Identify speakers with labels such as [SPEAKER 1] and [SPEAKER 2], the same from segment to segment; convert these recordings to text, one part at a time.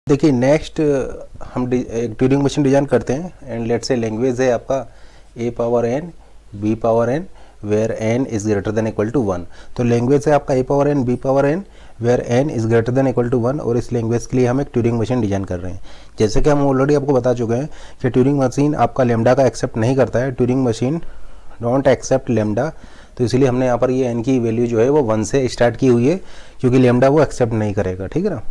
[SPEAKER 1] देखिए नेक्स्ट हम एक ट्यूरिंग मशीन डिजाइन करते हैं एंड लेट्स से लैंग्वेज है आपका a power n b power n where n is greater than equal to 1। तो लैंग्वेज है आपका a power n b power n where n is greater than equal to 1 और इस language के लिए हम एक ट्यूरिंग मशीन डिजाइन कर रहे हैं। जैसे कि हम ऑलरेडी आपको बता चुके हैं कि ट्यूरिंग मशीन आपका लेमडा का एक्सेप्ट नहीं करता है, Turing machine don't accept lambda. तो इसलिए हमने यहाँ पर ये n की वैल्यू जो है वो 1 से स्टार्ट की हुई है क्योंकि लेमडा वो एक्सेप्ट नहीं करेगा, ठीक है ना।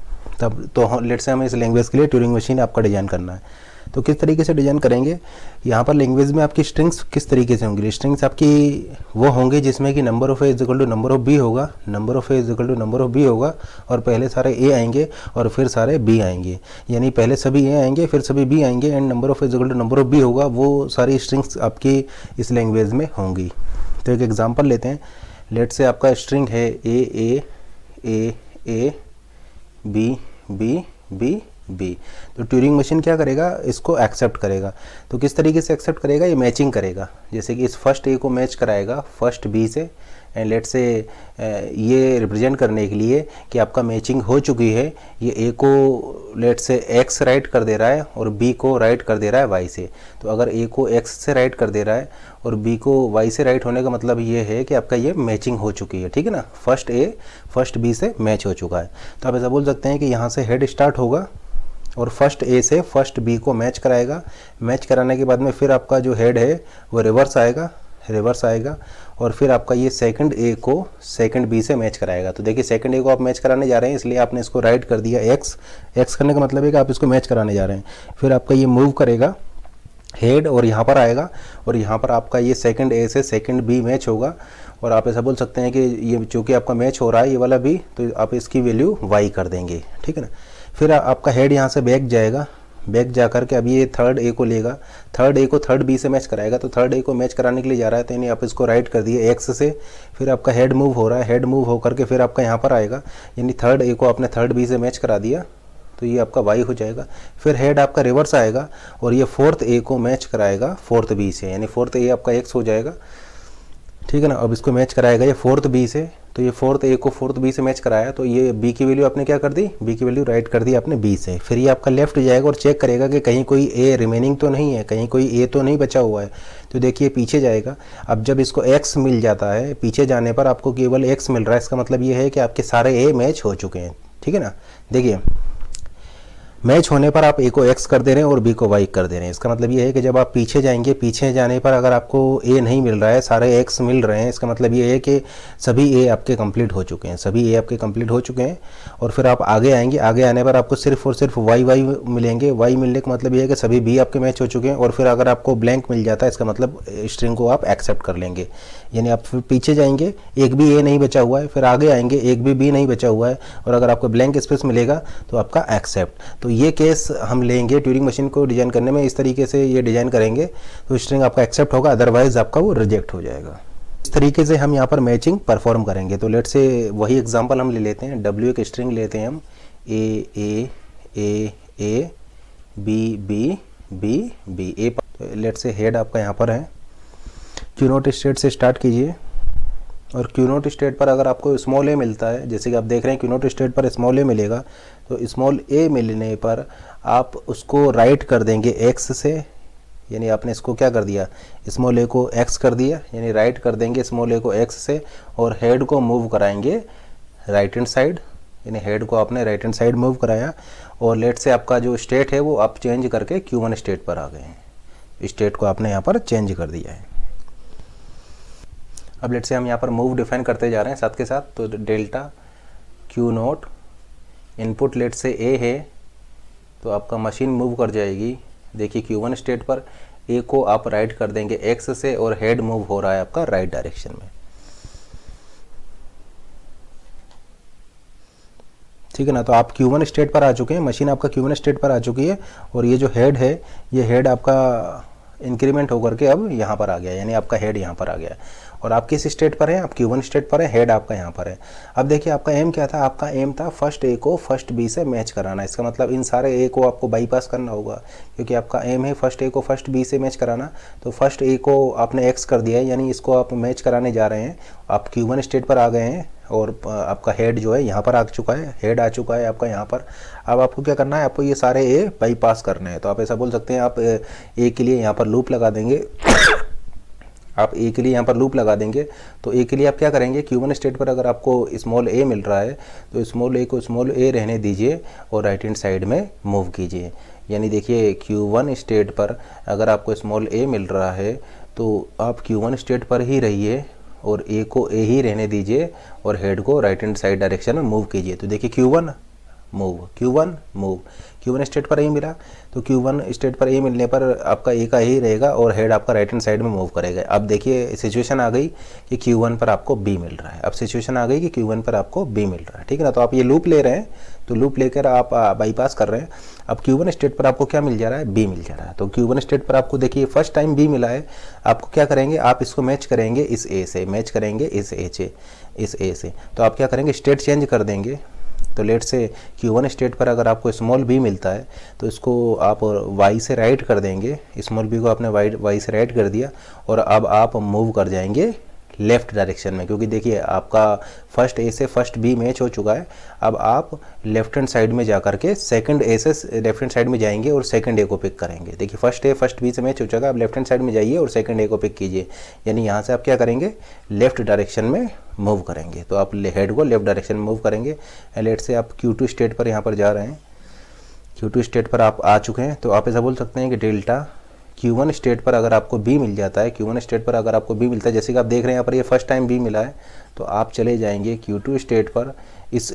[SPEAKER 1] तब तो लेट से हमें इस लैंग्वेज के लिए ट्यूरिंग मशीन आपका डिजाइन करना है। तो किस तरीके से डिजाइन करेंगे, यहाँ पर लैंग्वेज में आपकी स्ट्रिंग्स किस तरीके से होंगी, स्ट्रिंग्स आपकी वो होंगे जिसमें कि number of A is equal to number of B होगा, number of A is equal to number of B होगा और पहले सारे ए आएंगे और फिर सारे बी आएंगे, यानी पहले सभी ए आएंगे फिर सभी बी आएंगे and number of A is equal to number of B होगा। वो सारी स्ट्रिंग्स आपकी इस लैंग्वेज में होंगी। तो एक एग्जाम्पल लेते हैं। लेट से आपका स्ट्रिंग है A B B B B. तो ट्यूरिंग मशीन क्या करेगा, इसको एक्सेप्ट करेगा। तो किस तरीके से एक्सेप्ट करेगा, ये मैचिंग करेगा। जैसे कि इस फर्स्ट ए को मैच कराएगा फर्स्ट बी से एंड लेट से ये रिप्रेजेंट करने के लिए कि आपका मैचिंग हो चुकी है, ये ए को लेट से एक्स राइट कर दे रहा है और बी को राइट कर दे रहा है वाई से। तो अगर ए को एक्स से राइट कर दे रहा है और बी को वाई से राइट होने का मतलब ये है कि आपका ये मैचिंग हो चुकी है, ठीक है ना। फर्स्ट ए फर्स्ट बी से मैच हो चुका है। तो आप ऐसा बोल सकते हैं कि यहाँ से हेड स्टार्ट होगा और फर्स्ट ए से फर्स्ट बी को मैच कराएगा। मैच कराने के बाद में फिर आपका जो हेड है वो रिवर्स आएगा और फिर आपका ये सेकंड ए को सेकंड बी से मैच कराएगा। तो देखिए सेकंड ए को आप मैच कराने जा रहे हैं इसलिए आपने इसको राइट कर दिया एक्स करने का मतलब है कि आप इसको मैच कराने जा रहे हैं। फिर आपका ये मूव करेगा हेड और यहाँ पर आएगा और यहाँ पर आपका ये सेकंड ए से सेकंड बी मैच होगा और आप ऐसा बोल सकते हैं कि ये चूँकि आपका मैच हो रहा है ये वाला बी, तो आप इसकी वैल्यू वाई कर देंगे, ठीक है ना। फिर आपका हेड यहाँ से बैक जाएगा, बैक जा करके अब ये थर्ड ए को लेगा, थर्ड ए को थर्ड बी से मैच कराएगा। तो थर्ड ए को मैच कराने के लिए जा रहा है तो यानी आप इसको राइट कर दिए एक्स से। फिर आपका हेड मूव हो रहा है, हेड मूव होकर के फिर आपका यहाँ पर आएगा, यानी थर्ड ए को आपने थर्ड बी से मैच करा दिया तो ये आपका वाई हो जाएगा। फिर हेड आपका रिवर्स आएगा और ये फोर्थ ए को मैच कराएगा फोर्थ बी से, यानी फोर्थ ए आपका एक्स हो जाएगा, ठीक है ना। अब इसको मैच कराएगा ये फोर्थ बी से, तो ये फोर्थ ए को फोर्थ बी से मैच कराया तो ये बी की वैल्यू आपने क्या कर दी, बी की वैल्यू राइट कर दी आपने बी से। फिर ये आपका लेफ्ट जाएगा और चेक करेगा कि कहीं कोई ए रिमेनिंग तो नहीं है, कहीं कोई ए तो नहीं बचा हुआ है। तो देखिए पीछे जाएगा। अब जब इसको एक्स मिल जाता है, पीछे जाने पर आपको केवल एक्स मिल रहा है, इसका मतलब ये है कि आपके सारे ए मैच हो चुके हैं, ठीक है ना। देखिए मैच होने पर आप ए को एक्स कर दे रहे हैं और बी को वाई कर दे रहे हैं। इसका मतलब ये है कि जब आप पीछे जाएंगे, पीछे जाने पर अगर आपको ए नहीं मिल रहा है, सारे एक्स मिल रहे हैं, इसका मतलब ये है कि सभी ए आपके कंप्लीट हो चुके हैं, सभी ए आपके कंप्लीट हो चुके हैं। और फिर आप आगे आएंगे, आगे आने पर आपको सिर्फ और सिर्फ वाई मिलेंगे। वाई मिलने का मतलब ये है कि सभी बी आपके मैच हो चुके हैं। और फिर अगर आपको ब्लैंक मिल जाता है इसका मतलब स्ट्रिंग को आप एक्सेप्ट कर लेंगे, यानी आप फिर पीछे जाएंगे एक भी ए नहीं बचा हुआ है, फिर आगे आएंगे एक भी बी नहीं बचा हुआ है और अगर आपको ब्लैंक स्पेस मिलेगा तो आपका एक्सेप्ट। तो ये केस हम लेंगे ट्यूरिंग मशीन को डिजाइन करने में, इस तरीके से ये डिजाइन करेंगे तो स्ट्रिंग आपका एक्सेप्ट होगा, अदरवाइज आपका वो रिजेक्ट हो जाएगा। इस तरीके से हम यहाँ पर मैचिंग परफॉर्म करेंगे। तो लेट से वही एग्जांपल हम ले लेते हैं। डब्ल्यू एक स्ट्रिंग लेते हैं हम, A B B B B A. Let say head आपका यहाँ पर है, क्यू नोट स्टेट से स्टार्ट कीजिए और क्यू नोट स्टेट पर अगर आपको स्मॉल ए मिलता है, जैसे कि आप देख रहे हैं क्यू नोट स्टेट पर स्मॉल ए मिलेगा, तो स्मॉल ए मिलने पर आप उसको राइट कर देंगे एक्स से, यानी आपने इसको क्या कर दिया, स्मॉल ए को एक्स कर दिया, यानी राइट कर देंगे स्मॉल ए को एक्स से और हेड को मूव कराएंगे राइट हैंड साइड, यानी हेड को आपने राइट हैंड साइड मूव कराया और लेट से आपका जो स्टेट है वो आप चेंज करके Q1 स्टेट पर आ गए हैं। स्टेट को आपने यहाँ पर चेंज कर दिया है। अब लेट से हम यहाँ पर मूव डिफाइन करते जा रहे हैं साथ के साथ। तो delta Q naught input let say A है तो आपका मशीन मूव कर जाएगी। देखिए Q1 स्टेट पर ए को आप राइट कर देंगे एक्स से और हेड मूव हो रहा है आपका राइट डायरेक्शन में, ठीक है ना। तो आप Q1 स्टेट पर आ चुके हैं, मशीन आपका Q1 स्टेट पर आ चुकी है और ये जो हेड है ये हेड आपका इंक्रीमेंट होकर के अब यहाँ पर आ गया, यानी आपका हेड यहाँ पर आ गया। और आप किस स्टेट पर हैं, आप Q1 स्टेट पर है, हेड आपका यहाँ पर है। अब देखिए आपका एम क्या था, आपका एम था फर्स्ट ए को फर्स्ट बी से मैच कराना। इसका मतलब इन सारे ए को आपको बाईपास करना होगा क्योंकि आपका एम है फर्स्ट ए को फर्स्ट बी से मैच कराना। तो फर्स्ट ए को आपने एक्स कर दिया है, यानी इसको आप मैच कराने जा रहे हैं। आप Q1 स्टेट पर आ गए हैं और आपका हेड जो है यहाँ पर आ चुका है, हेड आ चुका है आपका यहाँ पर। अब आपको क्या करना है, आपको ये सारे ए बाईपास करने हैं। तो आप ऐसा बोल सकते हैं, आप ए के लिए यहाँ पर लूप लगा देंगे आप ए के लिए यहाँ पर लूप लगा देंगे। तो ए के लिए आप क्या करेंगे, Q1 स्टेट पर अगर आपको स्मॉल ए मिल रहा है तो स्मॉल ए को स्मॉल ए रहने दीजिए और राइट हैंड साइड में मूव कीजिए। यानी देखिए Q1 स्टेट पर अगर आपको स्मॉल ए मिल रहा है तो आप Q1 स्टेट पर ही रहिए और ए को ए ही रहने दीजिए और हेड को राइट हैंड साइड डायरेक्शन में मूव कीजिए। तो देखिए Q1 move, Q1 move, Q1 state पर ए मिला तो Q1 स्टेट पर ए मिलने पर आपका ए का ही रहेगा और हेड आपका राइट हैंड साइड में मूव करेगा। अब देखिए सिचुएशन आ गई कि Q1 पर आपको बी मिल रहा है। अब सिचुएशन आ गई कि Q1 पर आपको बी मिल रहा है, ठीक है ना। तो आप ये लूप ले रहे हैं, तो लूप लेकर आप बाईपास कर रहे हैं। अब Q1 स्टेट पर आपको क्या मिल जा रहा है, बी मिल जा रहा है। तो Q1 स्टेट पर आपको देखिए फर्स्ट टाइम बी मिला है, आपको क्या करेंगे, आप इसको मैच करेंगे इस ए से, मैच करेंगे इस ए से। तो आप क्या करेंगे, स्टेट चेंज कर देंगे। तो लेट से Q1 स्टेट पर अगर आपको स्मॉल बी मिलता है तो इसको आप वाई से राइट कर देंगे, स्मॉल बी को आपने वाई से राइट कर दिया और अब आप मूव कर जाएंगे लेफ़्ट डायरेक्शन में, क्योंकि देखिए आपका फर्स्ट ए से फर्स्ट बी मैच हो चुका है। अब आप लेफ्ट हैंड साइड में जा करके सेकंड ए से लेफ्ट हैंड साइड में जाएंगे और सेकंड ए को पिक करेंगे। देखिए फर्स्ट ए फर्स्ट बी से मैच हो चुका है, आप लेफ्ट हैंड साइड में जाइए और सेकंड ए को पिक कीजिए। यानी यहाँ से आप क्या करेंगे, लेफ्ट डायरेक्शन में मूव करेंगे। तो आप हेड को लेफ्ट डायरेक्शन में मूव करेंगे। लेट से आप Q2 स्टेट पर यहाँ पर जा रहे हैं, Q2 स्टेट पर आप आ चुके हैं। तो आप ऐसा बोल सकते हैं कि डेल्टा Q1 स्टेट पर अगर आपको बी मिल जाता है, Q1 स्टेट पर अगर आपको बी मिलता है, जैसे कि आप देख रहे हैं यहाँ पर ये फर्स्ट टाइम बी मिला है, तो आप चले जाएंगे Q2 स्टेट पर। इस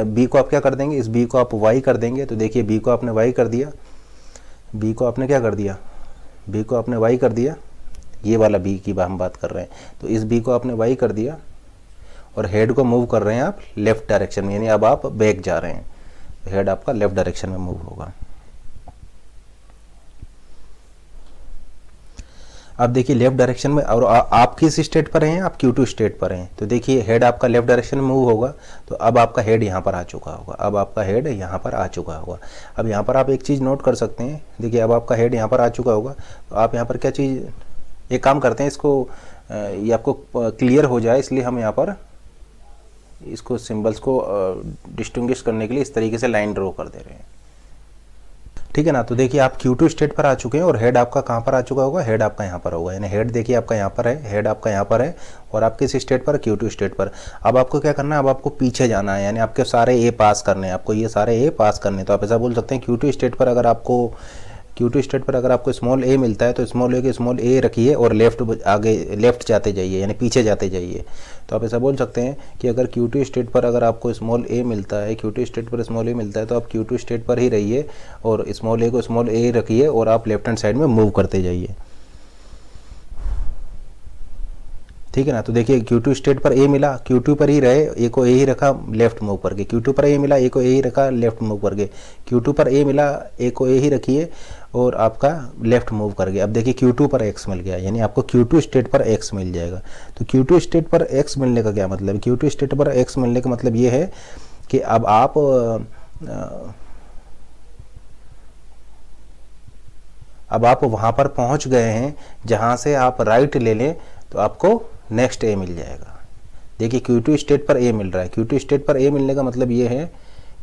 [SPEAKER 1] बी को आप क्या कर देंगे, इस बी को आप वाई कर देंगे। तो देखिए बी को आपने वाई कर दिया, बी को आपने क्या कर दिया, बी को आपने वाई कर दिया। ये वाला बी की हम बात कर रहे हैं। तो इस बी को आपने वाई कर दिया और हेड को मूव कर रहे हैं आप लेफ्ट डायरेक्शन में, यानी अब आप बैक जा रहे हैं। हेड आपका लेफ्ट डायरेक्शन में मूव होगा। अब देखिए लेफ्ट डायरेक्शन में, और आप किस स्टेट पर हैं, आप Q2 स्टेट पर हैं। तो देखिए हेड आपका लेफ्ट डायरेक्शन में मूव होगा। तो अब आपका हेड यहाँ पर आ चुका होगा, अब आपका हेड यहाँ पर आ चुका होगा। अब यहाँ पर आप एक चीज़ नोट कर सकते हैं, देखिए अब आपका हेड यहाँ पर आ चुका होगा। तो आप यहाँ पर क्या चीज़, एक काम करते हैं, इसको ये आपको क्लियर हो जाए इसलिए हम यहाँ पर इसको सिंबल्स को डिस्टिंग्विश करने के लिए इस तरीके से लाइन ड्रॉ कर दे रहे हैं, ठीक है ना। तो देखिए आप Q2 स्टेट पर आ चुके हैं और हेड आपका कहाँ पर आ चुका होगा, हेड आपका यहाँ पर होगा। यानी हेड देखिए आपका यहाँ पर है, हेड आपका यहाँ पर है और आप किस स्टेट पर, Q2 स्टेट पर। अब आपको क्या करना है, अब आपको पीछे जाना है, यानी आपके सारे ए पास करने हैं, आपको ये सारे ए पास करने हैं। तो आप ऐसा बोल सकते हैं Q2 स्टेट पर अगर आपको स्मॉल ए मिलता है तो स्मॉल ए के स्मॉल ए रखिए और लेफ्ट जाते जाइए, यानी पीछे जाते जाइए। तो आप ऐसा बोल सकते हैं कि अगर Q2 स्टेट पर अगर आपको स्मॉल ए मिलता है, Q2 स्टेट पर स्मॉल ए मिलता है तो आप Q2 स्टेट पर ही रहिए और स्मॉल ए को स्मॉल ए रखिए और आप लेफ्ट हैंड साइड में मूव करते जाइए, ठीक है ना। तो देखिए Q2 स्टेट पर ए मिला, Q2 पर ही रहे, ए को ए ही रखा, लेफ्ट मूव करके। Q2 पर ए मिला, ए को ए ही रखा, लेफ्ट मूव करके। Q2 पर ए मिला, ए को ए ही रखिए और आपका लेफ्ट मूव कर गया। अब देखिए Q2 पर x मिल गया, यानी आपको Q2 स्टेट पर x मिल जाएगा। तो Q2 स्टेट पर x मिलने का क्या मतलब है, Q2 स्टेट पर x मिलने का मतलब ये है कि अब आप वहाँ पर पहुँच गए हैं जहाँ से आप राइट ले लें तो आपको नेक्स्ट ए मिल जाएगा। देखिए Q2 स्टेट पर ए मिल रहा है, Q2 स्टेट पर ए मिलने का मतलब ये है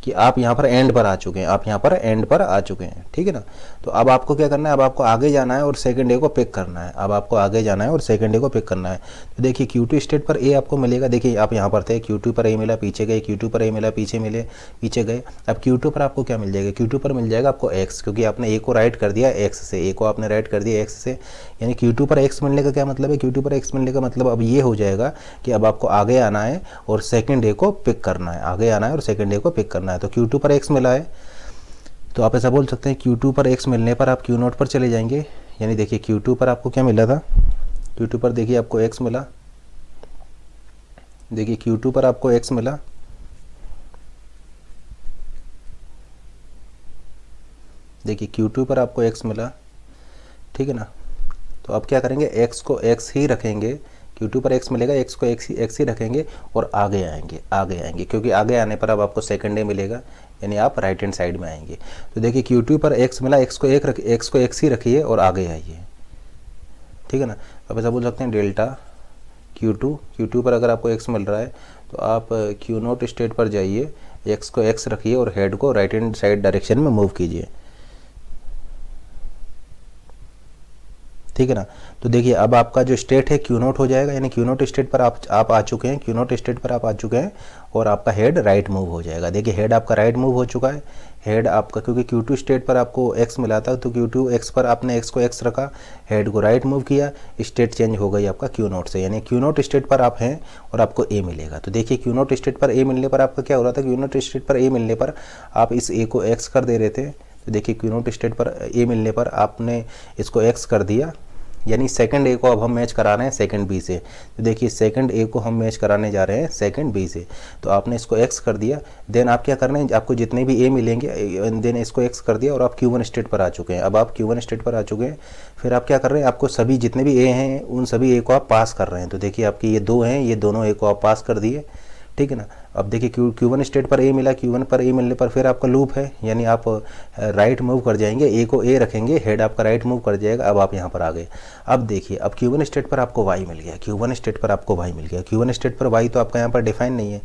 [SPEAKER 1] कि आप यहाँ पर एंड पर आ चुके हैं, आप यहाँ पर एंड पर आ चुके हैं, ठीक है ना। तो अब आपको क्या करना है, अब आपको आगे जाना है और सेकंड ए को पिक करना है। अब आपको आगे जाना है और सेकंड ए को पिक करना है। तो देखिए Q2 स्टेट पर ए आपको मिलेगा, देखिए आप यहाँ पर थे, Q2 पर ए मिला, पीछे गए, Q2 पर ए मिला, पीछे गए। अब Q2 पर आपको क्या मिल जाएगा, Q2 पर मिल जाएगा आपको x, क्योंकि आपने ए को राइट कर दिया x से, ए को आपने राइट कर दिया x से। यानी Q2 पर x मिलने का क्या मतलब है, Q2 पर x मिलने का मतलब अब ये हो जाएगा कि अब आपको आगे आना है और सेकंड ए को पिक करना है, आगे आना है और सेकंड ए को पिक करना है। तो Q2 पर x मिला है तो आप ऐसा बोल सकते हैं Q2 पर x मिलने पर आप Q0 पर चले जाएंगे। यानी देखिए Q2 पर आपको क्या मिला था, Q2 पर देखिए आपको x मिला, देखिए Q2 पर आपको x मिला, देखिए Q2 पर आपको x मिला, ठीक है ना। तो आप क्या करेंगे, x को x ही रखेंगे, Q2 पर x मिलेगा, x को x ही रखेंगे और आगे आएंगे, क्योंकि आगे आने पर अब आपको सेकंड ए मिलेगा, यानी आप राइट हैंड साइड में आएंगे। तो देखिए Q2 पर x मिला, x को x ही रखिए और आगे आइए, ठीक है ना। अब ऐसा बोल सकते हैं डेल्टा Q2 पर अगर आपको x मिल रहा है तो आप क्यू नोट स्टेट पर जाइए, एक्स को एक्स रखिए और हेड को राइट हैंड साइड डायरेक्शन में मूव कीजिए, ठीक है ना। तो देखिए अब आपका जो स्टेट है क्यू नोट हो जाएगा, यानी क्यू नोट स्टेट पर आप आ चुके हैं, क्यू नोट स्टेट पर आप आ चुके हैं और आपका हेड राइट मूव हो जाएगा। देखिए हेड आपका राइट मूव हो चुका है, हेड आपका क्योंकि Q2 स्टेट पर आपको x मिला था तो Q2 x पर आपने x को x रखा, हेड को राइट मूव किया, स्टेट चेंज हो गई आपका Q नोट से, यानी Q नोट स्टेट पर आप हैं और आपको A मिलेगा। तो देखिए Q नोट स्टेट पर A मिलने पर आपका क्या हो रहा था, Q नोट स्टेट पर A मिलने पर आप इस A को x कर दे रहे थे। तो देखिए Q नोट स्टेट पर A मिलने पर आपने इसको x कर दिया, यानी सेकंड ए को अब हम मैच करा रहे हैं सेकंड बी से। तो देखिए सेकंड ए को हम मैच कराने जा रहे हैं सेकंड बी से, तो आपने इसको एक्स कर दिया, देन आप क्या कर रहे हैं, आपको जितने भी ए मिलेंगे देन इसको एक्स कर दिया और आप Q1 स्टेट पर आ चुके हैं। अब आप Q1 स्टेट पर आ चुके हैं, फिर आप क्या कर रहे हैं, आपको सभी जितने भी ए हैं उन सभी ए को आप पास कर रहे हैं। तो देखिए आपके ये दो हैं, ये दोनों ए को आप पास कर दिए, ठीक है ना। अब देखिए Q1 स्टेट पर ए मिला, Q1 पर ए मिलने पर फिर आपका लूप है, यानी आप राइट मूव कर जाएंगे, ए को ए रखेंगे, हेड आपका राइट मूव कर जाएगा। अब आप यहाँ पर आ गए। अब देखिए अब Q1 स्टेट पर आपको y मिल गया, Q1 स्टेट पर आपको y मिल गया। Q1 स्टेट पर y तो आपका यहाँ पर डिफाइन नहीं है,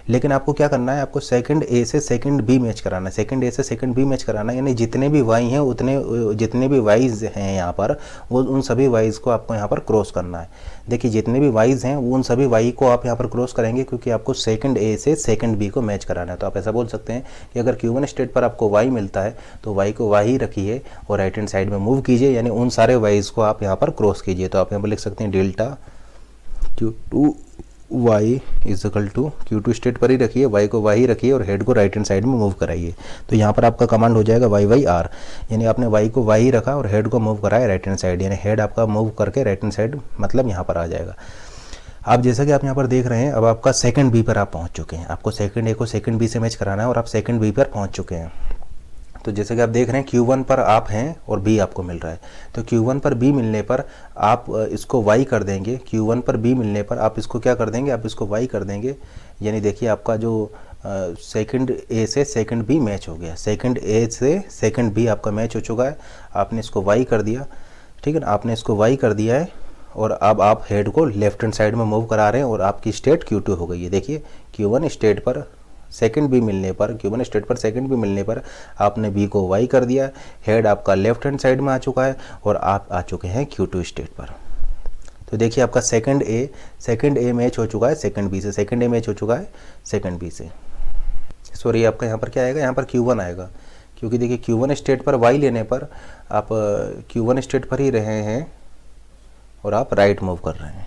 [SPEAKER 1] लेकिन आपको क्या करना है, आपको सेकंड ए से सेकंड बी मैच कराना है, सेकंड ए से सेकंड बी मैच कराना है, यानी जितने भी y हैं उतने जितने भी y's हैं यहाँ पर वो उन सभी y's को आपको यहाँ पर क्रॉस करना है। देखिए जितने भी y's हैं उन सभी y को आप यहाँ पर क्रॉस करेंगे, क्योंकि आपको सेकंड ए से सेकंड बी को मैच कराना है। तो आप ऐसा बोल सकते हैं कि अगर Q1 स्टेट पर आपको y मिलता है तो y को y ही रखिए और राइट हैंड साइड में मूव कीजिए, यानी उन सारे y's को आप यहाँ पर क्रॉस कीजिए। तो आप यहाँ पर लिख सकते हैं delta Q2 y is equal to Q2 state पर ही रखिए, y को y ही रखिए और हेड को राइट हैंड साइड में मूव कराइए। तो यहाँ पर आपका कमांड हो जाएगा y r, यानी आपने y को y ही रखा और हेड को मूव कराया राइट हैंड साइड, यानी हेड आपका मूव करके राइट हैंड साइड मतलब यहाँ पर आ जाएगा। अब जैसा कि आप यहाँ पर देख रहे हैं, अब आपका सेकंड बी पर आप पहुँच चुके हैं, आपको सेकंड ए को सेकंड बी से मैच कराना है और आप सेकंड बी पर पहुँच चुके हैं। तो जैसे कि आप देख रहे हैं Q1 पर आप हैं और B आपको मिल रहा है, तो Q1 पर B मिलने पर आप इसको Y कर देंगे, Q1 पर B मिलने पर आप इसको क्या कर देंगे, आप इसको Y कर देंगे, यानी देखिए आपका जो सेकंड ए से सेकंड B मैच हो गया, सेकंड ए से सेकंड B आपका मैच हो चुका है, आपने इसको Y कर दिया, ठीक है ना, आपने इसको Y कर दिया है और अब आप हेड को लेफ्ट हैंड साइड में मूव करा रहे हैं और आपकी स्टेट Q2 हो गई है। देखिए Q1 स्टेट पर सेकंड बी मिलने पर, Q1 स्टेट पर सेकंड बी मिलने पर आपने बी को y कर दिया, हेड आपका लेफ्ट हैंड साइड में आ चुका है और आप आ चुके हैं Q2 स्टेट पर। तो देखिए आपका सेकंड ए मैच हो चुका है सेकंड बी से, सेकंड ए मैच हो चुका है सेकंड बी से। सॉरी आपका यहाँ पर क्या आएगा, यहाँ पर Q1 आएगा, क्योंकि देखिए Q1 स्टेट पर y लेने पर आप Q1 स्टेट पर ही रहे हैं और आप राइट मूव कर रहे हैं,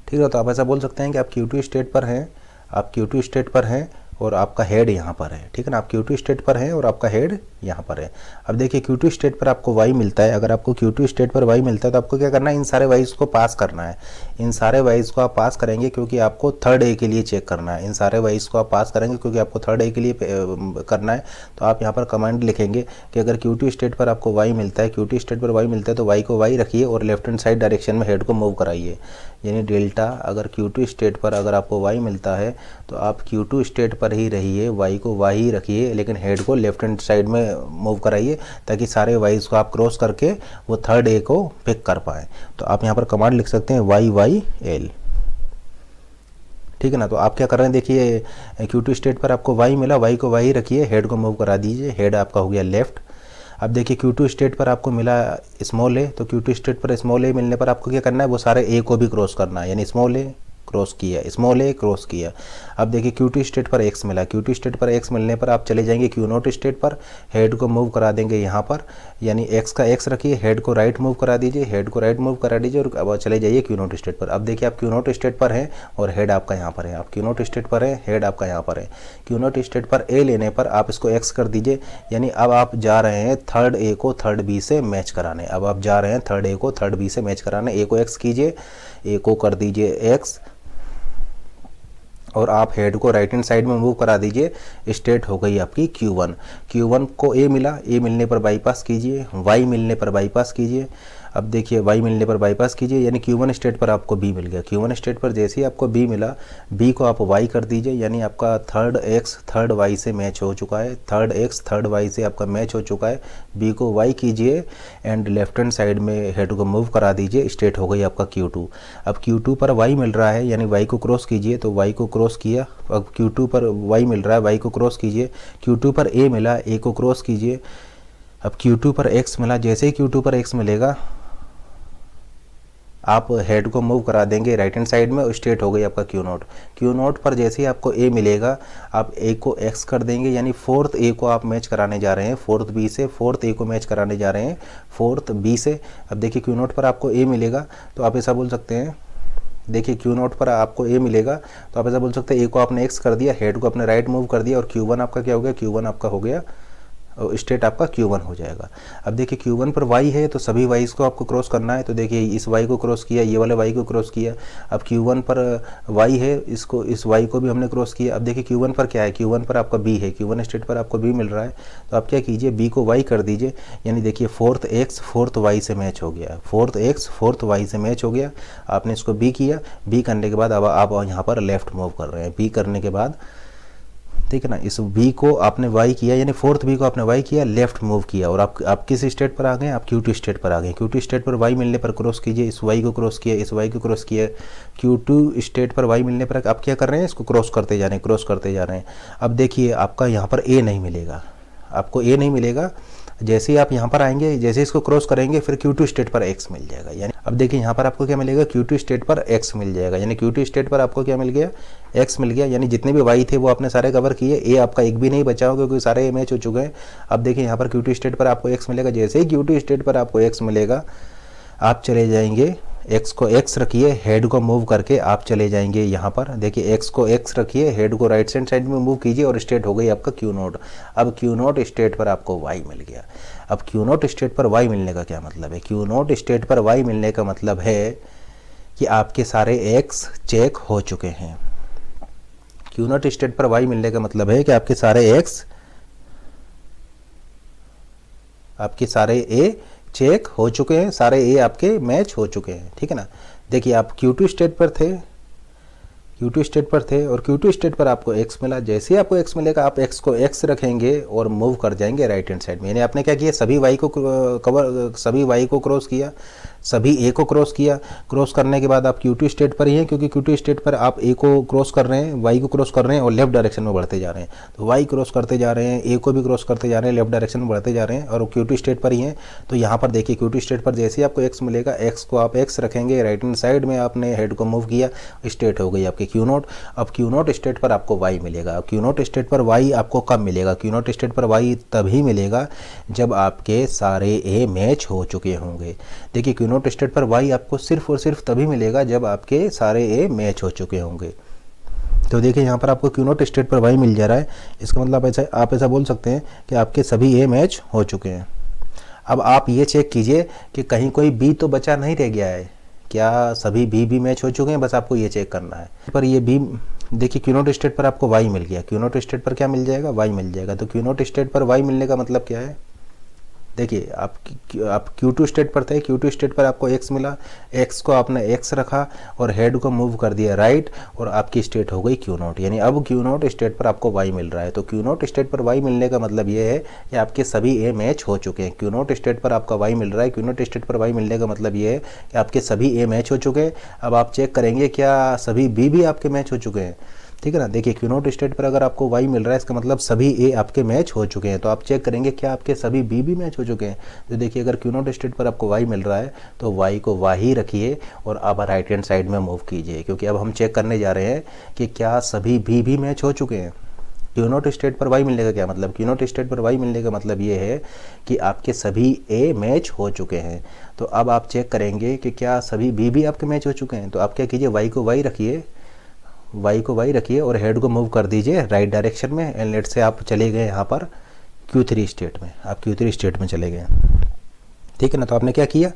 [SPEAKER 1] ठीक है। तो आप ऐसा बोल सकते हैं कि आप Q2 स्टेट पर हैं, आप Q2 स्टेट पर हैं और आपका हेड यहाँ पर है, ठीक है ना, आप Q2 स्टेट पर हैं और आपका हेड यहाँ पर है। अब देखिए Q2 स्टेट पर आपको y मिलता है, अगर आपको Q2 स्टेट पर y मिलता है तो आपको क्या करना है, इन सारे y's को पास करना है, इन सारे y's को आप पास करेंगे क्योंकि आपको थर्ड ए के लिए चेक करना है, इन सारे y's को आप पास करेंगे क्योंकि आपको थर्ड ए के लिए करना है। तो आप यहाँ पर कमांड लिखेंगे कि अगर Q2 स्टेट पर आपको y मिलता है, Q2 स्टेट पर y मिलता है तो y को y रखिए और लेफ्ट हैंड साइड डायरेक्शन में हेड को मूव कराइए, यानी डेल्टा अगर Q2 स्टेट पर अगर आपको y मिलता है तो आप Q2 स्टेट पर ही रहिए, y को y ही रखिए लेकिन हेड को लेफ्ट हैंड साइड में मूव कराइए ताकि सारे y's को आप क्रॉस करके वो थर्ड ए को पिक कर पाएँ। तो आप यहाँ पर कमांड लिख सकते हैं YYL, ठीक है ना। तो आप क्या कर रहे हैं, देखिए Q2 स्टेट पर आपको y मिला, y को y ही रखिए, हेड को मूव करा दीजिए, हेड आपका हो गया लेफ्ट। अब देखिए Q2 स्टेट पर आपको मिला स्मॉल ए, तो Q2 स्टेट पर स्मॉल ए मिलने पर आपको क्या करना है, वो सारे ए को भी क्रॉस करना है, यानी स्मॉल ए क्रॉस किया, स्मॉल ए क्रॉस किया। अब देखिए Q2 स्टेट पर x मिला, Q2 स्टेट पर x मिलने पर आप चले जाएंगे Q नोट स्टेट पर, हेड को मूव करा देंगे यहाँ पर, यानी x का x रखिए, हेड को राइट मूव करा दीजिए, हेड को राइट मूव करा दीजिए और अब चले जाइए Q नोट स्टेट पर। अब देखिए आप Q नोट स्टेट पर हैं और हेड आपका यहाँ पर है, आप Q नोट स्टेट पर है, हेड आपका यहाँ पर है। Q नोट स्टेट पर a लेने पर आप इसको x कर दीजिए, यानी अब आप जा रहे हैं थर्ड ए को थर्ड बी से मैच कराने, अब आप जा रहे हैं थर्ड ए को थर्ड बी से मैच कराने। ए को x कीजिए, ए को कर दीजिए x और आप हेड को राइट हैंड साइड में मूव करा दीजिए, स्टेट हो गई आपकी Q1। Q1 को A मिला, A मिलने पर बाईपास कीजिए, Y मिलने पर बाईपास कीजिए। अब देखिए y मिलने पर बाईपास कीजिए, यानी Q1 स्टेट पर आपको b मिल गया। Q1 स्टेट पर जैसे ही आपको b मिला, b को आप y कर दीजिए, यानी आपका थर्ड x थर्ड y से मैच हो चुका है, थर्ड x थर्ड y से आपका मैच हो चुका है। b को y कीजिए एंड लेफ्ट हैंड साइड में हेड को मूव करा दीजिए, स्टेट हो गई आपका Q2। अब Q2 पर y मिल रहा है, यानी y को क्रॉस कीजिए, तो y को क्रॉस किया। अब Q2 पर y मिल रहा है, y को क्रॉस कीजिए। Q2 पर a मिला, a को क्रॉस कीजिए। अब Q2 पर x मिला, जैसे ही Q2 पर x मिलेगा आप हेड को मूव करा देंगे राइट हैंड साइड में, स्टेट हो गई आपका Q0। Q0 पर जैसे ही आपको a मिलेगा, आप a को x कर देंगे, यानी फोर्थ a को आप मैच कराने जा रहे हैं, फोर्थ b से फोर्थ a को मैच कराने जा रहे हैं फोर्थ b से। अब देखिए Q0 पर आपको a मिलेगा, तो आप ऐसा बोल सकते हैं, देखिए Q0 पर आपको a मिलेगा, तो आप ऐसा बोल सकते हैं a को आपने x कर दिया, हेड को अपने राइट मूव कर दिया, और Q1 आपका क्या हो गया, Q1 आपका हो गया, स्टेट आपका Q1 हो जाएगा। अब देखिए Q1 पर y है, तो सभी y's को आपको क्रॉस करना है, तो देखिए इस y को क्रॉस किया, ये वाले y को क्रॉस किया। अब Q1 पर y है, इसको इस y को भी हमने क्रॉस किया। अब देखिए Q1 पर क्या है, Q1 पर आपका b है, Q1 स्टेट पर आपको b मिल रहा है, तो आप क्या कीजिए, b को y कर दीजिए, यानी देखिए फोर्थ x फोर्थ y से मैच हो गया, फोर्थ x फोर्थ y से मैच हो गया। आपने इसको b किया, b करने के बाद अब आप यहाँ पर लेफ्ट मूव कर रहे हैं, b करने के बाद, ठीक है ना, इस b को आपने y किया, यानी फोर्थ b को आपने y किया, लेफ्ट मूव किया, और आप किस स्टेट पर आ गए, आप Q2 स्टेट पर आ गए। Q2 स्टेट पर y मिलने पर क्रॉस कीजिए, इस y को क्रॉस किया, इस y को क्रॉस किया। Q2 स्टेट पर y मिलने पर आप क्या कर रहे हैं, इसको क्रॉस करते जा रहे हैं, क्रॉस करते जा रहे हैं। अब देखिए आपका यहाँ पर a नहीं मिलेगा, आपको a नहीं मिलेगा। जैसे ही आप यहाँ पर आएंगे, जैसे इसको क्रॉस करेंगे, फिर Q2 स्टेट पर x मिल जाएगा। यानी अब देखिए यहाँ पर आपको क्या मिलेगा, Q2 स्टेट पर x मिल जाएगा, यानी Q2 स्टेट पर आपको क्या मिल गया, x मिल गया। यानी जितने भी y थे वो आपने सारे कवर किए, a आपका एक भी नहीं बचा हो क्योंकि सारे मैच हो चुके हैं। अब देखिए यहाँ पर Q2 स्टेट पर आपको x मिलेगा, जैसे ही Q2 स्टेट पर आपको x मिलेगा, आप चले जाएंगे, x को x रखिए, हेड को मूव करके आप चले जाएंगे यहाँ पर। देखिए x को x रखिए, हेड को राइट हैंड साइड में मूव कीजिए, और स्टेट हो गई आपका Q0। अब Q0 स्टेट पर आपको y मिल गया। अब Q0 स्टेट पर y मिलने का क्या मतलब है, Q0 स्टेट पर y मिलने का मतलब है कि आपके सारे x चेक हो चुके हैं। Q0 स्टेट पर y मिलने का मतलब है कि आपके सारे x, आपके सारे a चेक हो चुके हैं, सारे ए आपके मैच हो चुके हैं, ठीक है ना। देखिए आप Q2 स्टेट पर थे, Q2 स्टेट पर थे, और Q2 स्टेट पर आपको x मिला। जैसे ही आपको x मिलेगा, आप x को x रखेंगे और मूव कर जाएंगे राइट हैंड साइड में। यानी आपने क्या किया, सभी y को कवर, सभी y को क्रॉस किया, सभी a को क्रॉस किया। क्रॉस करने के बाद आप Q2 स्टेट पर ही हैं, क्योंकि Q2 स्टेट पर आप a को क्रॉस कर रहे हैं, y को क्रॉस कर रहे हैं, और लेफ्ट डायरेक्शन में बढ़ते जा रहे हैं। तो y क्रॉस करते जा रहे हैं, a को भी क्रॉस करते जा रहे हैं, लेफ्ट डायरेक्शन में बढ़ते जा रहे हैं, और Q2 स्टेट पर ही हैं। तो यहाँ पर देखिए Q2 स्टेट पर जैसे ही आपको x मिलेगा, x को आप x रखेंगे, राइट हैंड साइड में आपने हेड को मूव किया, स्टेट हो गई आपकी Q0। अब Q0 स्टेट पर आपको y मिलेगा। अब Q0 स्टेट पर y आपको कब मिलेगा, Q0 स्टेट पर y तभी मिलेगा जब आपके सारे a मैच हो चुके होंगे। देखिए Q0 स्टेट पर y आपको सिर्फ और सिर्फ तभी मिलेगा जब आपके सारे a मैच हो चुके होंगे। तो देखिए यहाँ पर आपको Q0 स्टेट पर y मिल जा रहा है, इसका मतलब आप ऐसा बोल सकते हैं कि आपके सभी a मैच हो चुके हैं। अब आप ये चेक कीजिए कि कहीं कोई b तो बचा नहीं रह गया है, क्या सभी b भी मैच हो चुके हैं, बस आपको ये चेक करना है। पर ये b, देखिए Q0 स्टेट पर आपको y मिल गया, Q0 स्टेट पर क्या मिल जाएगा, y मिल जाएगा। तो Q0 स्टेट पर y मिलने का मतलब क्या है, देखिए आप Q2 स्टेट पर थे, Q2 स्टेट पर आपको x मिला, x को आपने x रखा और हेड को मूव कर दिया राइट, और आपकी स्टेट हो गई Q0। यानी अब Q0 स्टेट पर आपको y मिल रहा है। तो Q0 स्टेट पर y मिलने का मतलब ये है कि आपके सभी a मैच हो चुके हैं। Q0 स्टेट पर आपका y मिल रहा है, Q0 स्टेट पर y मिलने का मतलब ये है कि आपके सभी a मैच हो चुके हैं। अब आप चेक करेंगे क्या सभी b भी आपके मैच हो चुके हैं, ठीक है ना। देखिए Q0 स्टेट पर अगर आपको y मिल रहा है, इसका मतलब सभी a आपके मैच हो चुके हैं। तो आप चेक करेंगे क्या आपके सभी b भी मैच हो चुके हैं। तो देखिए अगर Q0 स्टेट पर आपको y मिल रहा है, तो y को y रखिए और अब राइट हैंड साइड में मूव कीजिए, क्योंकि अब हम चेक करने जा रहे हैं कि क्या सभी b भी मैच हो चुके हैं। Q0 स्टेट पर y मिलने का क्या मतलब, Q0 स्टेट पर y मिलने का मतलब ये है कि आपके सभी a मैच हो चुके हैं। तो अब आप चेक करेंगे कि क्या सभी b भी आपके मैच हो चुके हैं। तो आप क्या कीजिए, y को y रखिए, y को y रखिए और हेड को मूव कर दीजिए राइट डायरेक्शन में, एंड लेट से आप चले गए यहाँ पर Q3 स्टेट में, आप Q3 स्टेट में चले गए, ठीक है ना। तो आपने क्या किया,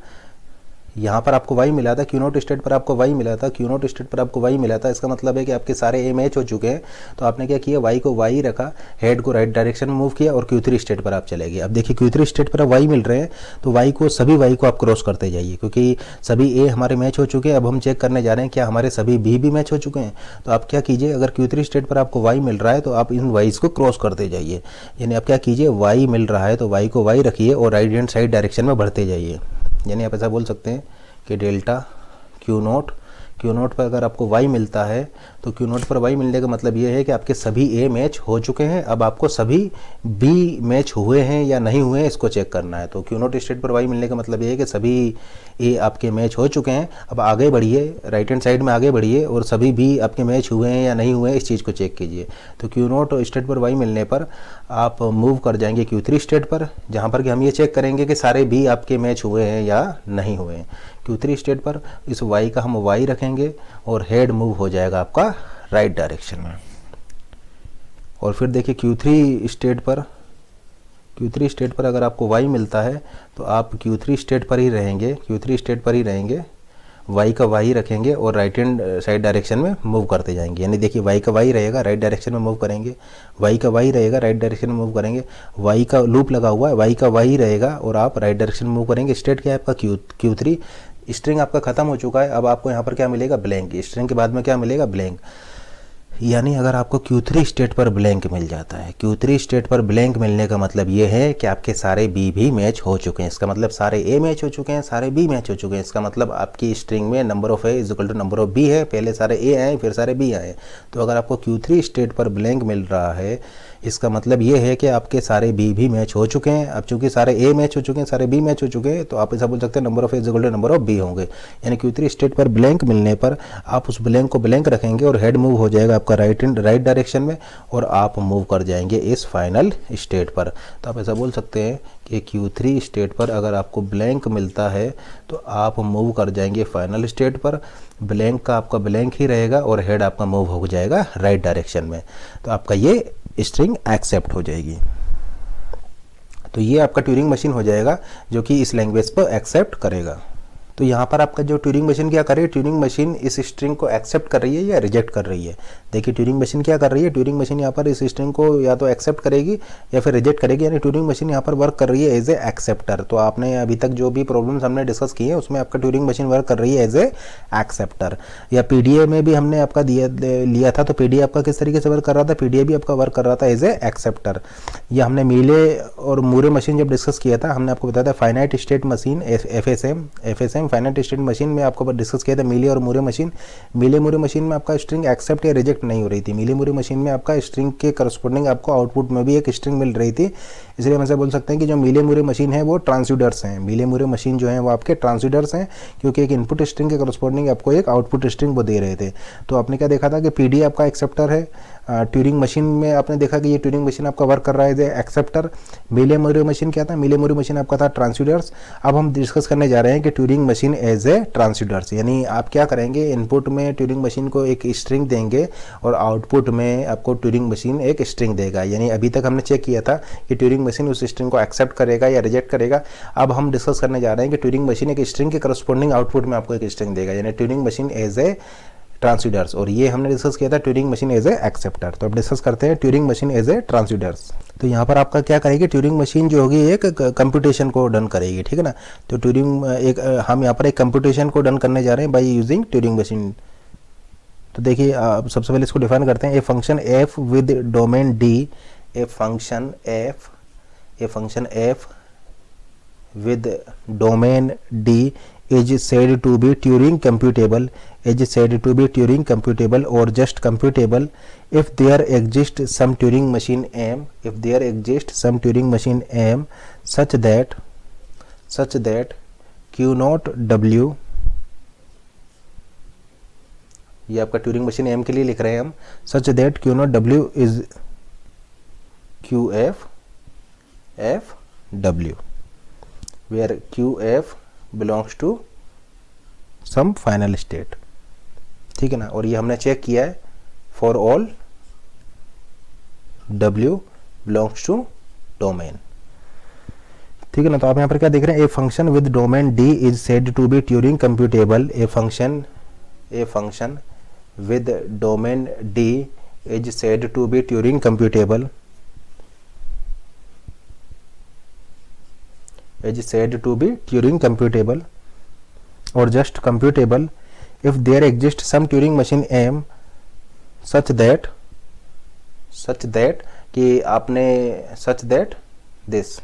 [SPEAKER 1] यहाँ पर आपको वाई मिला था, क्यू नॉट स्टेट पर आपको वाई मिला था, क्यू नॉट स्टेट पर आपको वाई मिला था। इसका मतलब है कि आपके सारे ए मैच हो चुके हैं। तो आपने क्या किया, वाई को वाई रखा, हेड को राइट डायरेक्शन में मूव किया और Q3 स्टेट पर आप चले गए। अब देखिए Q3 स्टेट पर वाई मिल रहे हैं, तो वाई को सभी वाई को आप क्रॉस करते जाइए, क्योंकि सभी ए हमारे मैच हो चुके हैं। अब हम चेक करने जा रहे हैं क्या हमारे सभी बी भी मैच हो चुके हैं। तो आप क्या कीजिए, अगर Q3 स्टेट पर आपको वाई मिल रहा है तो आप इन वाइज को क्रॉस करते जाइए। यानी आप क्या कीजिए, वाई मिल रहा है तो वाई को वाई रखिए और राइट हैंड साइड डायरेक्शन में बढ़ते जाइए। यानी आप ऐसा बोल सकते हैं कि डेल्टा क्यू नोट पर अगर आपको y मिलता है तो क्यू नोट पर y मिलने का मतलब ये है कि आपके सभी a मैच हो चुके हैं। अब आपको सभी b मैच हुए हैं या नहीं हुए हैं इसको चेक करना है। तो क्यू नोट स्टेट पर y मिलने का मतलब ये है कि सभी a आपके मैच हो चुके हैं। अब आगे बढ़िए, राइट हैंड साइड में आगे बढ़िए और सभी b आपके मैच हुए हैं या नहीं हुए हैं इस चीज़ को चेक कीजिए। तो क्यू नोट स्टेट पर y मिलने पर आप मूव कर जाएंगे Q3 स्टेट पर, जहाँ पर कि हम ये चेक करेंगे कि सारे b आपके मैच हुए हैं या नहीं हुए हैं। Q3 स्टेट पर इस y का हम y रखेंगे और हेड मूव हो जाएगा आपका राइट डायरेक्शन में। और फिर देखिए Q3 स्टेट पर अगर आपको y मिलता है तो आप Q3 स्टेट पर ही रहेंगे, y का y रखेंगे और राइट हैंड साइड डायरेक्शन में मूव करते जाएंगे। यानी देखिए y का y रहेगा, राइट डायरेक्शन में मूव करेंगे, y का y रहेगा, राइट डायरेक्शन में मूव करेंगे, y का लूप लगा हुआ है, y का y रहेगा और आप राइट डायरेक्शन में मूव करेंगे। स्टेट क्या है आपका Q3। स्ट्रिंग आपका खत्म हो चुका है। अब आपको यहाँ पर क्या मिलेगा, ब्लैंक। स्ट्रिंग के बाद में क्या मिलेगा, ब्लैंक। यानी अगर आपको Q3 स्टेट पर ब्लैंक मिल जाता है, Q3 स्टेट पर ब्लैंक मिलने का मतलब ये है कि आपके सारे बी भी मैच हो चुके हैं। इसका मतलब सारे ए मैच हो चुके हैं, सारे बी मैच हो चुके हैं। इसका मतलब आपकी स्ट्रिंग में number of A is equal to number of B है। पहले सारे ए आए फिर सारे बी आए। तो अगर आपको Q3 स्टेट पर ब्लैंक मिल रहा है, इसका मतलब ये है कि आपके सारे बी भी मैच हो चुके हैं। अब चूंकि सारे ए मैच हो चुके हैं, सारे बी मैच हो चुके हैं, तो आप ऐसा बोल सकते हैं number of A is equal to number of B होंगे। यानी Q3 स्टेट पर ब्लैंक मिलने पर आप उस ब्लैंक को ब्लैंक रखेंगे और हेड मूव हो जाएगा आपका राइट डायरेक्शन में और आप मूव कर जाएंगे इस फाइनल स्टेट पर। तो आप ऐसा बोल सकते हैं कि Q3 स्टेट पर अगर आपको ब्लैंक मिलता है तो आप मूव कर जाएंगे फाइनल स्टेट पर। ब्लैंक का आपका ब्लैंक ही रहेगा और हेड आपका मूव हो जाएगा राइट डायरेक्शन में। तो आपका ये स्ट्रिंग एक्सेप्ट हो जाएगी। तो ये आपका ट्यूरिंग मशीन हो जाएगा जो कि इस लैंग्वेज को एक्सेप्ट करेगा। तो यहाँ पर आपका जो ट्यूरिंग मशीन क्या कर रही है, ट्यूरिंग मशीन इस स्ट्रिंग को एक्सेप्ट कर रही है या रिजेक्ट कर रही है। देखिए ट्यूरिंग मशीन क्या कर रही है, ट्यूरिंग मशीन यहाँ पर इस स्ट्रिंग को या तो एक्सेप्ट करेगी या फिर रिजेक्ट करेगी। यानी ट्यूरिंग मशीन यहाँ पर वर्क कर रही है एज ए एक्सेप्टर। तो आपने अभी तक जो भी प्रॉब्लम्स हमने डिस्कस की है उसमें आपका ट्यूरिंग मशीन वर्क कर रही है एज ए एक्सेप्टर। या पीडीए में भी हमने आपका लिया था, तो पीडीए आपका किस तरीके से वर्क कर रहा था, पीडीए भी आपका वर्क कर रहा था एज ए एक्सेप्टर। या हमने मीले और मूरे मशीन जब डिस्कस किया था, हमने आपको बताया था finite state machine FSM finite state machine में आपको डिस्कस किया था मीले और मूरे मशीन। मीले मूरे मशीन में आपका स्ट्रिंग एक्सेप्ट या रिजेक्ट नहीं हो रही थी। मीले मूरे मशीन में आपका स्ट्रिंग के करस्पॉन्डिंग आपको आउटपुट में भी एक स्ट्रिंग मिल रही थी। इसलिए हम ऐसे बोल सकते हैं कि जो मीले मूरे मशीन है वो ट्रांसड्यूसर्स हैं। मीले मूरे मशीन जो है वो आपके ट्रांसड्यूसर्स हैं, क्योंकि एक इनपुट स्ट्रिंग के करस्पॉन्डिंग आपको एक आउटपुट स्ट्रिंग वो दे रहे थे। तो आपने क्या देखा था कि पीडी आपका एक्सेप्टर है। ट्यूरिंग मशीन में आपने देखा कि ये ट्यूरिंग मशीन आपका वर्क कर रहा है एक्सेप्टर। मीले मूरे मशीन क्या था, मीले मूरे मशीन आपका था ट्रांसड्यूसर्स। अब हम डिस्कस करने जा रहे हैं कि Turing machine as a transducers. यानी आप क्या करेंगे, इनपुट में ट्यूरिंग मशीन को एक स्ट्रिंग देंगे और आउटपुट में आपको ट्यूरिंग मशीन एक स्ट्रिंग देगा। यानी अभी तक हमने चेक किया था कि ट्यूरिंग मशीन उस स्ट्रिंग को एक्सेप्ट करेगा या रिजेक्ट करेगा। अब हम डिस्कस करने जा रहे हैं कि ट्यूरिंग मशीन एक स्ट्रिंग के करस्पॉन्डिंग आउटपुट में आपको एक स्ट्रिंग देगा। यानी Turing machine as a transducers. और ये हमने डिस्कस किया था Turing machine as a acceptor. तो अब डिस्कस करते हैं Turing machine as a transducers. तो यहाँ पर आपका क्या करेगी, ट्यूरिंग मशीन जो होगी एक कंप्यूटेशन को डन करेगी, ठीक है ना। तो ट्यूरिंग हम यहाँ पर एक कंप्यूटेशन को डन करने जा रहे हैं बाय यूजिंग ट्यूरिंग मशीन। तो देखिए सबसे पहले इसको डिफाइन करते हैं। A function F with domain D, a function F with domain D is said to be Turing computable, or just computable if there exists some Turing machine M, such that Q naught W, ये आपका Turing machine M के लिए लिख रहे हैं हम, such that Q naught W is QF where QF belongs to some final state, ठीक है ना। और ये हमने चेक किया है for all W belongs to domain, ठीक है ना। तो आप यहाँ पर क्या देख रहे हैं, a function with domain D is said to be Turing computable. A function with domain D is said to be Turing computable, or just computable if there exists some Turing machine M such that कि आपने such that this,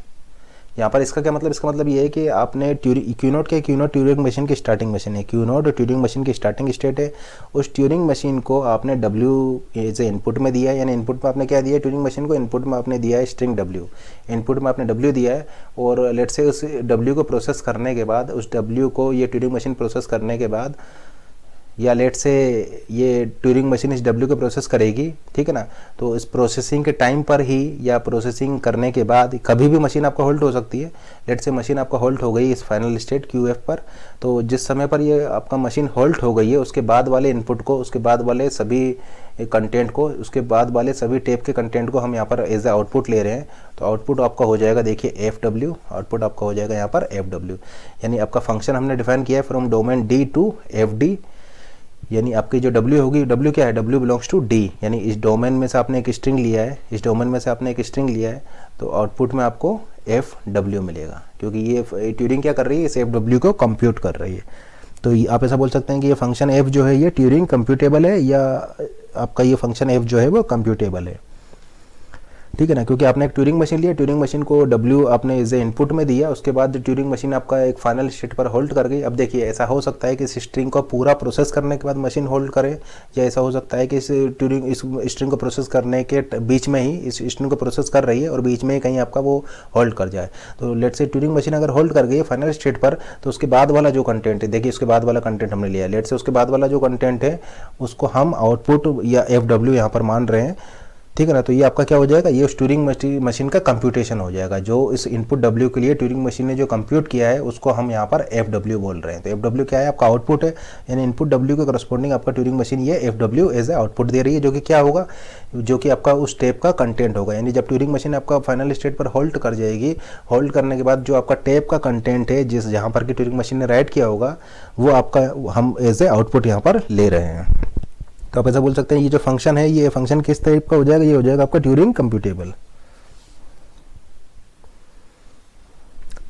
[SPEAKER 1] यहाँ पर इसका क्या मतलब, इसका मतलब ये है कि आपने क्यूनोट ट्यूरिंग मशीन की स्टार्टिंग मशीन है, क्यूनोट ट्यूरिंग मशीन की स्टार्टिंग स्टेट है। उस ट्यूरिंग मशीन को आपने W एज ए इनपुट में दिया है, यानी इनपुट में आपने क्या दिया है, ट्यूरिंग मशीन को इनपुट में आपने दिया है स्ट्रिंग W, इनपुट में आपने W दिया है। और लेट से उस W को प्रोसेस करने के बाद, उस W को ये ट्यूरिंग मशीन प्रोसेस करने के बाद, या लेट से ये ट्यूरिंग मशीन इस W को प्रोसेस करेगी, ठीक है ना। तो इस प्रोसेसिंग के टाइम पर ही या प्रोसेसिंग करने के बाद कभी भी मशीन आपका होल्ड हो सकती है। लेट से मशीन आपका होल्ड हो गई इस फाइनल स्टेट QF पर, तो जिस समय पर ये आपका मशीन होल्ड हो गई है उसके बाद वाले इनपुट को, उसके बाद वाले सभी कंटेंट को, उसके बाद वाले सभी टेप के कंटेंट को हम यहाँ पर एज ए आउटपुट ले रहे हैं। तो आउटपुट आपका हो जाएगा, देखिए FW, आउटपुट आपका हो जाएगा यहाँ पर FW। यानी आपका फंक्शन हमने डिफाइन किया है from domain D to FD, यानी आपकी जो W होगी, W क्या है, W बिलोंग्स टू D, यानी इस डोमेन में से आपने एक स्ट्रिंग लिया है, तो आउटपुट में आपको FW मिलेगा, क्योंकि ये ट्यूरिंग क्या कर रही है, इस FW को कंप्यूट कर रही है। तो आप ऐसा बोल सकते हैं कि ये फंक्शन F जो है ये ट्यूरिंग कंप्यूटेबल है, या आपका ये फंक्शन F जो है वो कंप्यूटेबल है, ठीक है ना। क्योंकि आपने एक ट्यूरिंग मशीन लिया, ट्यूरिंग मशीन को W आपने एज ए इनपुट में दिया, उसके बाद ट्यूरिंग मशीन आपका एक फाइनल स्टेट पर होल्ड कर गई। अब देखिए ऐसा हो सकता है कि इस स्ट्रिंग को पूरा प्रोसेस करने के बाद मशीन होल्ड करे, या ऐसा हो सकता है कि इस स्ट्रिंग को प्रोसेस करने के बीच में ही, इस स्ट्रिंग को प्रोसेस कर रही है और बीच में ही कहीं आपका वो होल्ड कर जाए। तो लेट से ट्यूरिंग मशीन अगर होल्ड कर गई है फाइनल स्टेट पर, तो उसके बाद वाला जो कंटेंट है, देखिए उसके बाद वाला कंटेंट हमने लिया, लेट से उसके बाद वाला जो कंटेंट है उसको हम आउटपुट या FW यहाँ पर मान रहे हैं, ठीक है ना। तो ये आपका क्या हो जाएगा, ये उस ट्यूरिंग मशीन का कंप्यूटेशन हो जाएगा, जो इस इनपुट W के लिए ट्यूरिंग मशीन ने जो कंप्यूट किया है उसको हम यहाँ पर FW बोल रहे हैं। तो FW क्या है, आपका आउटपुट है, यानी इनपुट W के करस्पॉन्डिंग आपका ट्यूरिंग मशीन ये FW एज ए आउटपुट दे रही है, जो कि क्या होगा, जो कि आपका उस टेप का कंटेंट होगा। यानी जब ट्यूरिंग मशीन आपका फाइनल स्टेट पर होल्ड कर जाएगी, होल्ड करने के बाद जो आपका टेप का कंटेंट है, जिस जहाँ पर की ट्यूरिंग मशीन ने राइट किया होगा, वो आपका हम एज ए आउटपुट यहाँ पर ले रहे हैं। तो आप ऐसा बोल सकते हैं ये जो फंक्शन है, ये फंक्शन किस टाइप का हो जाएगा, ये हो जाएगा आपका ट्यूरिंग कंप्यूटेबल।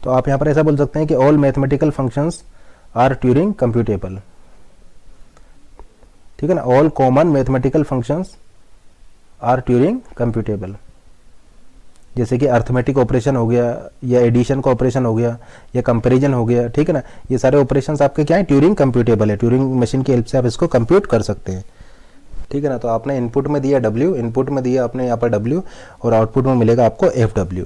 [SPEAKER 1] तो आप यहाँ पर ऐसा बोल सकते हैं कि all mathematical functions are Turing computable, ठीक है ना। All common mathematical functions are Turing computable, जैसे कि अर्थमेटिक ऑपरेशन हो गया, या एडिशन का ऑपरेशन हो गया, या कंपैरिजन हो गया, ठीक है ना। ये सारे ऑपरेशंस आपके क्या है, ट्यूरिंग कंप्यूटेबल है, ट्यूरिंग मशीन की हेल्प से आप इसको कंप्यूट कर सकते हैं, ठीक है ना। तो आपने इनपुट में दिया W, इनपुट में दिया आपने यहाँ पर W, और आउटपुट में मिलेगा आपको FW।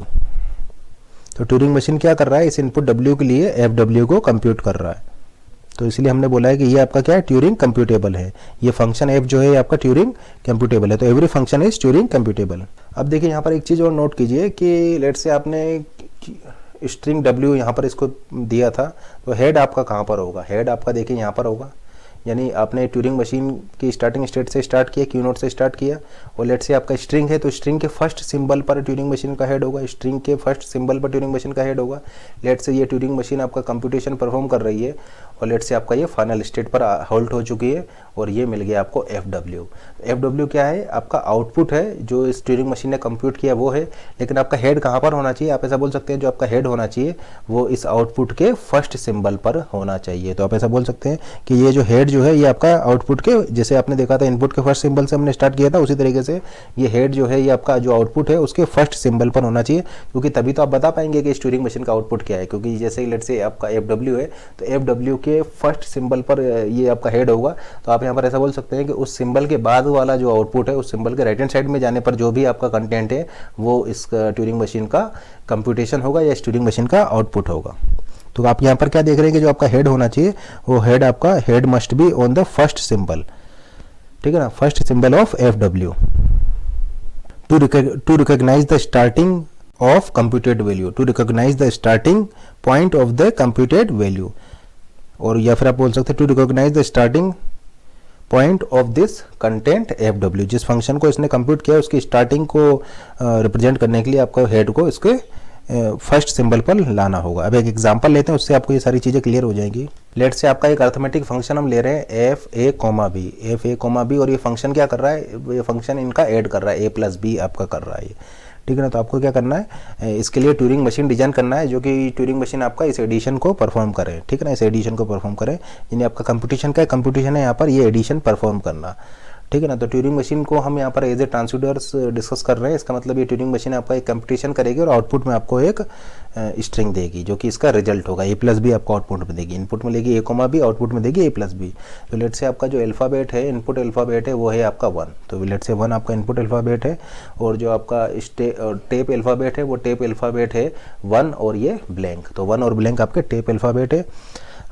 [SPEAKER 1] तो ट्यूरिंग मशीन क्या कर रहा है, इस इनपुट W के लिए FW को कंप्यूट कर रहा है। तो इसलिए हमने बोला है कि ये आपका क्या है, ट्यूरिंग कंप्यूटेबल है। ये फंक्शन F जो है आपका ट्यूरिंग कंप्यूटेबल है। तो every function is Turing computable. अब देखिए यहाँ पर एक चीज़ और नोट कीजिए कि लेट से आपने स्ट्रिंग W यहाँ पर इसको दिया था, तो हेड आपका कहाँ पर होगा, हेड आपका देखिए यहाँ पर होगा। यानी आपने ट्यूरिंग मशीन की स्टार्टिंग स्टेट से स्टार्ट किया, Q0 से स्टार्ट किया, और लेट से आपका स्ट्रिंग है, तो स्ट्रिंग के फर्स्ट सिंबल पर ट्यूरिंग मशीन का हेड होगा, स्ट्रिंग के फर्स्ट सिंबल पर ट्यूरिंग मशीन का हेड होगा। लेट से ये ट्यूरिंग मशीन आपका कंप्यूटेशन परफॉर्म कर रही है, और लेट से आपका ये फाइनल स्टेट पर होल्ड हो चुकी है, और ये मिल गया आपको FW। FW क्या है, आपका आउटपुट है, जो इस ट्यूरिंग मशीन ने कंप्यूट किया वो है, लेकिन आपका हेड कहाँ पर होना चाहिए, आप ऐसा बोल सकते हैं जो आपका हेड होना चाहिए वो इस आउटपुट के फर्स्ट सिंबल पर होना चाहिए। तो आप ऐसा बोल सकते हैं कि ये जो हेड जो है ये आपका आउटपुट के, जैसे आपने देखा था इनपुट के फर्स्ट सिंबल से हमने स्टार्ट किया था, उसी तरीके से ये हेड जो है ये आपका जो आउटपुट है उसके फर्स्ट सिंबल पर होना चाहिए, क्योंकि तभी तो आप बता पाएंगे कि इस ट्यूरिंग मशीन का आउटपुट क्या है। क्योंकि जैसे लेट से आपका FW है, तो FW के फर्स्ट सिंबल पर ये आपका हेड होगा। तो आप यहाँ पर ऐसा बोल सकते हैं कि उस सिंबल के बाद वाला जो आउटपुट है, उस सिंबल के राइट हैंड साइड में जाने पर जो भी आपका कंटेंट है वो इस ट्यूरिंग मशीन का कंप्यूटेशन होगा या इस ट्यूरिंग मशीन का आउटपुट होगा। तो आप यहाँ पर क्या देख रहे हैं कि जो आपका हेड होना चाहिए वो हेड आपका head must be on the first symbol, ठीक है ना, first symbol of FW to recognise the starting of computed value, to recognise the starting point of the computed value, और या फिर आप बोल सकते हैं to recognise the starting point of this content FW। जिस फंक्शन को इसने कंप्यूट किया उसकी स्टार्टिंग को रिप्रेजेंट करने के लिए आपको हेड को इसके फर्स्ट सिंबल पर लाना होगा। अब एक एग्जांपल लेते हैं, उससे आपको ये सारी चीज़ें क्लियर हो जाएंगी। लेट से आपका एक अर्थमेटिक फंक्शन हम ले रहे हैं F A comma B, F A comma B, और ये फंक्शन क्या कर रहा है, ये फंक्शन इनका ऐड कर रहा है, ए प्लस बी आपका कर रहा है ये, ठीक है ना। तो आपको क्या करना है, इसके लिए ट्यूरिंग मशीन डिजाइन करना है, जो कि ट्यूरिंग मशीन आपका इस एडिशन को परफॉर्म करे, ठीक है ना, इस एडिशन को परफॉर्म करे। यानी आपका कंप्यूटेशन का कंप्यूटेशन है यहाँ पर ये एडिशन परफॉर्म करना, ठीक है ना। तो ट्यूरिंग मशीन को हम यहाँ पर एज ए ट्रांसड्यूसर्स डिस्कस कर रहे हैं। इसका मतलब ये ट्यूरिंग मशीन आपका एक कंप्यूटेशन करेगी और आउटपुट में आपको एक स्ट्रिंग देगी, जो कि इसका रिजल्ट होगा, ए प्लस बी आपको आउटपुट में देगी। इनपुट में लेगी ए कोमा बी, आउटपुट में देगी ए प्लस बी। तो लेट से आपका जो अल्फ़ाबेट है, इनपुट अल्फ़ाबेट है, वो है आपका 1। तो लेट से 1 आपका इनपुट अल्फ़ाबेट है, और जो आपका टेप अल्फ़ाबेट है वो टेप अल्फ़ाबेट है 1 और ये ब्लैंक। तो 1 और ब्लैंक आपके टेप अल्फ़ाबेट है।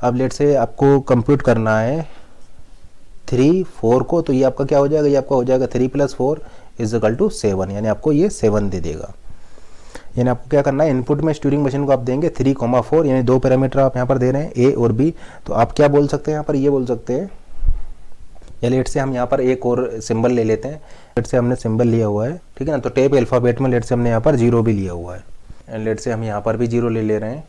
[SPEAKER 1] अब लेट से आपको कंप्यूट करना है 3 4 को, तो ये आपका क्या हो जाएगा, ये आपका हो जाएगा 3 + 4 = 7, यानी आपको ये 7 दे देगा। यानी आपको क्या करना है, इनपुट में ट्यूरिंग मशीन को आप देंगे 3, 4, यानी 2 पैरामीटर आप यहाँ पर दे रहे हैं, ए और बी। तो आप क्या बोल सकते हैं यहाँ पर, ये बोल सकते हैं, या लेट से हम यहाँ पर एक और सिंबल ले लेते हैं। लेट से हमने सिंबल लिया हुआ है, ठीक है ना। तो टेप अल्फ़ाबेट में लेट से हमने यहाँ पर 0 भी लिया हुआ है, एंड लेट से हम यहाँ पर भी 0 ले रहे हैं।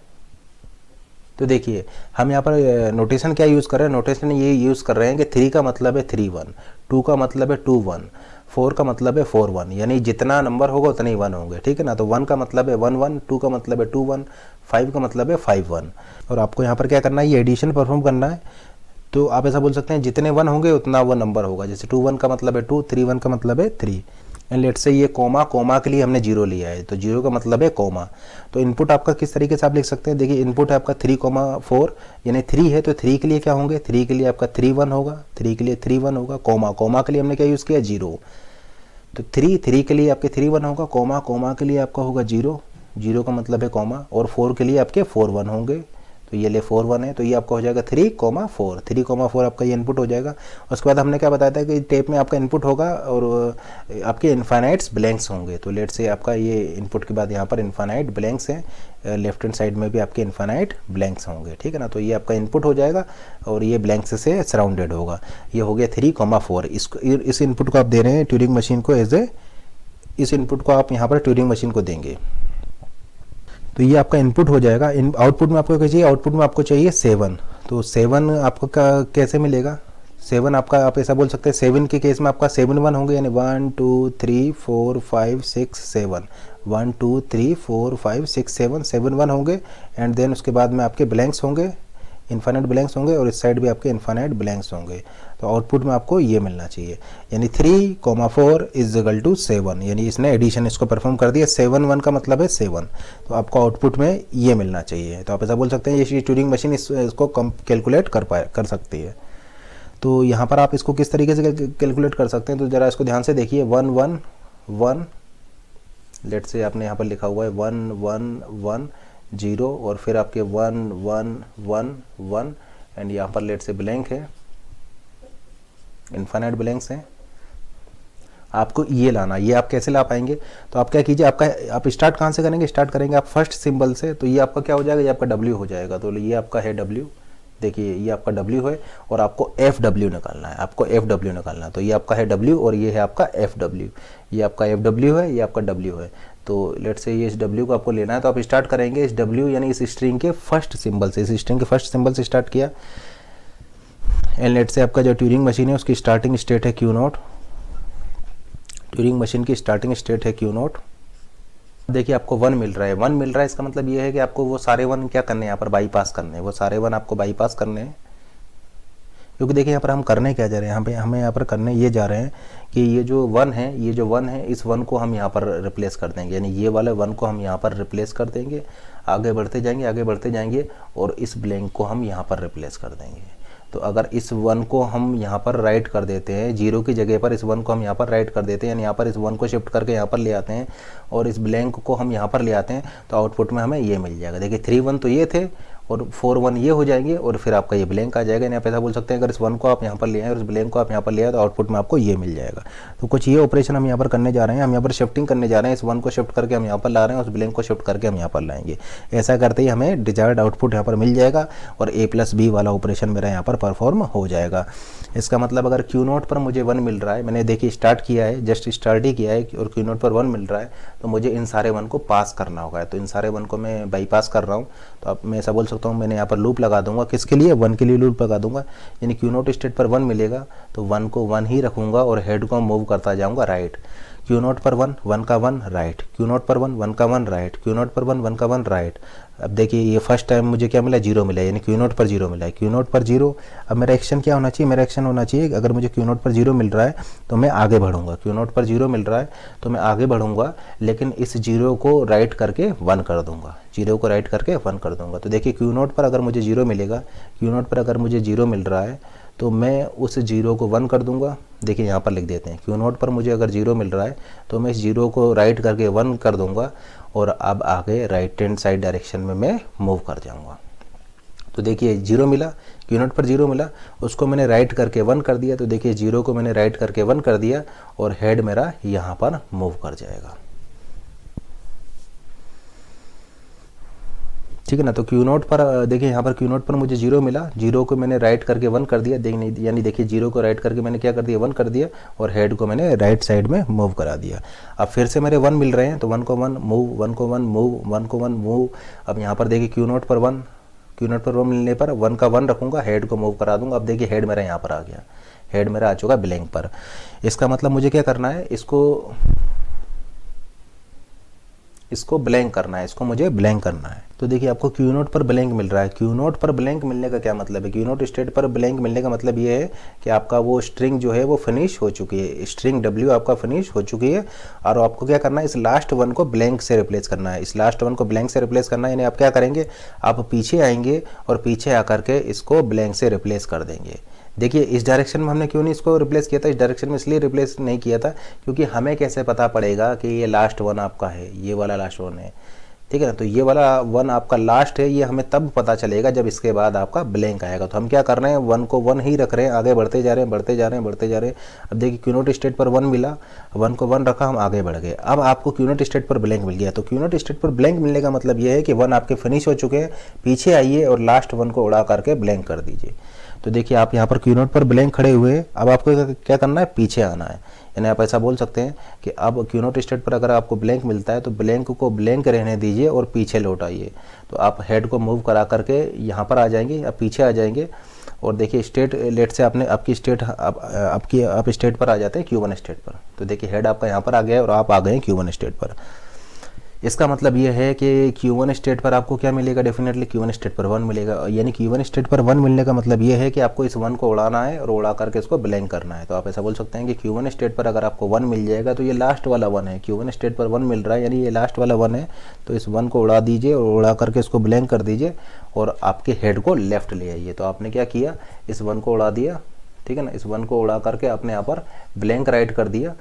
[SPEAKER 1] तो देखिए हम यहाँ पर नोटेशन क्या यूज़ कर रहे हैं, नोटेशन ये यूज़ कर रहे हैं कि 3 का मतलब है 3 1, 2 का मतलब है 2 1, 4 का मतलब है 4 1, यानी जितना नंबर होगा उतने ही 1 होंगे, ठीक है ना। तो 1 का मतलब है 1 1, 2 का मतलब है 2 1, 5 का मतलब है 5 1। और आपको यहाँ पर क्या करना है, ये एडिशन परफॉर्म करना है। तो आप ऐसा बोल सकते हैं जितने 1 होंगे उतना वो नंबर होगा। जैसे 2 1 का मतलब है 2, 3 1 का मतलब है 3। एंड लेट से ये कोमा के लिए हमने 0 लिया है, तो 0 का मतलब है कोमा। तो इनपुट आपका किस तरीके से आप लिख सकते हैं, देखिए इनपुट है आपका 3, 4, यानी 3 है, तो 3 के लिए क्या होंगे, 3 के लिए आपका 3 1 होगा, 3 के लिए 3 1 होगा, कोमा के लिए हमने क्या यूज़ किया, 0। तो 3 के लिए आपके 3 1 होगा, कोमा के लिए आपका होगा 0 का मतलब है कोमा, और 4 के लिए आपके 4 1 होंगे। तो ये ले 4 1 है, तो ये आपका हो जाएगा 3, 4 आपका ये इनपुट हो जाएगा। उसके बाद हमने क्या बताया था कि टेप में आपका इनपुट होगा और आपके इनफाइनाइट्स ब्लैंक्स होंगे। तो लेट से आपका ये इनपुट के बाद यहाँ पर इनफाइनाइट ब्लैंक्स हैं, लेफ्ट हैंड साइड में भी आपके इनफाइनाइट ब्लैंक्स होंगे, ठीक है ना। तो ये आपका इनपुट हो जाएगा और ये ब्लैंक्स से सराउंडेड होगा। ये हो गया 3, 4। इस इनपुट को आप दे रहे हैं ट्यूरिंग मशीन को इस इनपुट को आप यहाँ पर ट्यूरिंग मशीन को देंगे, तो ये आपका इनपुट हो जाएगा। आउटपुट में आपको क्या चाहिए, आउटपुट में आपको चाहिए 7। तो 7 आपको कैसे मिलेगा, 7 आपका आप ऐसा बोल सकते हैं, 7 के केस में आपका 7 1 होंगे, यानी 1 2 3 4 5 6 7, 1 2 3 4 5 6 7, 7 1 होंगे। एंड देन उसके बाद में आपके ब्लैंक्स होंगे, इन्फाइनाइट ब्लैंक्स होंगे, और इस साइड भी आपके इन्फाइनाइट ब्लैंक्स होंगे। तो आउटपुट में आपको ये मिलना चाहिए, यानी 3, 4 = 7, यानी इसने एडिशन इसको परफॉर्म कर दिया। 7 1 का मतलब है 7, तो आपको आउटपुट में ये मिलना चाहिए। तो आप ऐसा बोल सकते हैं ये ट्यूरिंग मशीन इसको कैलकुलेट कर सकती है। तो यहाँ पर आप इसको किस तरीके से कैलकुलेट कर सकते हैं, तो ज़रा इसको ध्यान से देखिए। 1 1 1, लेट से आपने यहाँ पर लिखा हुआ है 1 1 1 0, और फिर आपके 1 1 1 1, एंड यहाँ पर लेट से ब्लैंक है, इन्फाइनाइट ब्लैंक्स हैं। आपको ये लाना, ये आप कैसे ला पाएंगे, तो आप क्या कीजिए, आप स्टार्ट कहाँ से करेंगे, स्टार्ट करेंगे आप फर्स्ट सिंबल से। तो ये आपका क्या हो जाएगा, ये आपका W हो जाएगा। तो ये आपका है W, देखिए ये आपका W है, और आपको FW निकालना है, आपको FW निकालना है। तो ये आपका है W और ये है आपका FW, ये आपका FW है, ये आपका W है। तो लेट से ये इस W को आपको लेना है, तो आप स्टार्ट करेंगे इस W यानी इस स्ट्रिंग के फर्स्ट सिंबल से, इस स्ट्रिंग के फर्स्ट सिंबल से स्टार्ट किया। एंड लेट से आपका जो ट्यूरिंग मशीन है उसकी स्टार्टिंग स्टेट है Q0, ट्यूरिंग मशीन की स्टार्टिंग स्टेट है Q0। देखिए आपको 1 मिल रहा है, 1 मिल रहा है, इसका मतलब ये है कि आपको वो सारे 1 क्या करने हैं, यहाँ पर बाईपास करने हैं, वो सारे 1 आपको बाईपास करने हैं। क्योंकि देखिए यहाँ पर हम करने क्या जा रहे हैं, हमें यहाँ पर करने ये जा रहे हैं कि ये जो 1 है, ये जो 1 है, इस 1 को हम यहाँ पर रिप्लेस कर देंगे, यानी ये वाले 1 को हम यहाँ पर रिप्लेस कर देंगे। आगे बढ़ते जाएंगे और इस ब्लैंक को हम यहाँ पर रिप्लेस कर देंगे। तो अगर इस 1 को हम यहाँ पर राइट कर देते हैं, 0 की जगह पर इस 1 को हम यहाँ पर राइट कर देते हैं, यानी यहाँ पर इस 1 को शिफ्ट करके यहाँ पर ले आते हैं और इस ब्लैंक को हम यहाँ पर ले आते हैं, तो आउटपुट में हमें ये मिल जाएगा। देखिए 3 1 तो ये थे और 4 1 ये हो जाएंगे, और फिर आपका ये ब्लैंक आ जाएगा। यानी आप ऐसा बोल सकते हैं अगर इस 1 को आप यहाँ पर ले आए और इस ब्लैंक को आप यहाँ पर ले आए, तो आउटपुट में आपको ये मिल जाएगा। तो कुछ ये ऑपरेशन हम यहाँ पर करने जा रहे हैं, हम यहाँ पर शिफ्टिंग करने जा रहे हैं। इस 1 को शिफ्ट करके हम यहाँ पर ला रहे हैं, उस ब्लैंक को शिफ्ट करके हम यहाँ पर लाएंगे। ऐसा करते ही हमें डिजायर्ड आउटपुट यहाँ पर मिल जाएगा और A+B वाला ऑपरेशन मेरा यहाँ पर परफॉर्म हो जाएगा। इसका मतलब अगर क्यू नोट पर मुझे 1 मिल रहा है, मैंने देखिए स्टार्ट किया है, जस्ट स्टार्ट ही किया है और क्यू नोट पर 1 मिल रहा है, तो मुझे इन सारे 1 को पास करना होगा। तो इन सारे 1 को मैं बाईपास कर रहा हूँ। तो अब मैं ऐसा बोल सकता हूँ, मैंने यहाँ पर लूप लगा दूंगा, किसके लिए, 1 के लिए लूप लगा दूंगा। यानी क्यू नोट स्टेट पर 1 मिलेगा तो 1 को 1 ही रखूँगा और हेड को मूव करता जाऊँगा राइट। क्यू नोट पर 1, 1 का 1 राइट, क्यू नोट पर 1, 1 का 1 राइट, क्यू नोट पर 1, 1 का 1 राइट। अब देखिए ये फर्स्ट टाइम मुझे क्या मिला, 0 मिला, यानी क्यू नोट पर 0 मिला है, क्यू नोट पर 0। अब मेरा एक्शन क्या होना चाहिए, मेरा एक्शन होना चाहिए अगर मुझे क्यू नोट पर 0 मिल रहा है तो मैं आगे बढ़ूंगा, क्यू नोट पर 0 मिल रहा है तो मैं आगे बढ़ूंगा, लेकिन इस 0 को राइट करके 1 कर दूंगा, 0 को राइट करके 1 कर दूंगा। तो देखिए क्यू नोट पर अगर मुझे 0 मिलेगा, क्यू नोट पर अगर मुझे 0 मिल रहा है तो मैं उस 0 को 1 कर दूंगा। देखिए यहाँ पर लिख देते हैं, क्यू नोट पर मुझे अगर 0 मिल रहा है तो मैं इस 0 को राइट करके 1 कर दूंगा और अब आगे राइट हैंड साइड डायरेक्शन में मैं मूव कर जाऊंगा। तो देखिए 0 मिला, क्यू नोट पर 0 मिला, उसको मैंने राइट करके 1 कर दिया। तो देखिए 0 को मैंने राइट करके 1 कर दिया और हेड मेरा यहाँ पर मूव कर जाएगा, ठीक है ना। तो क्यू नोट पर देखिए यहाँ पर क्यू नोट पर मुझे 0 मिला, 0 को मैंने राइट करके 1 कर दिया, यानी देखिए 0 को राइट करके मैंने क्या कर दिया, 1 कर दिया और हेड को मैंने राइट साइड में मूव करा दिया। अब फिर से मेरे 1 मिल रहे हैं तो 1 को 1 मूव, 1 को 1 मूव, 1 को 1 मूव। अब यहाँ पर देखिए क्यू नोट पर 1, क्यू नोट पर 1 मिलने पर 1 का 1 रखूँगा, हेड को मूव करा दूंगा। अब देखिए हेड मेरा यहाँ पर आ गया, हेड मेरा आ चुका ब्लैंक पर। इसका मतलब मुझे क्या करना है, इसको ब्लैंक करना है, इसको मुझे ब्लैंक करना है। तो देखिए आपको क्यू नोट पर ब्लैंक मिल रहा है, क्यू नोट पर ब्लैंक मिलने का क्या मतलब है, क्यू नोट स्टेट पर ब्लैंक मिलने का मतलब ये है कि आपका वो स्ट्रिंग जो है वो फिनिश हो चुकी है, स्ट्रिंग डब्ल्यू आपका फिनिश हो चुकी है और आपको क्या करना है, इस लास्ट 1 को ब्लैंक से रिप्लेस करना है। इस लास्ट 1 को ब्लैंक से रिप्लेस करना है, यानी आप क्या करेंगे, आप पीछे आएंगे और पीछे आकर के इसको ब्लैंक से रिप्लेस कर देंगे। देखिए इस डायरेक्शन में हमने क्यों नहीं इसको रिप्लेस किया था, इस डायरेक्शन में इसलिए रिप्लेस नहीं किया था क्योंकि हमें कैसे पता पड़ेगा कि ये लास्ट 1 आपका है, ये वाला लास्ट 1 है, ठीक है ना। तो ये वाला 1 आपका लास्ट है, ये हमें तब पता चलेगा जब इसके बाद आपका ब्लैंक आएगा। तो हम क्या कर रहे हैं, 1 को 1 ही रख रहे हैं, आगे बढ़ते जा रहे हैं, बढ़ते जा रहे हैं, बढ़ते जा रहे हैं। अब देखिए क्यू नोट स्टेट पर 1 मिला, 1 को 1 रखा, हम आगे बढ़ गए। अब आपको क्यू नोट स्टेट पर ब्लैंक मिल गया। तो क्यू नोट स्टेट पर ब्लैंक मिलने का मतलब ये है कि 1 आपके फिनिश हो चुके हैं, पीछे आइए और लास्ट 1 को उड़ा करके ब्लैंक कर दीजिए। तो देखिए आप यहाँ पर क्यू नोट पर ब्लैंक खड़े हुए हैं, अब आपको क्या करना है, पीछे आना है। यानी आप ऐसा बोल सकते हैं कि अब क्यू नोट स्टेट पर अगर आपको ब्लैंक मिलता है तो ब्लैंक को ब्लैंक रहने दीजिए और पीछे लौट आइए। तो आप हेड को मूव करा करके यहाँ पर आ जाएंगे, आप पीछे आ जाएंगे और देखिए स्टेट लेट से आपने आपकी स्टेट आप स्टेट पर आ जाते हैं Q1 स्टेट पर। तो देखिए हेड आपका यहाँ पर आ गया और आप आ गए Q1 स्टेट पर। इसका मतलब ये है कि Q1 स्टेट पर आपको क्या मिलेगा, डेफिनेटली Q1 स्टेट पर 1 मिलेगा। यानी Q1 स्टेट पर 1 मिलने का मतलब ये है कि आपको इस 1 को उड़ाना है और उड़ा करके इसको ब्लैंक करना है। तो आप ऐसा बोल सकते हैं कि Q1 स्टेट पर अगर आपको 1 मिल जाएगा तो ये लास्ट वाला 1 है, Q1 स्टेट पर 1 मिल रहा है यानी ये लास्ट वाला 1 है। तो इस 1 को उड़ा दीजिए और उड़ा करके इसको ब्लैंक कर दीजिए और आपके हेड को लेफ्ट ले आइए। तो आपने क्या किया, इस 1 को उड़ा दिया, ठीक है ना, इस 1 को उड़ा करके आपने यहाँ पर ब्लैंक राइट कर दिया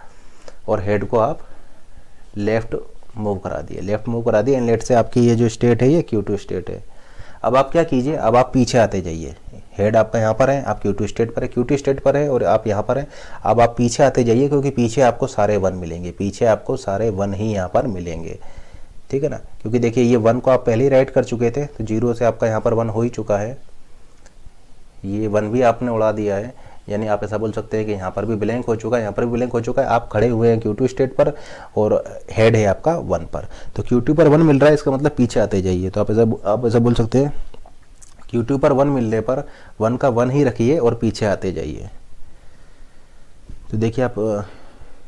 [SPEAKER 1] और हेड को आप लेफ्ट मूव करा दिए, लेफ्ट मूव करा दिए। लेट से आपकी ये जो स्टेट है ये Q2 स्टेट है। अब आप क्या कीजिए, अब आप पीछे आते जाइए, हेड आपका यहाँ पर है, आप Q2 स्टेट पर है, Q2 स्टेट पर है और आप यहाँ पर हैं। अब आप पीछे आते जाइए क्योंकि पीछे आपको सारे 1 मिलेंगे, पीछे आपको सारे 1 ही यहाँ पर मिलेंगे, ठीक है ना। क्योंकि देखिए ये 1 को आप पहले ही राइट कर चुके थे तो 0 से आपका यहाँ पर 1 हो ही चुका है, ये 1 भी आपने उड़ा दिया है। यानी आप ऐसा बोल सकते हैं कि यहाँ पर भी ब्लैंक हो चुका है, यहाँ पर भी ब्लैंक हो चुका है। आप खड़े हुए हैं Q2 स्टेट पर और हेड है आपका 1 पर। तो Q2 पर 1 मिल रहा है, इसका मतलब पीछे आते जाइए। तो आप ऐसा बोल सकते हैं Q2 पर 1 मिलने पर 1 का 1 ही रखिए और पीछे आते जाइए। तो देखिए आप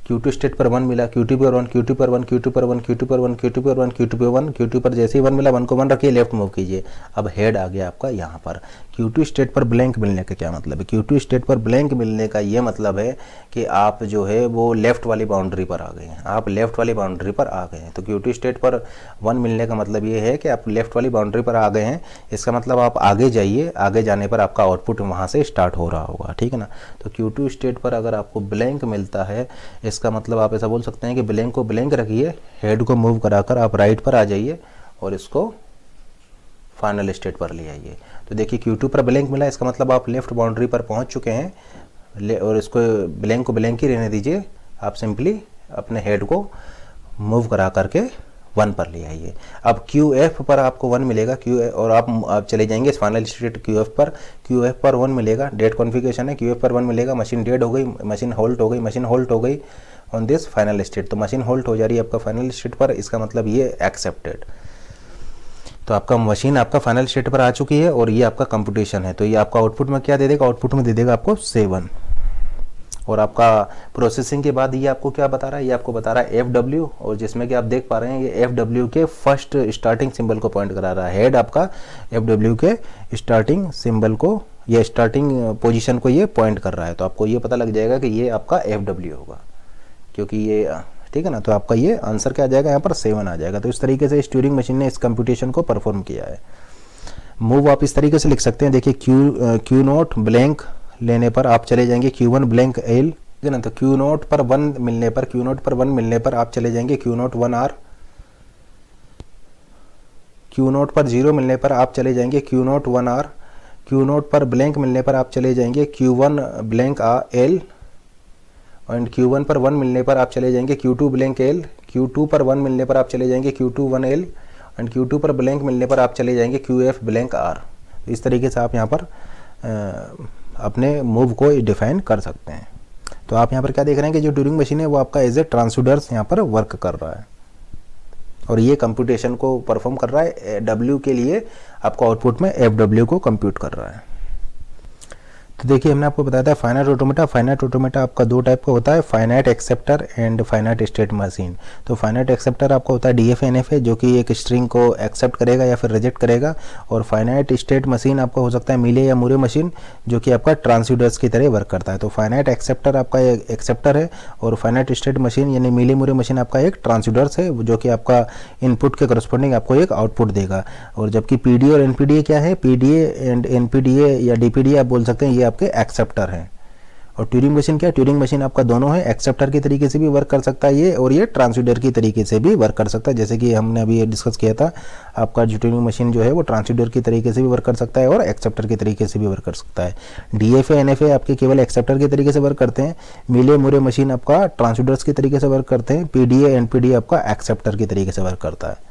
[SPEAKER 1] Q2 स्टेट पर 1 मिला, Q2 पर 1, Q2 पर 1, Q2 पर 1, Q2 पर 1, Q2 पर 1, Q2 पर 1, Q2 पर जैसे ही 1 मिला 1 को 1 रखिए, लेफ्ट मूव कीजिए। अब हेड आ गया आपका यहाँ पर। Q2 स्टेट पर ब्लैंक मिलने का क्या मतलब है, Q2 स्टेट पर ब्लैंक मिलने का ये मतलब है कि आप जो है वो लेफ्ट वाली बाउंड्री पर आ गए हैं, आप लेफ्ट वाली बाउंड्री पर आ गए हैं। तो Q2 स्टेट पर 1 मिलने का मतलब ये है कि आप लेफ्ट वाली बाउंड्री पर आ गए हैं। इसका मतलब आप आगे जाइए, आगे जाने पर आपका आउटपुट वहाँ से स्टार्ट हो रहा होगा, ठीक है ना। तो Q2 स्टेट पर अगर आपको ब्लैंक मिलता है, इसका मतलब आप ऐसा बोल सकते हैं कि ब्लैंक को ब्लैंक रखिए, हेड को मूव कराकर आप राइट पर आ जाइए और इसको फाइनल स्टेट पर ले आइए। तो देखिए Q2 पर ब्लैंक मिला, इसका मतलब आप लेफ्ट बाउंड्री पर पहुंच चुके हैं और इसको ब्लैंक को ब्लैंक ही रहने दीजिए। आप सिंपली अपने हेड को मूव करा करके 1 पर ले आइए। अब QF पर आपको 1 मिलेगा, QF, और आप चले जाएंगे फाइनल स्टेट QF पर 1 मिलेगा। डेड कॉन्फ़िगरेशन है, QF पर 1 मिलेगा, मशीन डेड हो गई, मशीन होल्ड हो गई, मशीन होल्ड हो गई ऑन दिस फाइनल स्टेट। तो मशीन होल्ड हो जा रही है आपका फाइनल स्टेट पर, इसका मतलब ये एक्सेप्टेड। तो आपका मशीन आपका फाइनल स्टेट पर आ चुकी है और ये आपका कंप्यूटेशन है। तो ये आपका आउटपुट में क्या दे देगा, आउटपुट में दे देगा आपको 7। और आपका प्रोसेसिंग के बाद ये आपको क्या बता रहा है, ये आपको बता रहा है FW, और जिसमें कि आप देख पा रहे हैं ये FW के फर्स्ट स्टार्टिंग सिंबल को पॉइंट करा रहा है। हेड आपका FW के स्टार्टिंग सिंबल को या स्टार्टिंग पोजीशन को ये पॉइंट कर रहा है। तो आपको ये पता लग जाएगा कि ये आपका FW होगा, क्योंकि ये ठीक है ना। तो आपका ये आंसर क्या आ जाएगा, यहाँ पर 7 आ जाएगा। तो इस तरीके से इस ट्यूरिंग मशीन ने इस कंप्यूटेशन को परफॉर्म किया है। मूव आप इस तरीके से लिख सकते हैं, देखिए क्यू नोट ब्लैंक लेने पर आप चले जाएंगे Q1 ब्लैंक L, ठीक है ना। तो Q नोट पर 1 मिलने पर आप चले जाएंगे Q note 1R, Q note पर 0 मिलने पर आप चले जाएंगे Q note 1R, Q note पर ब्लैंक मिलने पर आप चले जाएंगे Q1 blank L, and Q1 पर 1 मिलने पर आप चले जाएंगे Q2 ब्लैंक L, Q2 पर 1 मिलने पर आप चले जाएंगे Q2 1L, एंड Q2 पर ब्लैंक मिलने पर आप चले जाएंगे QF ब्लैंक R। इस तरीके से आप यहाँ पर अपने मूव को डिफाइन कर सकते हैं। तो आप यहाँ पर क्या देख रहे हैं कि जो ट्यूरिंग मशीन है वो आपका एज ए ट्रांसड्यूसर्स यहाँ पर वर्क कर रहा है, और ये कंप्यूटेशन को परफॉर्म कर रहा है। W के लिए आपको आउटपुट में FW को कंप्यूट कर रहा है। तो देखिए हमने आपको बताया था फाइनाइट ऑटोमेटा। फाइनाइट ऑटोमेटा आपका 2 टाइप का होता है, finite acceptor and finite state machine. तो फाइनाइट एक्सेप्टर आपका होता है DFA NFA, जो कि एक स्ट्रिंग को एक्सेप्ट करेगा या फिर रिजेक्ट करेगा। और फाइनाइट स्टेट मशीन आपका हो सकता है मीले या मूरे मशीन, जो कि आपका ट्रांसड्यूसर्स की तरह वर्क करता है। तो फाइनाइट एक्सेप्टर आपका एक एक्सेप्टर है, और फाइनाइट स्टेट मशीन यानी मीले मूरे मशीन आपका एक ट्रांसड्यूसर्स है, जो कि आपका इनपुट के करस्पॉन्डिंग आपको एक आउटपुट देगा। और जबकि PDA और NPDA क्या है, PDA एंड NPDA या DPDA आप बोल सकते हैं, ये आपके एक्सेप्टर हैं। और ट्यूरिंग मशीन क्या है, ट्यूरिंग मशीन आपका दोनों है, एक्सेप्टर की तरीके से भी वर्क कर सकता है ये, और ये ट्रांसड्यूसर की तरीके से भी वर्क कर सकता है। जैसे कि हमने अभी डिस्कस किया था, आपका जो ट्यूरिंग मशीन जो है वो ट्रांसड्यूसर की तरीके से भी वर्क कर सकता है और एक्सेप्टर की तरीके से भी वर्क कर सकता है। DFA NFA आपके केवल एक्सेप्टर के तरीके से वर्क करते हैं। मीले मुरे मशीन आपका ट्रांसड्यूसर की तरीके से वर्क करते हैं। PDA NPDA आपका एक्सेप्टर की तरीके से वर्क करता है।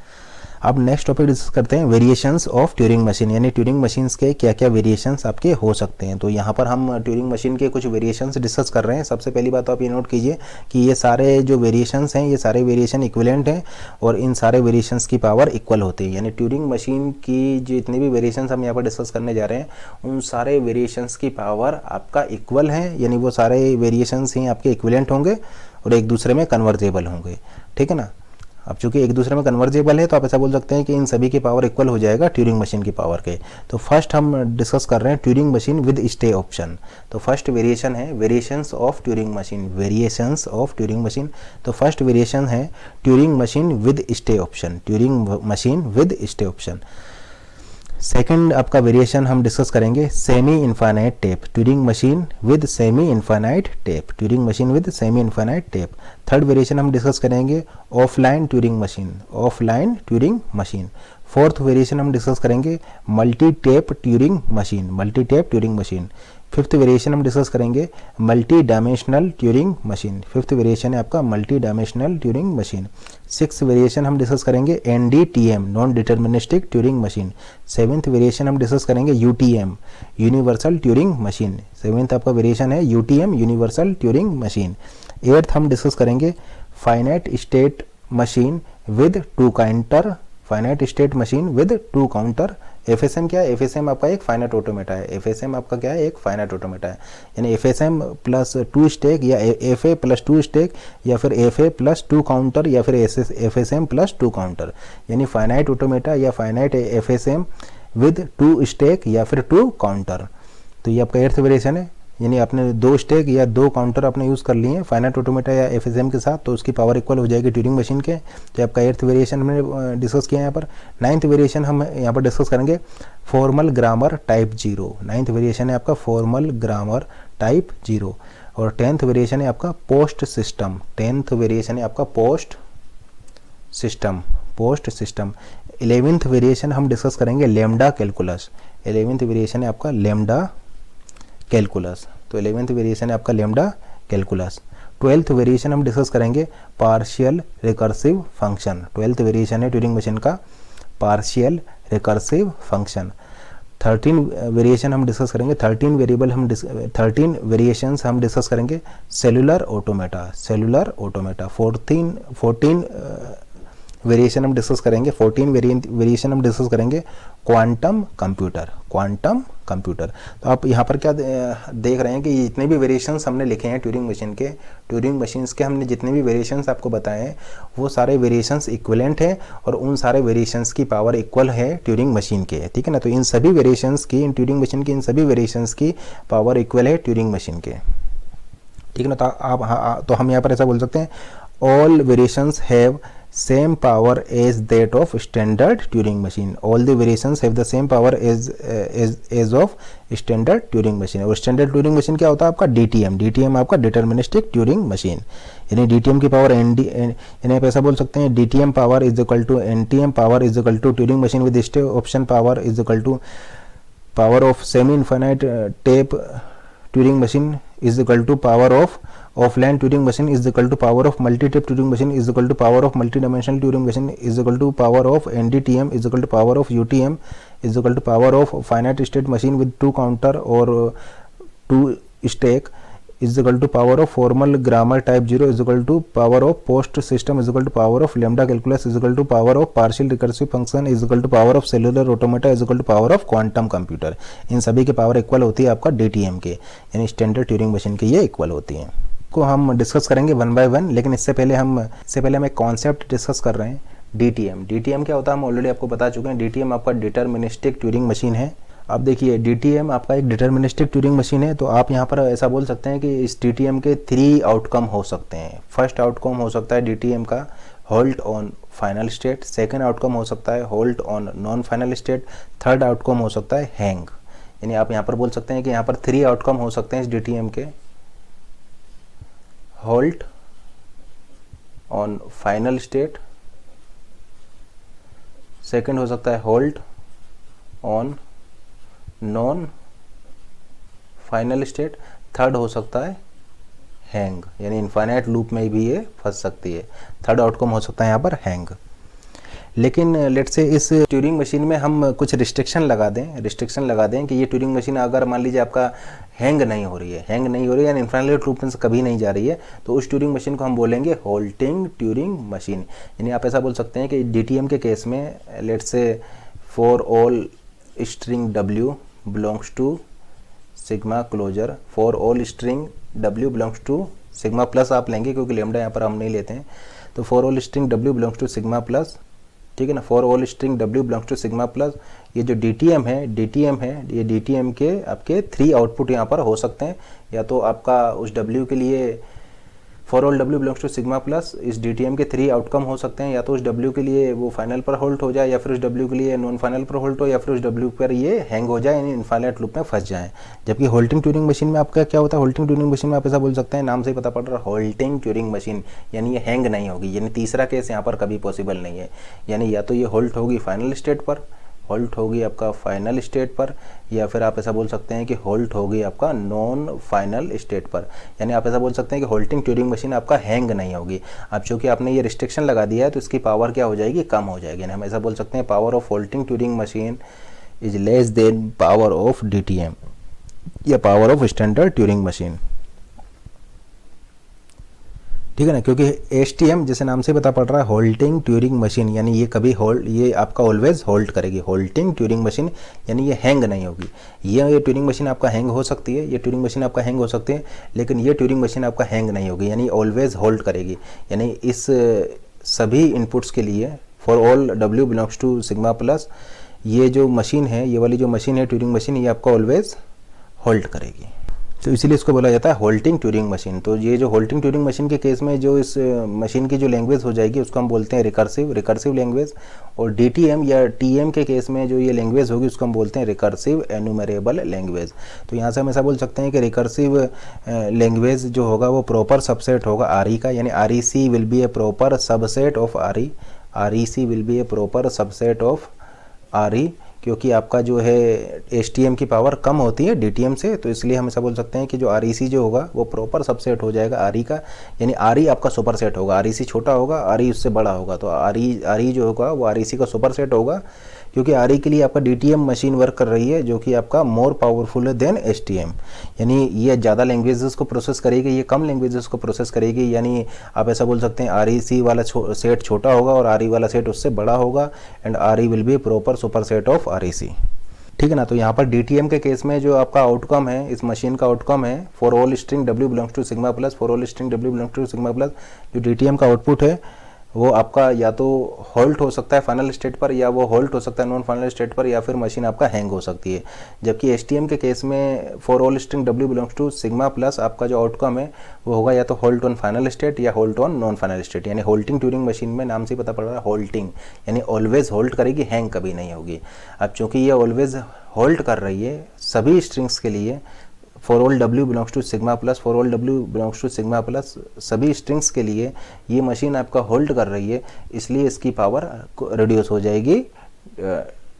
[SPEAKER 1] अब नेक्स्ट टॉपिक डिस्कस करते हैं वेरिएशंस ऑफ ट्यूरिंग मशीन, यानी ट्यूरिंग मशीन्स के क्या क्या वेरिएशंस आपके हो सकते हैं। तो यहाँ पर हम ट्यूरिंग मशीन के कुछ वेरिएशंस डिस्कस कर रहे हैं। सबसे पहली बात तो आप ये नोट कीजिए कि ये सारे जो वेरिएशंस हैं, ये सारे वेरिएशन इक्विवेलेंट हैं, और इन सारे वेरिएशंस की पावर इक्वल होती है। यानी ट्यूरिंग मशीन की जितने भी वेरिएशंस हम यहाँ पर डिस्कस करने जा रहे हैं, उन सारे वेरिएशंस की पावर आपका इक्वल है, यानी वो सारे वेरिएशंस ही आपके इक्विवेलेंट होंगे और एक दूसरे में कन्वर्जेबल होंगे, ठीक है ना। अब चूंकि एक दूसरे में कन्वर्जेबल है, तो आप ऐसा बोल सकते हैं कि इन सभी की पावर इक्वल हो जाएगा ट्यूरिंग मशीन की पावर के। तो फर्स्ट हम डिस्कस कर रहे हैं Turing machine with stay option. तो फर्स्ट वेरिएशन है variations of Turing machine, variations of Turing machine. तो फर्स्ट वेरिएशन है Turing machine with stay option, Turing machine with stay option. Second आपका वेरिएशन हम डिस्कस करेंगे semi infinite tape, Turing machine with semi infinite tape, Turing machine with semi infinite tape. Third variation हम discuss करेंगे offline Turing machine, offline Turing machine. Fourth variation हम discuss करेंगे multi tape Turing machine, multi tape Turing machine. Fifth variation हम discuss करेंगे multi dimensional Turing machine, fifth variation है आपका multi dimensional Turing machine. Six variation हम discuss करेंगे NDTM, non deterministic Turing machine. Seventh variation हम discuss करेंगे UTM, universal Turing machine. Seventh आपका variation है UTM, universal Turing machine. Eighth हम discuss करेंगे finite state machine with two counter, finite state machine with two counter. FSM क्या है, FSM आपका एक फाइनाइट ऑटोमेटा है, FSM आपका क्या है, एक फाइनाइट ऑटोमेटा है। यानी FSM प्लस 2 स्टेक या FA प्लस 2 स्टेक या फिर FA प्लस 2 काउंटर या फिर FSM प्लस 2 काउंटर, यानी फाइनाइट ऑटोमेटा या फाइनाइट FSM विद 2 स्टेक या फिर 2 काउंटर। तो ये आपका एट्थ वेरिएशन है, यानी आपने 2 स्टेक या 2 काउंटर आपने यूज़ कर लिए हैं फाइनाइट ऑटोमेटा या FSM के साथ, तो उसकी पावर इक्वल हो जाएगी ट्यूरिंग मशीन के। तो आपका एट्थ वेरिएशन हमने डिस्कस किया यहाँ पर। नाइन्थ वेरिएशन हम यहाँ पर डिस्कस करेंगे formal grammar type 0, ninth variation है आपका फॉर्मल ग्रामर टाइप 0। और टेंथ वेरिएशन है आपका पोस्ट सिस्टम, टेंथ वेरिएशन है आपका post system, post system. 11th variation हम डिस्कस करेंगे लैम्डा कैलकुलस, 11th वेरिएशन है आपका लैम्डा कैलकुलस। तो 11th वेरिएशन है आपका लैम्डा कैलकुलस। 12th वेरिएशन हम डिस्कस करेंगे partial recursive function. 12th variation है ट्यूरिंग मशीन का पार्शियल रिकर्सिव फंक्शन। 13 वेरिएशन हम डिस्कस करेंगे, 13 वेरिएशंस हम डिस्कस करेंगे सेलुलर ऑटोमेटा। 14 वेरिएशन हम डिस्कस करेंगे, 14 वेरिएशन हम डिस्कस करेंगे क्वांटम कंप्यूटर। तो आप यहाँ पर क्या देख रहे हैं कि जितने भी वेरिएशंस हमने लिखे हैं ट्यूरिंग मशीन्स के हमने जितने भी वेरिएशंस आपको बताए हैं वो सारे वेरिएशंस इक्विवेलेंट हैं और उन सारे वेरिएशंस की पावर इक्वल है ट्यूरिंग मशीन के, ठीक है ना। तो इन सभी वेरिएशंस की, इन ट्यूरिंग मशीन की इन सभी वेरिएशंस की पावर इक्वल है ट्यूरिंग मशीन के, ठीक है ना। तो हम यहाँ पर ऐसा बोल सकते हैं all variations have same power as that of standard Turing machine. All the variations have the same power as of standard Turing machine. और standard Turing machine क्या होता है आपका DTM आपका deterministic Turing machine, यानी DTM की power यानी आप ऐसा बोल सकते हैं DTM power is equal to NTM power is equal to Turing machine with step option power is equal to power of semi infinite tape Turing machine is equal to power of offline Turing machine is equal to power of multi-tape Turing machine is equal to power of multi-dimensional Turing machine is equal to power of NDTM is equal to power of UTM is equal to power of finite state machine with 2 counter or 2 stack is equal to power of formal grammar type 0 is equal to power of post system is equal to power of lambda calculus is equal to power of partial recursive function is equal to power of cellular automata is equal to power of quantum computer। इन सभी की power equal होती है आपका DTM के, यानी standard Turing machine के ये equal होती हैं। को हम डिस्कस करेंगे वन बाय वन, लेकिन इससे पहले हम एक कॉन्सेप्ट डिस्कस कर रहे हैं DTM क्या होता है हम ऑलरेडी आपको बता चुके हैं। DTM आपका डिटर्मिनिस्टिक ट्यूरिंग मशीन है। अब देखिए DTM आपका एक डिटर्मिनिस्टिक ट्यूरिंग मशीन है, तो आप यहाँ पर ऐसा बोल सकते हैं कि इस DTM के 3 आउटकम हो सकते हैं। फर्स्ट आउटकम हो सकता है DTM का hold on final state, second outcome हो सकता है hold on non final state, third outcome हो सकता है हैंग। यानी आप यहाँ पर बोल सकते हैं कि यहाँ पर 3 आउटकम हो सकते हैं इस DTM के, hold on final state, second हो सकता है hold on non final state, third हो सकता है हैंग, यानी इनफाइनाइट लूप में भी ये फंस सकती है। थर्ड आउटकम हो सकता है यहाँ पर हैंग। लेकिन लेट्स से इस ट्यूरिंग मशीन में हम कुछ रिस्ट्रिक्शन लगा दें कि ये ट्यूरिंग मशीन अगर मान लीजिए आपका हैंग नहीं हो रही है यानी इनफाइनाइट लूप में से कभी नहीं जा रही है, तो उस ट्यूरिंग मशीन को हम बोलेंगे होल्टिंग ट्यूरिंग मशीन। यानी आप ऐसा बोल सकते हैं कि DTM के केस में let's say for all string W belongs to sigma closure, for all string W belongs to sigma plus आप लेंगे क्योंकि लेमडा यहाँ पर हम नहीं लेते हैं, तो for all string W belongs to sigma plus, ठीक है ना। For all string W belongs to sigma plus, ये जो DTM है ये DTM के आपके 3 आउटपुट यहाँ पर हो सकते हैं। या तो आपका उस W के लिए for all W belongs to sigma plus इस DTM के 3 आउटकम हो सकते हैं, या तो उस W के लिए वो फाइनल पर होल्ड हो जाए, या फिर उस W के लिए नॉन फाइनल पर होल्ड हो, या फिर उस W पर ये हैंग हो जाए, यानी इनफाइनाइट लूप में फंस जाए। जबकि होल्टिंग ट्यूरिंग मशीन में आपका क्या होता है, होल्टिंग ट्यूरिंग मशीन में आप ऐसा बोल सकते हैं, नाम से ही पता पड़ रहा है होल्टिंग ट्यूरिंग मशीन, यानी ये हैंग नहीं होगी। यानी तीसरा केस यहाँ पर कभी पॉसिबल नहीं है, यानी या तो ये होल्ड होगी फाइनल स्टेट पर, होल्ड होगी आपका फाइनल स्टेट पर, या फिर आप ऐसा बोल सकते हैं कि होल्ड होगी आपका नॉन फाइनल स्टेट पर। यानी आप ऐसा बोल सकते हैं कि होल्टिंग ट्यूरिंग मशीन आपका हैंग नहीं होगी। अब चूंकि आपने ये रिस्ट्रिक्शन लगा दिया है तो इसकी पावर क्या हो जाएगी, कम हो जाएगी। यानी हम ऐसा बोल सकते हैं power of halting Turing machine is less than power of DTM या power of standard Turing machine, ठीक है ना। क्योंकि STM जैसे नाम से पता पड़ रहा है होल्टिंग ट्यूरिंग मशीन, यानी ये कभी ये आपका ऑलवेज होल्ड करेगी। होल्टिंग ट्यूरिंग मशीन यानी ये हैंग नहीं होगी। ये ट्यूरिंग मशीन आपका हैंग हो सकती है, ये ट्यूरिंग मशीन आपका हैंग हो सकती है, लेकिन ये ट्यूरिंग मशीन आपका हैंग नहीं होगी, यानी ऑलवेज होल्ड करेगी। यानी इस सभी इनपुट्स के लिए for all W belongs to sigma plus ये जो मशीन है, ये वाली जो मशीन है ट्यूरिंग मशीन, ये आपका ऑलवेज होल्ड करेगी। तो इसीलिए इसको बोला जाता है होल्टिंग ट्यूरिंग मशीन। तो ये जो होल्टिंग ट्यूरिंग मशीन के केस में जो इस मशीन की जो लैंग्वेज हो जाएगी उसको हम बोलते हैं रिकर्सिव लैंग्वेज, और DTM या TM के केस में जो ये लैंग्वेज होगी उसको हम बोलते हैं रिकर्सिव एनुमरेबल लैंग्वेज। तो यहाँ से हम ऐसा बोल सकते हैं कि रिकर्सिव लैंग्वेज जो होगा वो प्रॉपर सबसेट होगा RE का, यानी REC will be A proper subset of RE, REC will be A proper subset of RE, क्योंकि आपका जो है HTM की पावर कम होती है DTM से, तो इसलिए हम ऐसा बोल सकते हैं कि जो REC जो होगा वो प्रॉपर सबसेट हो जाएगा RE का, यानी RE आपका सुपर सेट होगा, REC छोटा होगा, RE उससे बड़ा होगा, तो RE जो होगा वो REC का सुपर सेट होगा, क्योंकि RE के लिए आपका DTM मशीन वर्क कर रही है जो कि आपका मोर पावरफुल है देन HTM, यानी ये ज़्यादा लैंग्वेजेस को प्रोसेस करेगी, ये कम लैंग्वेजेस को प्रोसेस करेगी, यानी आप ऐसा बोल सकते हैं REC वाला सेट छोटा होगा और RE वाला सेट उससे बड़ा होगा, and RE will be proper super set of REC। ठीक है ना। तो यहाँ पर DTM के केस में जो आपका आउटकम है, इस मशीन का आउटकम है for all string W belongs to sigma plus, for all string W belongs to sigma plus, जो DTM का आउटपुट है वो आपका या तो होल्ट हो सकता है फाइनल स्टेट पर, या वो होल्ट हो सकता है नॉन फाइनल स्टेट पर, या फिर मशीन आपका हैंग हो सकती है। जबकि HTM के केस में for all string W belongs to sigma plus आपका जो आउटकम है वो होगा या तो होल्ट ऑन फाइनल स्टेट या halt on non final state, यानी होल्टिंग ट्यूरिंग मशीन में नाम से पता पड़ रहा है होल्टिंग, यानी ऑलवेज होल्ट करेगी, हैंग कभी नहीं होगी। अब चूँकि ये ऑलवेज होल्ट कर रही है सभी स्ट्रिंग्स के लिए, for all W belongs to sigma plus, for all W belongs to sigma plus, सभी स्ट्रिंग्स के लिए ये मशीन आपका होल्ड कर रही है, इसलिए इसकी पावर रिड्यूस हो जाएगी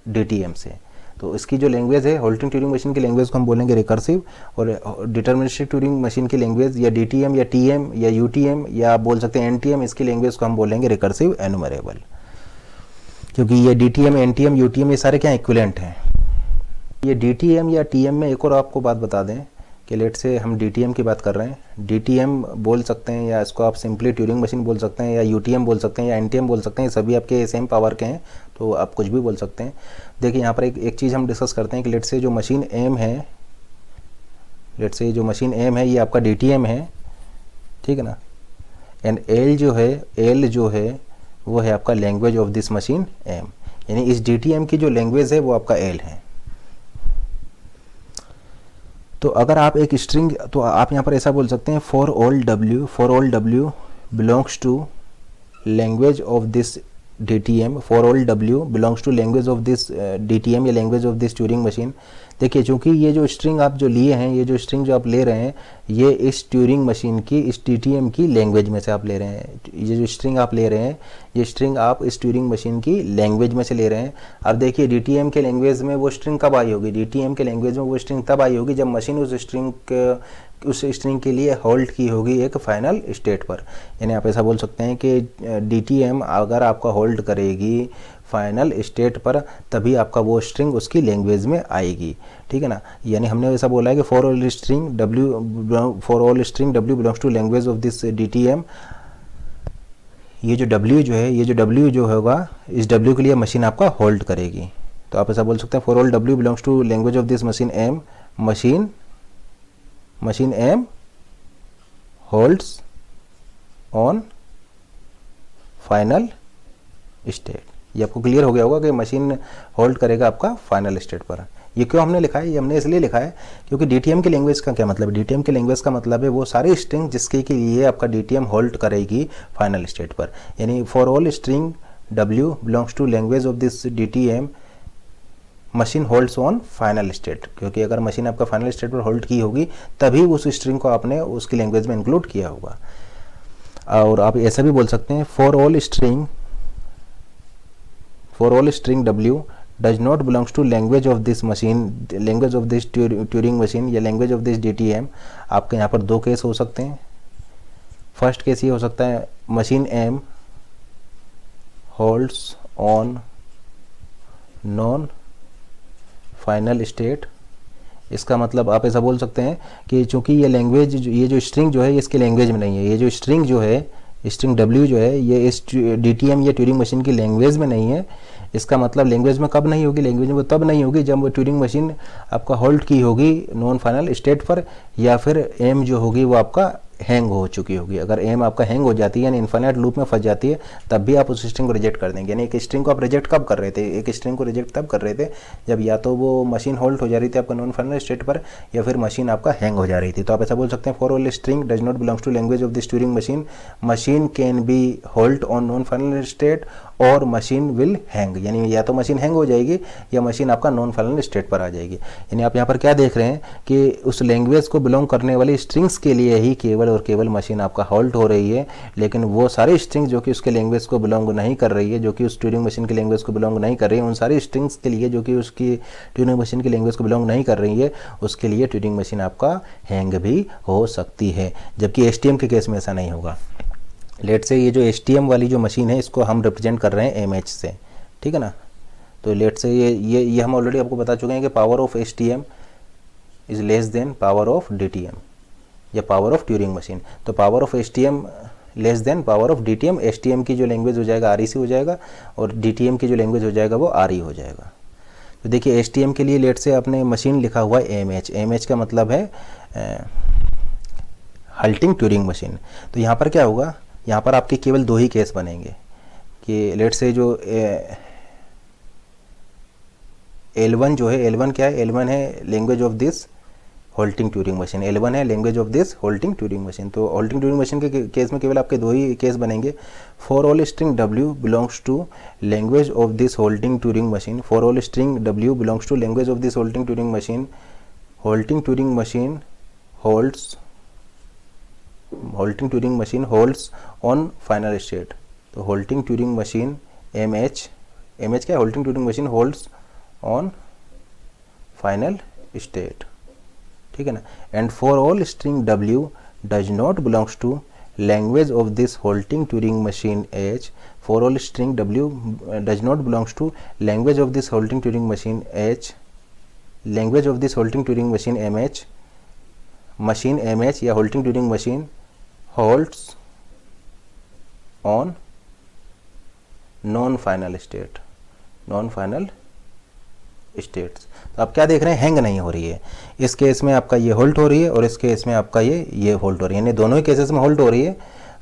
[SPEAKER 1] DTM से। तो इसकी जो लैंग्वेज है होल्टिंग ट्यूरिंग मशीन की लैंग्वेज को हम बोलेंगे रिकर्सिव, और डिटर्मिनिस्टिक ट्यूरिंग मशीन की लैंग्वेज या DTM या TM या UTM या आप बोल सकते हैं NTM, इसकी लैंग्वेज को हम बोलेंगे रिकर्सिव एनुमरेबल, क्योंकि ये DTM NTM UTM ये सारे क्या इक्विवेलेंट हैं। ये DTM या TM में एक और आपको बात बता दें कि लेट से हम DTM की बात कर रहे हैं, DTM बोल सकते हैं या इसको आप सिंपली ट्यूरिंग मशीन बोल सकते हैं, या UTM बोल सकते हैं, या NTM बोल सकते हैं, सभी आपके सेम पावर के हैं, तो आप कुछ भी बोल सकते हैं। देखिए यहाँ पर एक चीज़ हम डिस्कस करते हैं कि लेट से जो मशीन M है, लेट से जो मशीन M है ये आपका DTM है, ठीक है ना, एंड L जो है वो है आपका language of this machine M, यानी इस DTM की जो लैंग्वेज है वो आपका L है। तो अगर आप एक स्ट्रिंग, तो आप यहाँ पर ऐसा बोल सकते हैं for all W belongs to language of this DTM, for all W belongs to language of this DTM या language of this Turing machine. देखिए चूँकि ये जो स्ट्रिंग आप जो लिए हैं, ये जो स्ट्रिंग जो आप ले रहे हैं, ये इस ट्यूरिंग मशीन की, इस DTM की लैंग्वेज में से आप ले रहे हैं। ये जो स्ट्रिंग आप ले रहे हैं, ये स्ट्रिंग आप इस ट्यूरिंग मशीन की लैंग्वेज में से ले रहे हैं। अब देखिए DTM के लैंग्वेज में वो स्ट्रिंग कब आई होगी, DTM के लैंग्वेज में वो स्ट्रिंग तब आई होगी जब मशीन उस स्ट्रिंग के लिए होल्ड की होगी एक फाइनल स्टेट पर, यानी आप ऐसा बोल सकते हैं कि DTM अगर आपका होल्ड करेगी फाइनल स्टेट पर तभी आपका वो स्ट्रिंग उसकी लैंग्वेज में आएगी, ठीक है ना। यानी हमने ऐसा बोला है कि for all string W belongs to language of this DTM, ये जो W जो होगा, इस W के लिए मशीन आपका होल्ड करेगी, तो आप ऐसा बोल सकते हैं for all W belongs to language of this machine M, machine M holds on final state. ये आपको क्लियर हो गया होगा कि मशीन होल्ड करेगा आपका फाइनल स्टेट पर। ये क्यों हमने लिखा है, ये हमने इसलिए लिखा है क्योंकि DTM की लैंग्वेज का क्या मतलब है, DTM की लैंग्वेज का मतलब है वो सारी स्ट्रिंग जिसके के लिए आपका DTM होल्ड करेगी फाइनल स्टेट पर, यानी for all string W belongs to language of this DTM machine holds on final state, क्योंकि अगर मशीन आपका फाइनल स्टेट पर होल्ड की होगी तभी उस स्ट्रिंग को आपने उसकी लैंग्वेज में इंक्लूड किया होगा। और आप ऐसा भी बोल सकते हैं for all string W does not belongs to language of this machine, language of this Turing machine या लैंग्वेज ऑफ दिस DTM। आपके यहाँ पर दो केस हो सकते हैं। फर्स्ट केस ये हो सकता है machine M holds on non final state. इसका मतलब आप ऐसा बोल सकते हैं कि चूंकि ये लैंग्वेज, ये जो स्ट्रिंग जो है ये इसके लैंग्वेज में नहीं है, ये जो स्ट्रिंग जो है, स्ट्रिंग W जो है ये इस DTM या ट्यूरिंग मशीन की लैंग्वेज में नहीं है। इसका मतलब लैंग्वेज में कब नहीं होगी, लैंग्वेज में वो तब नहीं होगी जब वो ट्यूरिंग मशीन आपका होल्ड की होगी नॉन फाइनल स्टेट पर, या फिर M जो होगी वो आपका हैंग हो चुकी होगी। अगर M आपका हैंग हो जाती है यानी इनफाइनाइट लूप में फंस जाती है, तब भी आप उस स्ट्रिंग को रिजेक्ट कर देंगे। यानी एक स्ट्रिंग को आप रिजेक्ट कब कर रहे थे, एक स्ट्रिंग को रिजेक्ट तब कर रहे थे जब या तो वो मशीन होल्ड हो जा रही थी आपका नॉन फाइनल स्टेट पर, या फिर मशीन आपका हैंग हो जा रही थी। तो आप ऐसा बोल सकते हैं for all string does not belongs to language of this Turing machine can be hold on non final state और मशीन विल हैंग, यानी या तो मशीन हैंग हो जाएगी या मशीन आपका नॉन फाइनल स्टेट पर आ जाएगी। यानी आप यहाँ पर क्या देख रहे हैं कि उस लैंग्वेज को बिलोंग करने वाली स्ट्रिंग्स के लिए ही केवल और केवल मशीन आपका हॉल्ट हो रही है, लेकिन वो सारी स्ट्रिंग्स जो कि उसके लैंग्वेज को बिलोंग नहीं कर रही है, जो कि उस ट्यूरिंग मशीन की लैंग्वेज को बिलोंग नहीं कर रही है, उन सारी स्ट्रिंग्स के लिए जो कि उसकी ट्यूरिंग मशीन की लैंग्वेज को बिलोंग नहीं कर रही है, उसके लिए ट्यूरिंग मशीन आपका हैंग भी हो सकती है, जबकि HTM के केस में ऐसा नहीं होगा। लेट से ये जो HTM वाली जो मशीन है इसको हम रिप्रेजेंट कर रहे हैं MH से, ठीक है ना। तो लेट से ये हम ऑलरेडी आपको बता चुके हैं कि power of HTM is less than power of DTM या पावर ऑफ ट्यूरिंग मशीन। तो power of HTM less than power of DTM, HTM की जो लैंग्वेज हो जाएगा REC हो जाएगा और DTM की जो लैंग्वेज हो जाएगा वो RE हो जाएगा। तो देखिए HTM के लिए लेट से आपने मशीन लिखा हुआ है MH, MH का मतलब है हल्टिंग ट्यूरिंग मशीन। तो यहाँ पर क्या होगा, यहाँ पर आपके केवल दो ही केस बनेंगे कि लेट से जो L1 जो है, L1 क्या है, L1 है language of this halting Turing machine, L1 है language of this halting Turing machine. तो होल्टिंग ट्यूरिंग मशीन के केस में केवल आपके दो ही केस बनेंगे। For all string W belongs to language of this halting Turing machine, for all string W belongs to language of this halting Turing machine, halting Turing machine holds on final state. तो halting Turing machine MH क्या है, होल्टिंग Turing machine holds on final state, ठीक है ना। And for all string W does not belongs to language of this halting Turing machine H, for all string W does not belongs to language of this halting Turing machine H, language of this halting Turing machine MH, machine MH या halting Turing machine holds on non final state, non final states. तो आप क्या देख रहे हैं, hang नहीं हो रही है। इस केस में आपका ये होल्ड हो रही है और इस केस में आपका ये होल्ड हो रही है, यानी दोनों ही केसेस में होल्ड हो रही है।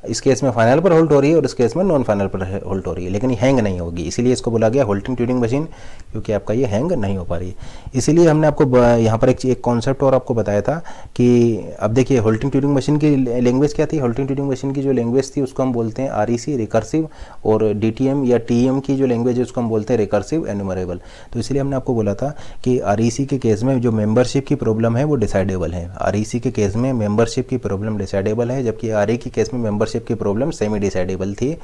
[SPEAKER 1] इस केस में फाइनल पर होल्ड हो रही है और इस केस में नॉन फाइनल पर होल्ड हो रही है, लेकिन ये हैंग नहीं होगी, इसीलिए इसको बोला गया होल्टिंग ट्यूरिंग मशीन, क्योंकि आपका ये हैंग नहीं हो पा रही है। इसीलिए हमने आपको यहाँ पर एक कॉन्सेप्ट और आपको बताया था कि अब देखिए होल्टिंग ट्यूरिंग मशीन की लैंग्वेज क्या थी, होल्टिंग ट्यूरिंग मशीन की जो लैंग्वेज थी उसको हम बोलते हैं REC रिकर्सिव, और DTM या TM की जो लैंग्वेज है उसको हम बोलते हैं रिकर्सिव एन्यूमरेबल। तो इसलिए हमने आपको बोला था कि REC के केस में जो मेंबरशिप की प्रॉब्लम है वो डिसाइडेबल है, REC के केस में मेंबरशिप की प्रॉब्लम डिसाइडेबल है, जबकि RE के केस में मेंबरशिप की प्रॉब्लम सेमी डिसाइडेबल थी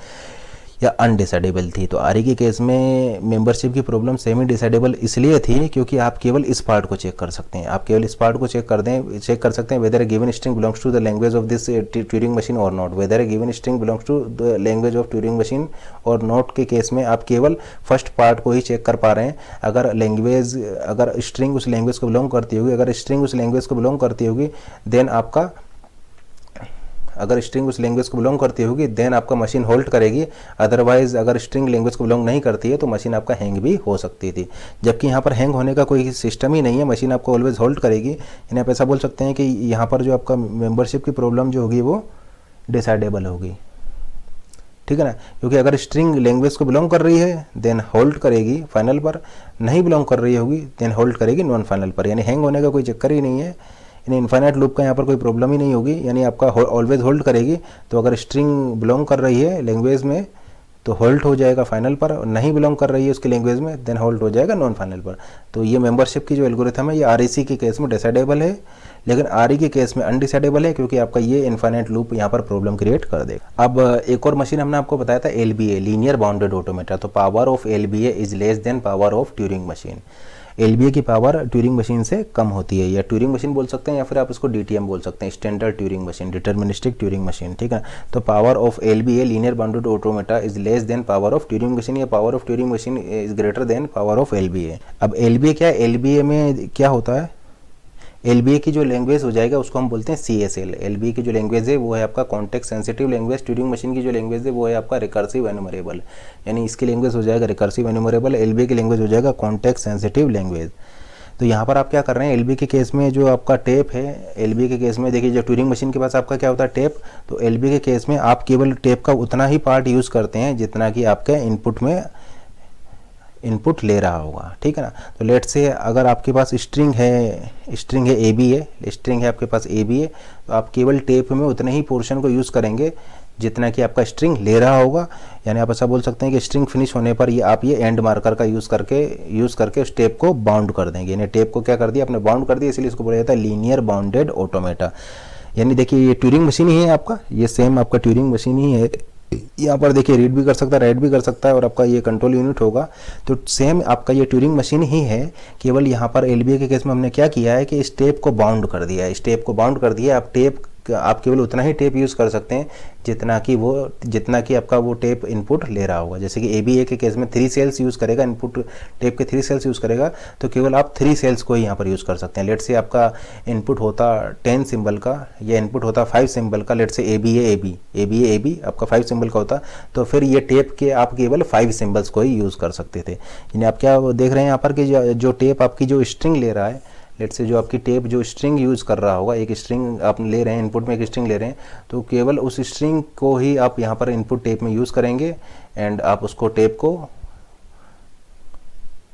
[SPEAKER 1] या अनडिसाइडेबल थी। तो RE के केस में मेंबरशिप की प्रॉब्लम सेमी डिसाइडेबल इसलिए थी क्योंकि आप केवल इस पार्ट को चेक कर सकते हैं, आप केवल इस पार्ट को चेक कर सकते हैं whether a given string belongs to the language of this Turing machine or not, whether a given string belongs to the language of Turing machine or not के केस में आप केवल फर्स्ट पार्ट को ही check कर पा रहे हैं। अगर स्ट्रिंग उस लैंग्वेज को बिलोंग करती होगी, अगर स्ट्रिंग उस लैंग्वेज को बिलोंग करती होगी देन आपका मशीन होल्ड करेगी, अदरवाइज अगर स्ट्रिंग लैंग्वेज को बिलोंग नहीं करती है तो मशीन आपका हैंग भी हो सकती थी, जबकि यहाँ पर हैंग होने का कोई सिस्टम ही नहीं है, मशीन आपको ऑलवेज होल्ड करेगी। यानी आप ऐसा बोल सकते हैं कि यहाँ पर जो आपका मेंबरशिप की प्रॉब्लम जो होगी वो डिसाइडेबल होगी, ठीक है ना, क्योंकि अगर स्ट्रिंग लैंग्वेज को बिलोंग कर रही है देन होल्ड करेगी फाइनल पर, नहीं बिलोंग कर रही होगी देन होल्ड करेगी नॉन फाइनल पर, यानी हैंग होने का कोई चक्कर ही नहीं है, यानी इनफाइनाइट लूप का यहाँ पर कोई प्रॉब्लम ही नहीं होगी, यानी आपका ऑलवेज होल्ड करेगी। तो अगर स्ट्रिंग बिलोंग कर रही है लैंग्वेज में तो होल्ड हो जाएगा फाइनल पर, नहीं बिलोंग कर रही है उसकी लैंग्वेज में देन होल्ड हो जाएगा नॉन फाइनल पर। तो ये मेंबरशिप की जो एल्गोरिथम है ये REC के केस में डिसाइडेबल है, लेकिन RE के केस में अनडिसाइडेबल है, क्योंकि आपका ये इनफाइनाइट लूप यहाँ पर प्रॉब्लम क्रिएट कर देगा। अब एक और मशीन हमने आपको बताया था LBA, लीनियर बाउंडेड ऑटोमेटा। तो power of LBA is less than power of Turing machine. LBA की पावर ट्यूरिंग मशीन से कम होती है, या ट्यूरिंग मशीन बोल सकते हैं या फिर आप इसको DTM बोल सकते हैं, standard Turing machine, deterministic Turing machine, ठीक है। तो power of LBA linear bounded automata is less than power of Turing machine, या power of Turing machine is greater than power of LBA। अब LBA क्या है, LBA में क्या होता है, LBA की जो लैंग्वेज हो जाएगा उसको हम बोलते हैं CSL। LBA की जो लैंग्वेज है वो है आपका context sensitive language, Turing machine की जो लैंग्वेज है वो है आपका रिकर्सिव एन्यूमरेबल, यानी इसकी लैंग्वेज हो जाएगा रिकर्सिव एन्यूमरेबल, LBA की लैंग्वेज हो जाएगा कॉन्टेक्स्ट सेंसिटिव लैंग्वेज। तो यहाँ पर आप क्या कर रहे हैं, LBA के केस में जो आपका टेप है, LBA के केस में देखिए जो ट्यूरिंग मशीन के पास आपका क्या होता है टेप, तो LBA के केस में आप केवल टेप का उतना ही पार्ट यूज़ करते हैं जितना कि आपके इनपुट में इनपुट ले रहा होगा, ठीक है ना। तो लेट से अगर आपके पास स्ट्रिंग है AB है, स्ट्रिंग है आपके पास AB है, तो आप केवल टेप में उतने ही पोर्शन को यूज़ करेंगे जितना कि आपका स्ट्रिंग ले रहा होगा। यानी आप ऐसा बोल सकते हैं कि स्ट्रिंग फिनिश होने पर ये आप ये एंड मार्कर का यूज़ करके उस टेप को बाउंड कर देंगे। यानी टेप को क्या कर दिया, आपने बाउंड कर दिया, इसलिए इसको बोला जाता है लीनियर बाउंडेड ऑटोमेटा। यानी देखिए ये ट्यूरिंग मशीन ही है आपका, ये सेम आपका ट्यूरिंग मशीन ही है। यहाँ पर देखिए रीड भी कर सकता है, राइट भी कर सकता है, और आपका ये कंट्रोल यूनिट होगा। तो सेम आपका ये ट्यूरिंग मशीन ही है, केवल यहाँ पर एलबीए के केस में हमने क्या किया है कि इस टेप को बाउंड कर दिया है। इस टेप को बाउंड कर दिया, आप केवल उतना ही टेप यूज़ कर सकते हैं जितना कि आपका वो टेप इनपुट ले रहा होगा। जैसे कि एबीए के केस में 3 सेल्स यूज़ करेगा, इनपुट टेप के 3 सेल्स यूज़ करेगा, तो केवल आप 3 सेल्स को ही यहाँ पर यूज़ कर सकते हैं। लेट से आपका इनपुट होता 10 सिंबल का या इनपुट होता 5 सिंबल का, लेट से एबी आपका 5 सिंबल का होता, तो फिर ये टेप के आप केवल 5 सिंबल्स को ही यूज़ कर सकते थे। यानी आप क्या देख रहे हैं यहाँ पर कि जो टेप आपकी जो स्ट्रिंग ले रहा है, लेट से जो आपकी टेप जो स्ट्रिंग यूज़ कर रहा होगा, एक स्ट्रिंग आप ले रहे हैं, इनपुट में एक स्ट्रिंग ले रहे हैं, तो केवल उस स्ट्रिंग को ही आप यहाँ पर इनपुट टेप में यूज़ करेंगे एंड आप उसको टेप को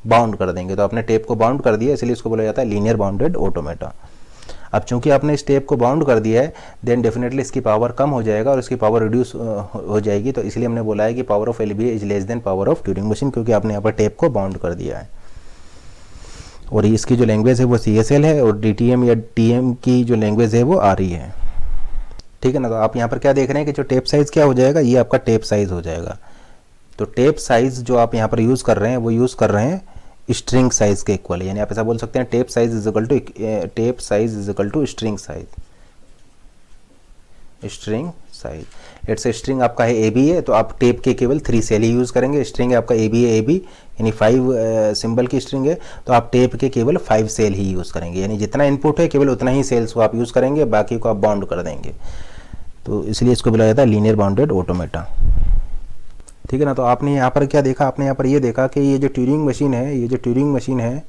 [SPEAKER 1] बाउंड कर देंगे। तो आपने टेप को बाउंड कर दिया, इसलिए इसको बोला जाता है लीनियर बाउंडेड ऑटोमेटा। अब चूंकि आपने इस टेप को बाउंड कर दिया है, देन डेफिनेटली इसकी पावर कम हो जाएगा और इसकी पावर रिड्यूस हो जाएगी। तो इसलिए हमने बोला है कि power of LBA is less than power of Turing machine, क्योंकि आपने यहाँ पर टेप को बाउंड कर दिया है। और इसकी जो लैंग्वेज है वो CSL है, और DTM या TM की जो लैंग्वेज है वो RE है। ठीक है ना। तो आप यहाँ पर क्या देख रहे हैं कि जो टेप साइज़ क्या हो जाएगा, ये आपका टेप साइज़ हो जाएगा। तो टेप साइज़ जो आप यहाँ पर यूज़ कर रहे हैं वो यूज़ कर रहे हैं स्ट्रिंग साइज़ के इक्वल। यानी आप ऐसा बोल सकते हैं tape size is equal to string size. Let's say string आपका है AB है, तो आप टेप के केवल 3 सेल ही यूज़ करेंगे। स्ट्रिंग है आपका AB यानी 5 सिंबल की स्ट्रिंग है, तो आप टेप के केवल 5 सेल ही यूज़ करेंगे। यानी जितना इनपुट है केवल उतना ही सेल्स को आप यूज़ करेंगे, बाकी को आप बाउंड कर देंगे। तो इसलिए इसको बोला जाता है लीनियर बाउंडेड ऑटोमेटा। ठीक है ना। तो आपने यहाँ पर क्या देखा, आपने यहाँ पर ये देखा कि ये जो ट्यूरिंग मशीन है,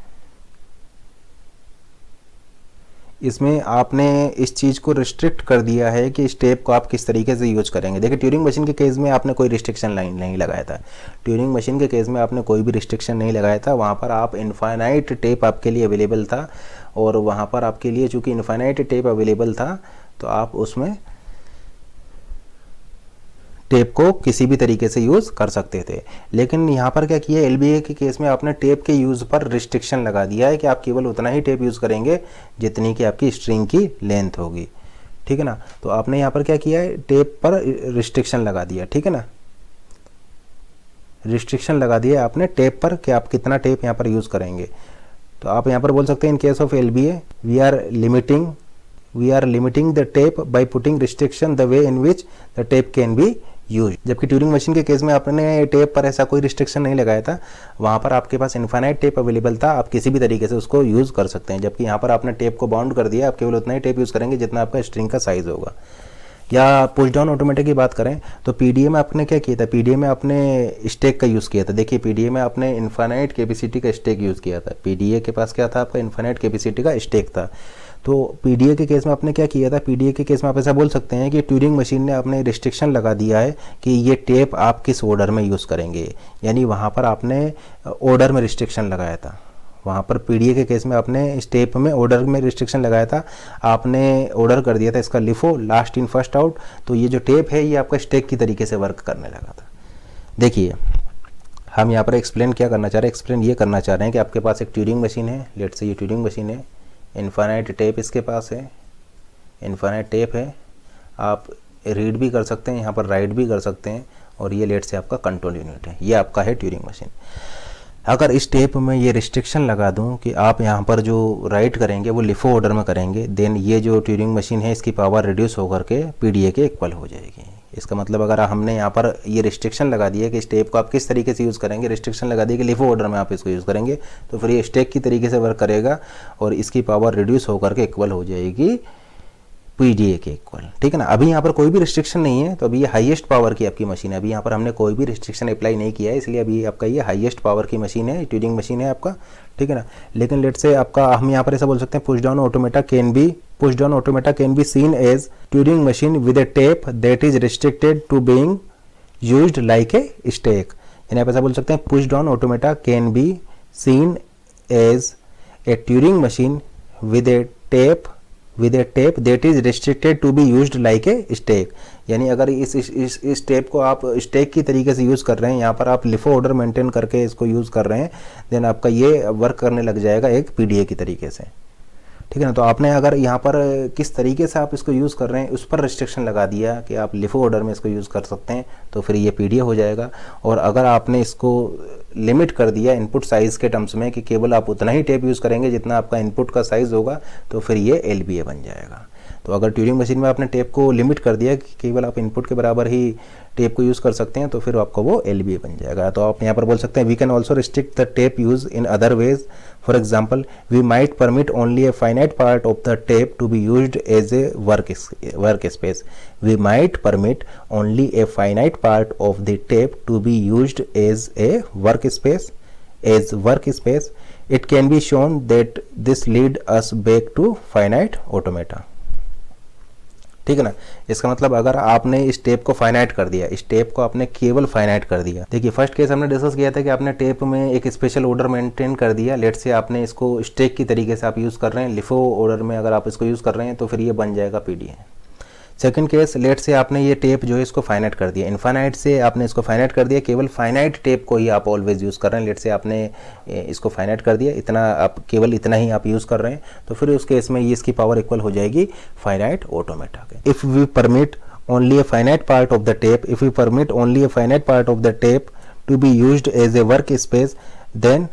[SPEAKER 1] इसमें आपने इस चीज़ को रिस्ट्रिक्ट कर दिया है कि इस टेप को आप किस तरीके से यूज करेंगे। देखिए ट्यूरिंग मशीन के केस में आपने कोई रिस्ट्रिक्शन लाइन नहीं लगाया था। ट्यूरिंग मशीन के केस में आपने कोई भी रिस्ट्रिक्शन नहीं लगाया था। वहाँ पर आप इनफाइनाइट टेप आपके लिए अवेलेबल था, और वहाँ पर आपके लिए चूँकि इनफाइनाइट टेप अवेलेबल था, तो आप उसमें टेप को किसी भी तरीके से यूज़ कर सकते थे। लेकिन यहाँ पर क्या किया, एलबीए के केस में आपने टेप के यूज़ पर रिस्ट्रिक्शन लगा दिया है कि आप केवल उतना ही टेप यूज़ करेंगे जितनी कि आपकी स्ट्रिंग की लेंथ होगी। ठीक है ना। तो आपने यहाँ पर क्या किया है, टेप पर रिस्ट्रिक्शन लगा दिया। ठीक है ना, रिस्ट्रिक्शन लगा दिया आपने टेप पर कि आप कितना टेप यहाँ पर यूज़ करेंगे। तो आप यहाँ पर बोल सकते हैं in case of LBA we are limiting the tape by putting restriction the way in which the tape can be use. जबकि ट्यूरिंग मशीन के केस में आपने टेप पर ऐसा कोई रिस्ट्रिक्शन नहीं लगाया था। वहाँ पर आपके पास इनफाइनाइट टेप अवेलेबल था, आप किसी भी तरीके से उसको यूज़ कर सकते हैं। जबकि यहाँ पर आपने टेप को बाउंड कर दिया, आप केवल उतना ही टेप यूज़ करेंगे जितना आपका स्ट्रिंग का साइज़ होगा। या पुश डाउन ऑटोमेटिक की बात करें तो पीडीए में आपने क्या किया था, पीडीए में आपने स्टेक का यूज़ किया था। देखिए पीडीए में आपने इनफाइनाइट कैपेसिटी का स्टेक यूज़ किया था। पीडीए के पास क्या था, आपका इनफाइनाइट कैपेसिटी का स्टेक था। तो पीडीए के केस में आपने क्या किया था, पीडीए के केस में आप ऐसा बोल सकते हैं कि ट्यूरिंग मशीन ने आपने रिस्ट्रिक्शन लगा दिया है कि ये टेप आप किस ऑर्डर में यूज़ करेंगे। यानी वहाँ पर आपने ऑर्डर में रिस्ट्रिक्शन लगाया था। वहाँ पर पीडीए के केस में आपने स्टेप में ऑर्डर में रिस्ट्रिक्शन लगाया था। आपने ऑर्डर कर दिया था इसका LIFO last in first out. तो ये जो टेप है ये आपका स्टेक की तरीके से वर्क करने लगा था। देखिए हम यहाँ पर एक्सप्लेन क्या करना चाह रहे हैं, एक्सप्लेन ये करना चाह रहे हैं कि आपके पास एक ट्यूरिंग मशीन है। लेट से ये ट्यूरिंग मशीन है, इनफाइनाइट टेप इसके पास है, इनफाइनाइट टेप है। आप रीड भी कर सकते हैं, यहाँ पर राइट भी कर सकते हैं। और ये लेट से आपका कंट्रोल यूनिट है, ये आपका है ट्यूरिंग मशीन। अगर इस टेप में ये रिस्ट्रिक्शन लगा दूं कि आप यहाँ पर जो राइट करेंगे वो लिफो ऑर्डर में करेंगे, देन ये जो ट्यूरिंग मशीन है इसकी पावर रिड्यूस होकर के पीडीए के इक्वल हो जाएगी। इसका मतलब अगर हमने यहाँ पर ये रिस्ट्रिक्शन लगा दिया कि इस टेप को आप किस तरीके से यूज़ करेंगे, रिस्ट्रिक्शन लगा दिया कि लिफो ऑर्डर में आप इसको यूज़ करेंगे, तो फिर ये स्टेक की तरीके से वर्क करेगा और इसकी पावर रिड्यूस होकर के इक्वल हो जाएगी पीडीए के इक्वल। ठीक है ना। अभी यहाँ पर कोई भी रिस्ट्रिक्शन नहीं है, तो अभी ये हाईएस्ट पावर की आपकी मशीन है। अभी यहाँ पर हमने कोई भी रिस्ट्रिक्शन अप्लाई नहीं किया है, इसलिए अभी आपका ये हाईएस्ट पावर की मशीन है, ट्यूरिंग मशीन है आपका। ठीक है ना। लेकिन लेट से आपका हम यहाँ पर ऐसा बोल सकते हैं push down automata can be seen as Turing machine with a tape that is restricted to being used like a stack. यानी आप ऐसा बोल सकते हैं push down automata can be seen as a Turing machine with a tape that is restricted to be used like a stake। यानी अगर इस tape को आप स्टैक की तरीके से यूज़ कर रहे हैं, यहाँ पर आप लिफो ऑर्डर मेंटेन करके इसको यूज़ कर रहे हैं, देन आपका ये वर्क करने लग जाएगा एक पीडीए की तरीके से, ठीक है ना। तो आपने अगर यहाँ पर किस तरीके से आप इसको यूज़ कर रहे हैं उस पर रिस्ट्रिक्शन लगा दिया कि आप लिफो ऑर्डर में इसको यूज़ कर सकते हैं, तो फिर ये पीडीए हो जाएगा। और अगर आपने इसको लिमिट कर दिया इनपुट साइज़ के टर्म्स में कि केवल आप उतना ही टेप यूज़ करेंगे जितना आपका इनपुट का साइज़ होगा, तो फिर ये एलबीए बन जाएगा। तो अगर ट्यूरिंग मशीन में आपने टेप को लिमिट कर दिया कि केवल आप इनपुट के बराबर ही टेप को यूज़ कर सकते हैं, तो फिर आपको वो एलबीए बन जाएगा। तो आप यहाँ पर बोल सकते हैं we can also restrict the tape use in other ways. For example, we might permit only a finite part of the tape to be used as a work space. We might permit only a finite part of the tape to be used as a work space. It can be shown that this lead us back to finite automata। ठीक है ना। इसका मतलब अगर आपने इस tape को finite कर दिया, इस टेप को आपने केवल फाइनाइट कर दिया। देखिए फर्स्ट केस हमने डिस्कस किया था कि आपने टेप में एक स्पेशल ऑर्डर मेंटेन कर दिया। लेट से आपने इसको स्टैक की तरीके से आप यूज़ कर रहे हैं, लिफो ऑर्डर में अगर आप इसको यूज़ कर रहे हैं तो फिर ये बन जाएगा पीडीए। सेकंड केस, लेट से आपने ये टेप जो है इसको फाइनाइट कर दिया, इनफाइनाइट से आपने इसको फाइनाइट कर दिया, केवल फाइनाइट टेप को ही आप ऑलवेज यूज़ कर रहे हैं। लेट से आपने इसको फाइनाइट कर दिया, इतना आप केवल इतना ही आप यूज़ कर रहे हैं, तो फिर उस केस में ये इसकी पावर इक्वल हो जाएगी फाइनाइट ऑटोमेटा के। If we permit only a finite part of the tape, if we permit only a finite part of the tape to be used as a work space, then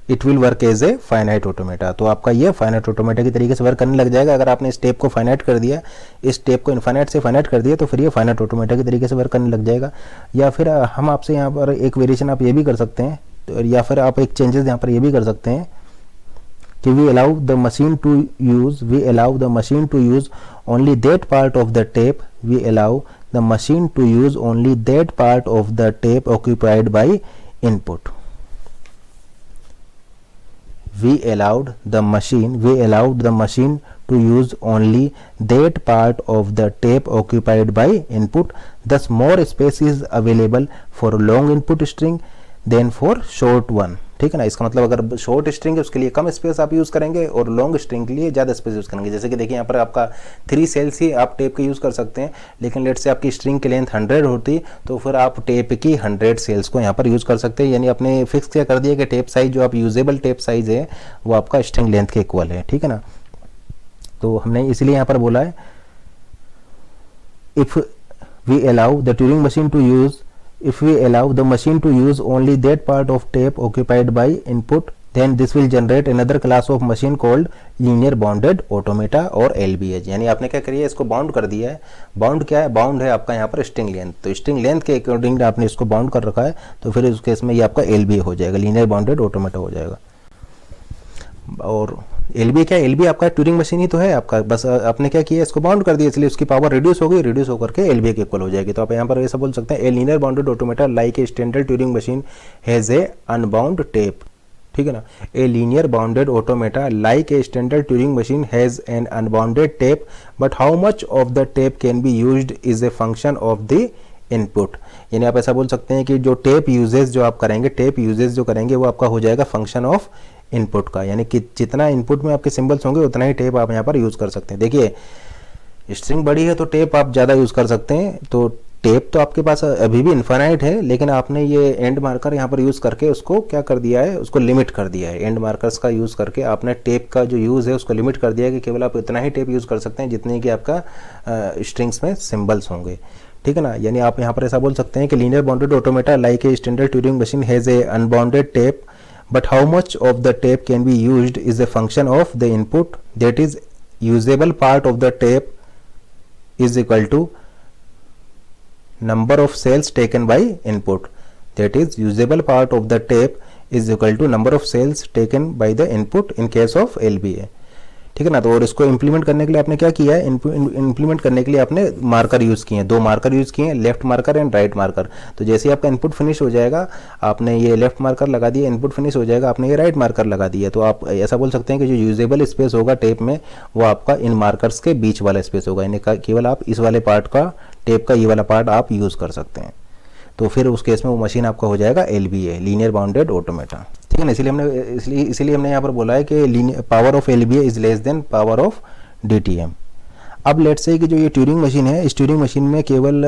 [SPEAKER 1] it will work as a finite automata. तो आपका ये finite automata की तरीके से work करने लग जाएगा। अगर आपने इस टेप को फाइनाइट कर दिया, इस टेप को इनफाइनाइट से फाइनाइट कर दिया, तो फिर ये फाइनाइट ऑटोमेटा की तरीके से वर्क करने लग जाएगा। या फिर हम आपसे यहाँ पर एक वेरिएशन आप ये भी कर सकते हैं, तो या फिर आप एक चेंजेस यहाँ पर ये भी कर सकते हैं कि we allow the machine to use only that part of the tape, we allow the machine to use only that part of the tape occupied by input. We allowed the machine to use only that part of the tape occupied by input. Thus more space is available for long input string than for short one। ठीक है ना। इसका मतलब अगर short string है उसके लिए कम space आप यूज़ करेंगे और लॉन्ग स्ट्रिंग के लिए ज़्यादा स्पेस यूज़ करेंगे। जैसे कि देखिए यहाँ पर आपका 3 सेल्स ही आप टेप के यूज़ कर सकते हैं, लेकिन लेट से आपकी स्ट्रिंग की लेंथ 100 होती तो फिर आप टेप की 100 सेल्स को यहाँ पर यूज़ कर सकते हैं। यानी आपने फिक्स क्या कर दिया कि टेप साइज जो आप यूजेबल टेप साइज है वो आपका स्ट्रिंग लेंथ के इक्वल है। ठीक है ना। तो हमने इसलिए यहाँ पर बोला है if we allow the Turing machine to use if we allow the machine to use only that part of tape occupied by input, then this will generate another class of machine called linear bounded automata और LBH। यानी आपने क्या करिए, इसको bound कर दिया है। Bound क्या है? बाउंड है आपका यहाँ पर स्ट्रिंग लेंथ। तो स्ट्रिंग लेंथ के अकॉर्डिंग आपने इसको बाउंड कर रखा है, तो फिर इस केस में ये आपका LBA हो जाएगा, लीनियर बाउंडेड ऑटोमेटा हो जाएगा। और एलबीए क्या है? एलबीए आपका ट्यूरिंग मशीन ही तो है आपका, बस आपने क्या किया, इसको बाउंड कर दिया, इसलिए उसकी पावर रिड्यूस हो गई, रिड्यूस होकर के एलबीए के इक्वल हो जाएगी। तो आप यहाँ पर ऐसा बोल सकते हैं a linear bounded automata like a standard Turing machine has A unbound tape. ठीक है ना। A linear bounded automata like a standard Turing machine has an unbounded tape, but how much of the tape can be used is a function of the input. यानी आप ऐसा बोल सकते हैं कि जो टेप यूजेज जो आप करेंगे, टेप यूजेज जो करेंगे वो आपका हो जाएगा फंक्शन ऑफ इनपुट का। यानी कि जितना इनपुट में आपके सिंबल्स होंगे उतना ही टेप आप यहाँ पर यूज़ कर सकते हैं। देखिए स्ट्रिंग बड़ी है तो टेप आप ज़्यादा यूज़ कर सकते हैं। तो टेप तो आपके पास अभी भी इनफाइनाइट है, लेकिन आपने ये एंड मार्कर यहाँ पर यूज़ करके उसको क्या कर दिया है, उसको लिमिट कर दिया है। एंड मार्कर्स का यूज़ करके आपने टेप का जो यूज़ है उसको लिमिट कर दिया है कि केवल आप इतना ही टेप यूज़ कर सकते हैं जितने कि आपका स्ट्रिंग्स में सिंबल्स होंगे। ठीक है ना। यानी आप यहाँ पर ऐसा बोल सकते हैं कि linear bounded automata like a standard Turing machine has A unbounded tape, but how much of the tape can be used is a function of the input, that is usable part of the tape is equal to number of cells taken by input, that is usable part of the tape is equal to number of cells taken by the input in case of LBA। ठीक है ना। तो और इसको implement करने के लिए आपने क्या किया है, इंप्लीमेंट करने के लिए आपने मार्कर यूज़ किए हैं, 2 मार्कर यूज़ किए हैं, left marker and right marker. तो जैसे ही आपका इनपुट फिनिश हो जाएगा, आपने ये लेफ्ट मार्कर लगा दिया, इनपुट फिनिश हो जाएगा, आपने ये राइट मार्कर लगा दिया। तो आप ऐसा बोल सकते हैं कि जो यूजेबल स्पेस होगा टेप में वो आपका इन मार्कर्स के बीच वाला स्पेस होगा। यानी केवल आप इस वाले पार्ट का, टेप का ये वाला पार्ट आप यूज़ कर सकते हैं। तो फिर उस केस में वो मशीन आपका हो जाएगा LBA, लीनियर बाउंडेड ऑटोमेटा। ठीक है ना। इसीलिए हमने यहाँ पर बोला है कि power of LBA is less than power of DTM। अब लेट्स से कि जो ये ट्यूरिंग मशीन है, इस ट्यूरिंग मशीन में केवल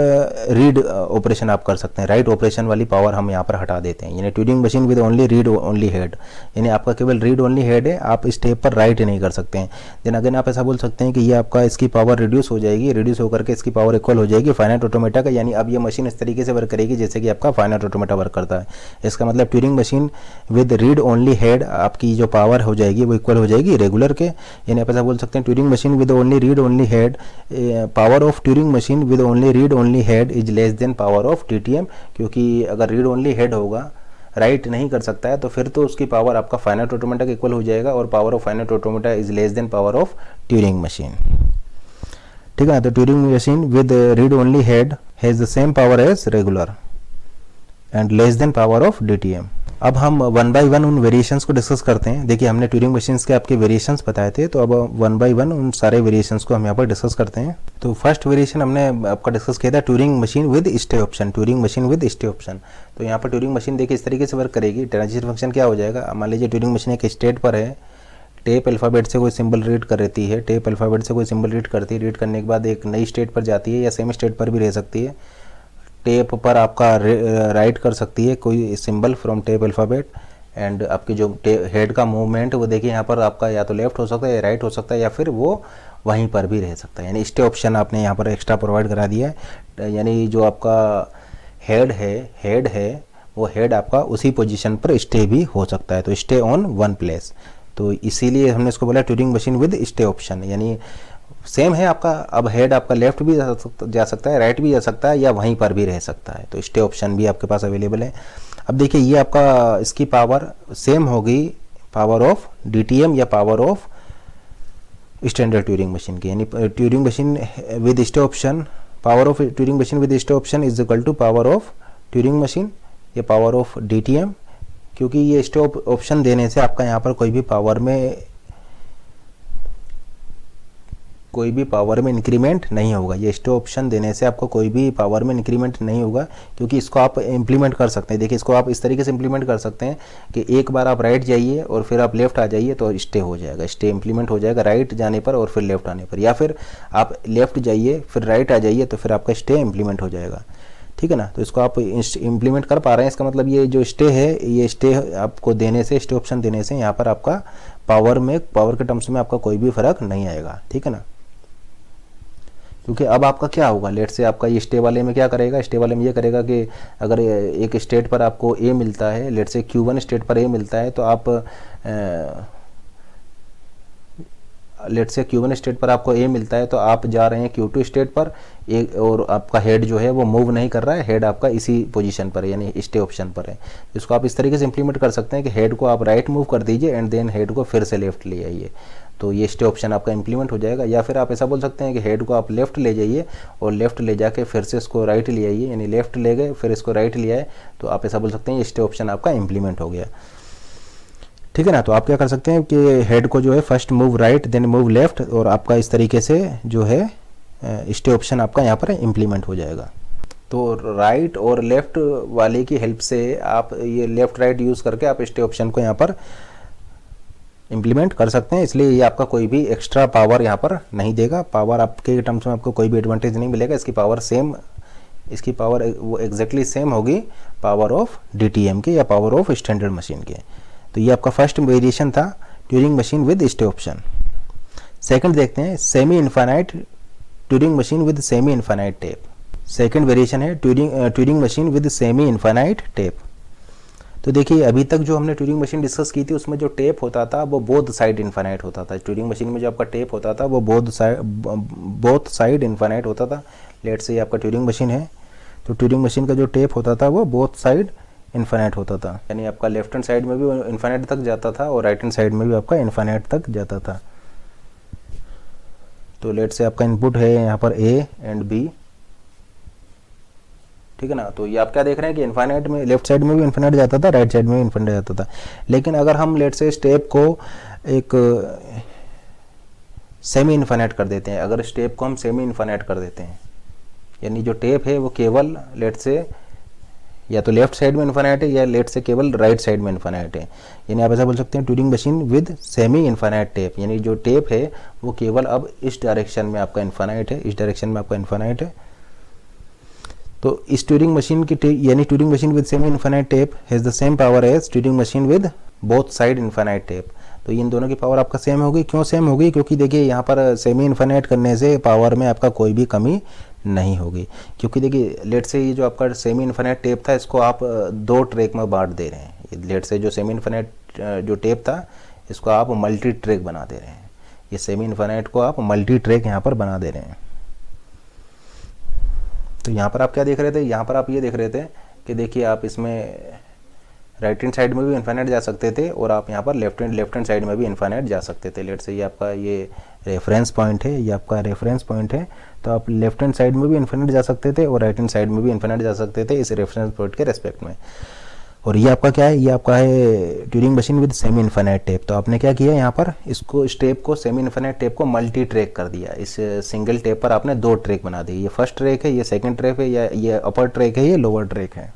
[SPEAKER 1] रीड ऑपरेशन आप कर सकते हैं, राइट ऑपरेशन वाली पावर हम यहाँ पर हटा देते हैं। यानी Turing machine with only read only head, यानी आपका केवल रीड ओनली हेड है, आप स्टेप पर राइट नहीं कर सकते हैं। देन अगेन आप ऐसा बोल सकते हैं कि ये आपका इसकी पावर रिड्यूस हो जाएगी, रिड्यूस होकर के इसकी पावर इक्वल हो जाएगी फाइनाइट ऑटोमेटा का, यानी अब ये मशीन इस तरीके से वर्क करेगी जैसे कि आपका फाइनाइट ऑटोमेटा वर्क करता है। इसका मतलब Turing machine with read only head, आपकी जो पावर हो जाएगी वो इक्वल हो जाएगी रेगुलर के। यानी आप ऐसा बोल सकते हैं Turing machine with only read only head, power of Turing machine with only read only head is less than power of TTM, क्योंकि अगर रीड ओनली हेड होगा, राइट नहीं कर सकता है, तो फिर तो उसकी पावर आपका फाइनाइट ऑटोमेटा के इक्वल हो जाएगा, और power of finite automata is less than power of Turing machine. ठीक है, तो Turing machine with read only head has the same power as regular and less than power of DTM. अब हम one by one उन variations को discuss करते हैं। देखिए हमने ट्यूरिंग मशीन्स के आपके वेरिएशंस बताए थे, तो अब वन बाय वन उन सारे वेरिएशंस को हम यहाँ पर डिस्कस करते हैं। तो फर्स्ट वेरिएशन हमने आपका डिस्कस किया था Turing machine with stay option, Turing machine with stay option. तो यहाँ पर ट्यूरिंग मशीन देखिए इस तरीके से वर्क करेगी। ट्रांजिशन फंक्शन क्या हो जाएगा, मान लीजिए ट्यूरिंग मशीन एक स्टेट पर है, टेप अल्फ़ाबेट से कोई सिंबल रीड कर रही है, टेप अल्फ़ाबेट से कोई सिंबल रीड करती है, रीड करने के बाद एक नई स्टेट पर जाती है या सेम स्टेट पर भी रह सकती है, टेप पर आपका राइट कर सकती है कोई symbol from tape alphabet, and आपकी जो हेड का मूवमेंट वो देखिए यहाँ पर आपका या तो लेफ्ट हो सकता है या राइट हो सकता है, या फिर वो वहीं पर भी रह सकता है। यानी स्टे ऑप्शन आपने यहाँ पर एक्स्ट्रा प्रोवाइड करा दिया है। यानी जो आपका हेड है वो हेड आपका उसी पोजीशन पर स्टे भी हो सकता है, तो स्टे ऑन वन प्लेस। तो इसीलिए हमने इसको बोला Turing machine with stay option, यानी सेम है आपका, अब हेड आपका लेफ्ट भी जा सकता है, राइट भी जा सकता है, या वहीं पर भी रह सकता है, तो स्टे ऑप्शन भी आपके पास अवेलेबल है। अब देखिए ये आपका इसकी पावर सेम होगी पावर ऑफ डीटीएम या power of standard Turing machine की, यानी Turing machine with stay option, power of Turing machine with stay option is equal to power of Turing machine या पावर ऑफ डीटीएम, क्योंकि ये stay option देने से आपका यहाँ पर कोई भी पावर में इंक्रीमेंट नहीं होगा। ये स्टे ऑप्शन देने से आपको कोई भी पावर में इंक्रीमेंट नहीं होगा, क्योंकि इसको आप इम्प्लीमेंट कर सकते हैं। देखिए इसको आप इस तरीके से इम्प्लीमेंट कर सकते हैं कि एक बार आप राइट जाइए और फिर आप लेफ्ट आ जाइए तो स्टे हो जाएगा, स्टे इम्प्लीमेंट हो जाएगा राइट जाने पर और फिर लेफ्ट आने पर, या फिर आप लेफ्ट जाइए फिर राइट आ जाइए तो फिर आपका स्टे इम्प्लीमेंट हो जाएगा। ठीक है ना, तो इसको आप इम्प्लीमेंट कर पा रहे हैं। इसका मतलब ये जो स्टे है, ये स्टे आपको देने से, स्टे ऑप्शन देने से यहाँ पर आपका पावर के टर्म्स में आपका कोई भी फर्क नहीं आएगा। ठीक है ना, क्योंकि अब आपका क्या होगा, लेट से आपका ये स्टे वाले में क्या करेगा, स्टे वाले में ये करेगा कि अगर एक स्टेट पर आपको ए मिलता है, लेट से Q1 स्टेट पर ए मिलता है, तो आप लेट से Q1 स्टेट पर आपको ए मिलता है, तो आप जा रहे हैं Q2 स्टेट पर, एक और आपका हेड जो है वो मूव नहीं कर रहा है, हेड आपका इसी पोजीशन पर है, यानी स्टे ऑप्शन पर है। इसको आप इस तरीके से इंप्लीमेंट कर सकते हैं कि हेड को आप राइट मूव कर दीजिए एंड देन हेड को फिर से लेफ्ट ले आइए, तो ये स्टे ऑप्शन आपका इंप्लीमेंट हो जाएगा। या फिर आप ऐसा बोल सकते हैं कि हेड को आप लेफ्ट ले जाइए और लेफ्ट ले जाके फिर से इसको राइट ले आइए, यानी लेफ्ट ले गए फिर इसको राइट ले आए, तो आप ऐसा बोल सकते हैं ये स्टे ऑप्शन आपका इंप्लीमेंट हो गया। ठीक है ना, तो आप क्या कर सकते हैं कि हेड को जो है first move right then move left, और आपका इस तरीके से जो है स्टे ऑप्शन आपका यहाँ पर इंप्लीमेंट हो जाएगा। तो राइट और लेफ्ट वाले की हेल्प से आप ये लेफ्ट राइट यूज़ करके आप स्टे ऑप्शन को यहाँ पर इंप्लीमेंट कर सकते हैं। इसलिए ये आपका कोई भी एक्स्ट्रा पावर यहाँ पर नहीं देगा, पावर आपके टर्म्स में आपको कोई भी एडवांटेज नहीं मिलेगा। इसकी पावर वो एग्जैक्टली सेम होगी पावर ऑफ डीटीएम के या पावर ऑफ स्टैंडर्ड मशीन के। तो ये आपका फर्स्ट वेरिएशन था Turing machine with stay option. Second देखते हैं semi infinite Turing machine with semi infinite tape. Second variation है Turing machine with semi infinite tape. तो देखिए अभी तक जो हमने ट्यूरिंग मशीन डिस्कस की थी उसमें जो टेप होता था वो बोथ साइड इनफाइनाइट होता था। ट्यूरिंग मशीन में जो आपका टेप होता था वो बोथ साइड इनफाइनाइट होता था। लेट से ये आपका ट्यूरिंग मशीन है, तो ट्यूरिंग मशीन का जो टेप होता था वो बोथ साइड इनफाइनाइट होता था, यानी आपका लेफ्ट हैंड साइड में भी इनफाइनाइट तक जाता था और राइट हैंड साइड में भी आपका इनफाइनाइट तक जाता था। तो लेट से आपका इनपुट है यहाँ पर A एंड B, ठीक है ना। तो ये आप क्या देख रहे हैं कि इनफाइनाइट में लेफ्ट साइड में भी इनफाइनाइट जाता था, राइट साइड में भी इनफाइनाइट जाता था। लेकिन अगर हम लेट से स्टेप को एक सेमी इनफाइनाइट कर देते हैं, अगर स्टेप को हम सेमी इनफाइनाइट कर देते हैं, यानी जो टेप है वो केवल लेट से या तो लेफ्ट साइड में इन्फानाइट है या लेफ्ट से केवल राइट साइड में इन्फानाइट है। यानी आप ऐसा बोल सकते हैं Turing machine with semi infinite tape, यानी जो टेप है वो केवल अब इस डायरेक्शन में आपका इन्फानाइट है, इस डायरेक्शन में आपका इन्फानाइट है। तो इस ट्यूरिंग मशीन की यानी Turing machine with semi infinite tape has the same power as Turing machine with both side infinite tape. तो इन दोनों की पावर आपका सेम होगी। क्यों सेम होगी? क्योंकि देखिए यहाँ पर सेमी इन्फानाइट करने से पावर में आपका कोई भी कमी नहीं होगी। क्योंकि देखिए लेट से ये जो आपका सेमी इन्फानाइट टेप था इसको आप 2 ट्रैक में बांट दे रहे हैं। लेट से जो सेमी इन्फानाइट जो टेप था इसको आप मल्टी ट्रैक बना दे रहे हैं। ये सेमी इन्फानाइट को आप मल्टी ट्रैक यहाँ पर बना दे रहे हैं। तो यहाँ पर आप क्या देख रहे थे? यहाँ पर आप ये देख रहे थे कि देखिए आप इसमें राइट हैंड साइड में भी इन्फानाइट जा सकते थे और आप यहाँ पर लेफ्ट हैंड साइड में भी इन्फानाइट जा सकते थे। लेट से ये आपका ये रेफरेंस पॉइंट है, ये आपका रेफरेंस पॉइंट है। तो आप लेफ्ट हैंड साइड में भी इन्फानाइट जा सकते थे और राइट हैंड साइड में भी इन्फानाइट जा सकते थे इस रेफरेंस पॉइंट के रेस्पेक्ट में। और ये आपका क्या है? ये आपका है Turing machine with semi infinite tape. तो आपने क्या किया यहाँ पर इसको इस टेप को सेमी इन्फानाइट टेप को मल्टी ट्रैक कर दिया। इस सिंगल टेप पर आपने 2 ट्रैक बना दिए। ये फर्स्ट ट्रैक है, ये सेकंड ट्रैक है, या ये अपर ट्रैक है, ये लोअर ट्रैक है।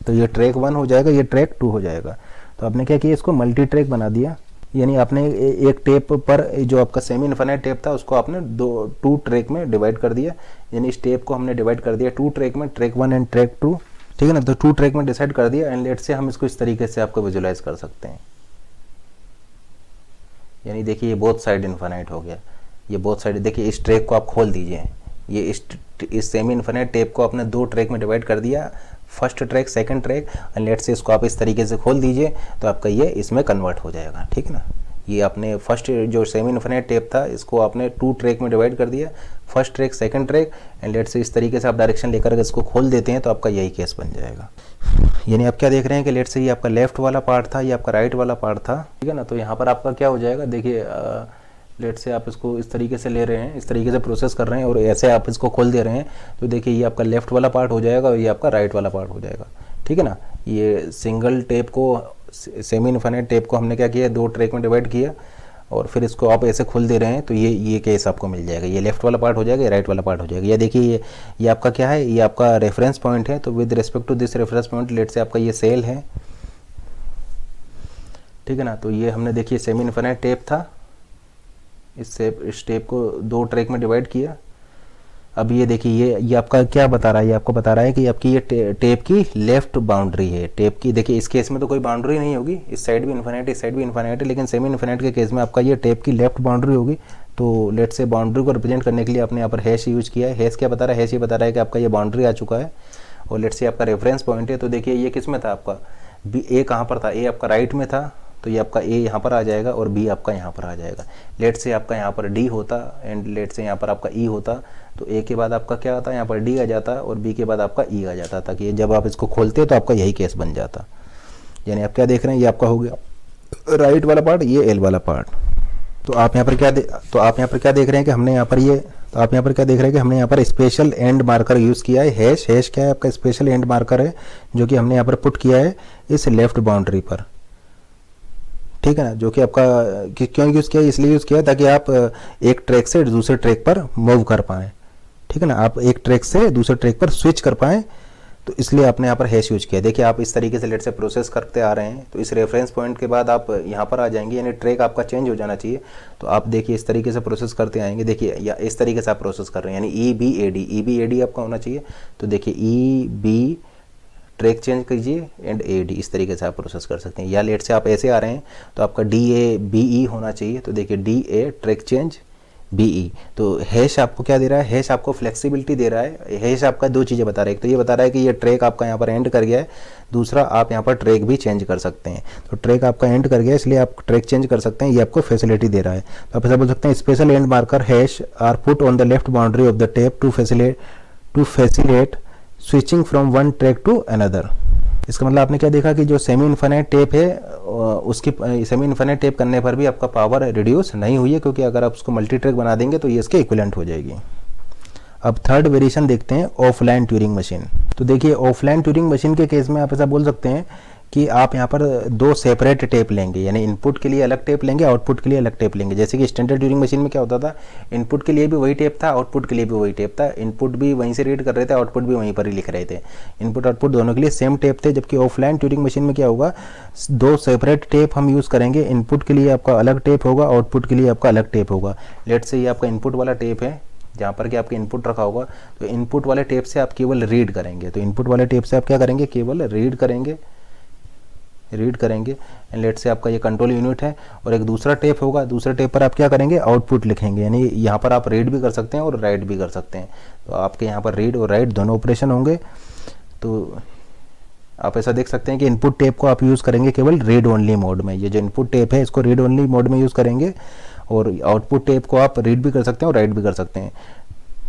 [SPEAKER 1] तो ये ट्रैक 1 हो जाएगा, ये ट्रैक 2 हो जाएगा। तो आपने क्या किया? इसको मल्टी ट्रैक बना दिया। यानी आपने एक टेप पर जो आपका सेमी इन्फानाइट टेप था उसको आपने 2 ट्रैक में डिवाइड कर दिया। यानी इस टेप को हमने डिवाइड कर दिया 2 ट्रैक में, ट्रैक 1 एंड ट्रैक 2, ठीक है ना। तो 2 ट्रैक में डिसाइड कर दिया। एंड लेट से हम इसको इस तरीके से आपको विजुलाइज कर सकते हैं। यानी देखिए ये बोथ साइड इन्फानाइट हो गया, ये बोथ साइड। देखिए इस ट्रैक को आप खोल दीजिए, ये इस सेमी इन्फानाइट टेप को आपने 2 ट्रैक में डिवाइड कर दिया, first track second track. And let से इसको आप इस तरीके से खोल दीजिए तो आपका ये इसमें कन्वर्ट हो जाएगा, ठीक है ना। ये आपने फर्स्ट जो सेमी इन्फानाइट टेप था इसको आपने 2 ट्रैक में डिवाइड कर दिया, first track second track. And let से इस तरीके से आप डायरेक्शन लेकर इसको खोल देते हैं तो आपका यही केस बन जाएगा। यानी आप क्या देख रहे हैं कि लेट से ये आपका लेफ्ट वाला पार्ट था, ये आपका राइट वाला पार्ट था, ठीक है ना। तो यहाँ पर आपका क्या हो जाएगा? देखिए लेट से आप इसको इस तरीके से ले रहे हैं, इस तरीके से प्रोसेस कर रहे हैं और ऐसे आप इसको खोल दे रहे हैं। तो देखिए ये आपका लेफ्ट वाला पार्ट हो जाएगा और ये आपका राइट वाला पार्ट हो जाएगा, ठीक है ना। ये सिंगल टेप को सेमी इन्फानाइट टेप को हमने क्या किया? 2 ट्रैक में डिवाइड किया और फिर इसको आप ऐसे खोल दे रहे हैं तो ये केस आपको मिल जाएगा। ये लेफ्ट वाला पार्ट हो जाएगा, ये राइट वाला पार्ट हो जाएगा। ये देखिए ये आपका क्या है? ये आपका रेफरेंस पॉइंट है। तो with respect to this reference point let say आपका ये सेल है, ठीक है ना। तो ये हमने देखिए सेमी इन्फानाइट टेप था, इस टेप को 2 ट्रैक में डिवाइड किया। अब ये देखिए ये आपका क्या बता रहा है? ये आपको बता रहा है कि आपकी ये टेप की लेफ्ट बाउंड्री है। टेप की देखिए इस केस में तो कोई बाउंड्री नहीं होगी, इस साइड भी इन्फानाइट है, इस साइड भी इन्फानाइट है, लेकिन सेमी इन्फानाइट के केस में आपका ये टेप की लेफ्ट बाउंड्री होगी। तो लेट से बाउंड्री को रिप्रेजेंट करने के लिए आपने यहाँ पर हैश यूज किया है। हैश क्या बता रहा है? हैश ये बता रहा है कि आपका ये बाउंड्री आ चुका है और लेट से आपका रेफरेंस पॉइंट है। तो देखिए ये किस में था आपका? ए कहाँ पर था? ए आपका राइट में था, तो ये आपका ए यहाँ पर आ जाएगा और बी आपका यहाँ पर आ जाएगा। लेट से आपका यहाँ पर डी होता एंड लेट से यहाँ पर आपका ई होता, तो ए के बाद आपका क्या आता? यहाँ पर डी आ जाता और बी के बाद आपका ई आ जाता, ताकि ये जब आप इसको खोलते तो आपका यही केस बन जाता। यानी आप क्या देख रहे हैं? ये आपका हो गया राइट वाला पार्ट, ये एल वाला पार्ट। तो आप यहाँ पर क्या देख रहे हैं कि हमने यहाँ पर हमने यहाँ पर स्पेशल एंड मार्कर यूज़ किया है। हैश क्या है? आपका स्पेशल एंड मार्कर है जो कि हमने यहाँ पर पुट किया है इस लेफ्ट बाउंड्री पर, ठीक है ना। जो कि आपका क्यों यूज़ किया? इसलिए यूज़ किया ताकि आप एक ट्रैक से दूसरे ट्रैक पर मूव कर पाएँ, ठीक है ना। आप एक ट्रैक से दूसरे ट्रैक पर स्विच कर पाएँ, तो इसलिए आपने यहाँ पर हैश यूज किया। देखिए आप इस तरीके से लेट से प्रोसेस करते आ रहे हैं, तो इस रेफरेंस पॉइंट के बाद आप यहाँ पर आ जाएंगे, यानी ट्रैक आपका चेंज हो जाना चाहिए। तो आप देखिए इस तरीके से प्रोसेस करते आएंगे। देखिए या इस तरीके से आप प्रोसेस कर रहे हैं, यानी ई बी ए डी आपका होना चाहिए। तो देखिए ई बी ट्रैक चेंज कीजिए एंड ए डी, इस तरीके से आप प्रोसेस कर सकते हैं। या लेट से आप ऐसे आ रहे हैं तो आपका डी ए बी ई होना चाहिए। तो देखिए D A track change B E. तो हैश आपको क्या दे रहा है? हैश आपको फ्लेक्सिबिलिटी दे रहा है। हैश आपका 2 चीज़ें बता रहा है, एक तो ये बता रहा है कि ये ट्रैक आपका यहाँ पर एंड कर गया है, दूसरा आप यहाँ पर ट्रैक भी चेंज कर सकते हैं। तो ट्रैक आपका एंड कर गया इसलिए आप ट्रैक चेंज कर सकते हैं, ये आपको फैसिलिटी दे रहा है। तो आप ऐसा बोल सकते हैं special end marker hash are put on the left boundary of the tape to facilitate switching from one track to another. इसका मतलब आपने क्या देखा कि जो सेमी इन्फानाइट टेप है उसकी सेमी इन्फानाइट टेप करने पर भी आपका पावर रिड्यूस नहीं हुई है, क्योंकि अगर आप उसको मल्टी ट्रैक बना देंगे तो ये इसके इक्विवेलेंट हो जाएगी। अब थर्ड वेरिएशन देखते हैं ऑफलाइन ट्यूरिंग मशीन। तो देखिए ऑफलाइन ट्यूरिंग मशीन के केस में आप ऐसा बोल सकते हैं कि आप यहाँ पर दो सेपरेट टेप लेंगे, यानी इनपुट के लिए अलग टेप लेंगे, आउटपुट के लिए अलग टेप लेंगे। जैसे कि स्टैंडर्ड ट्यूरिंग मशीन में क्या होता था, इनपुट के लिए भी वही टेप था, आउटपुट के लिए भी वही टेप था। इनपुट भी वहीं से रीड कर रहे थे, आउटपुट भी वहीं पर ही लिख रहे थे। इनपुट आउटपुट दोनों के लिए सेम टेप थे। जबकि ऑफलाइन ट्यूरिंग मशीन में क्या होगा, दो सेपरेट टेप हम यूज़ करेंगे। इनपुट के लिए आपका अलग टेप होगा, आउटपुट के लिए आपका अलग टेप होगा। लेट से ये आपका इनपुट वाला टेप है, जहाँ पर कि आपका इनपुट रखा होगा, तो इनपुट वाले टेप से आप केवल रीड करेंगे। तो इनपुट वाले टेप से आप क्या करेंगे, केवल रीड करेंगे एंड लेट से आपका ये कंट्रोल यूनिट है। और एक दूसरा टेप होगा, दूसरे टेप पर आप क्या करेंगे, आउटपुट लिखेंगे। यानी यहाँ पर आप रीड भी कर सकते हैं और राइट भी कर सकते हैं। तो आपके यहाँ पर रीड और राइट दोनों ऑपरेशन होंगे। तो आप ऐसा देख सकते हैं कि इनपुट टेप को आप यूज़ करेंगे केवल रीड ओनली मोड में। ये जो इनपुट टेप है इसको रीड ओनली मोड में यूज़ करेंगे, और आउटपुट टेप को आप रीड भी कर सकते हैं और राइट भी कर सकते हैं,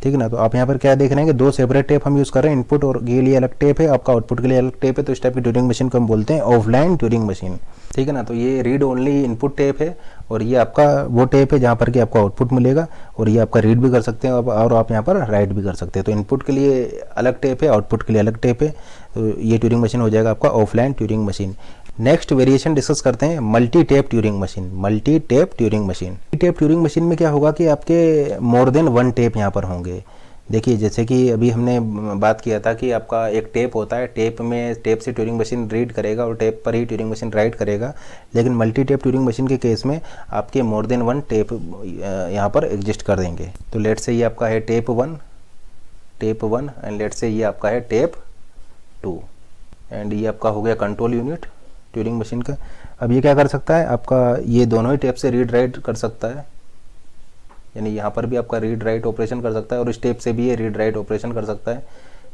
[SPEAKER 1] ठीक है ना। तो आप यहाँ पर क्या देख रहे हैं कि दो सेपरेट टेप हम यूज़ कर रहे हैं, इनपुट और के लिए अलग टेप है, आपका आउटपुट के लिए अलग टेप है। तो इस टाइप की ट्यूरिंग मशीन को हम बोलते हैं ऑफलाइन ट्यूरिंग मशीन, ठीक है ना। तो ये रीड ओनली इनपुट टेप है, और ये आपका वो टेप है जहाँ पर कि आपको आउटपुट मिलेगा, और ये आपका रीड भी कर सकते हैं और आप यहाँ पर राइट भी कर सकते हैं। तो इनपुट के लिए अलग टेप है, आउटपुट के लिए अलग टेप है। तो ये ट्यूरिंग मशीन हो जाएगा आपका offline Turing machine. Next variation discuss करते हैं multi tape Turing machine. Multi tape Turing machine, tape Turing machine में क्या होगा कि आपके मोर देन वन टेप यहाँ पर होंगे। देखिए जैसे कि अभी हमने बात किया था कि आपका एक टेप होता है, टेप से ट्यूरिंग मशीन रीड करेगा और टेप पर ही ट्यूरिंग मशीन राइट करेगा। लेकिन मल्टी टेप ट्यूरिंग मशीन के केस में आपके मोर देन वन टेप यहाँ पर एग्जिस्ट कर देंगे। तो लेट से ये आपका है टेप वन एंड लेट से ये आपका है टेप 2 एंड ये आपका हो गया कंट्रोल यूनिट ट्यूरिंग मशीन का। अब ये क्या कर सकता है, आपका ये दोनों ही टेप से रीड राइट कर सकता है, यानी यहाँ पर भी आपका रीड राइट ऑपरेशन कर सकता है और इस टेप से भी ये रीड राइट ऑपरेशन कर सकता है।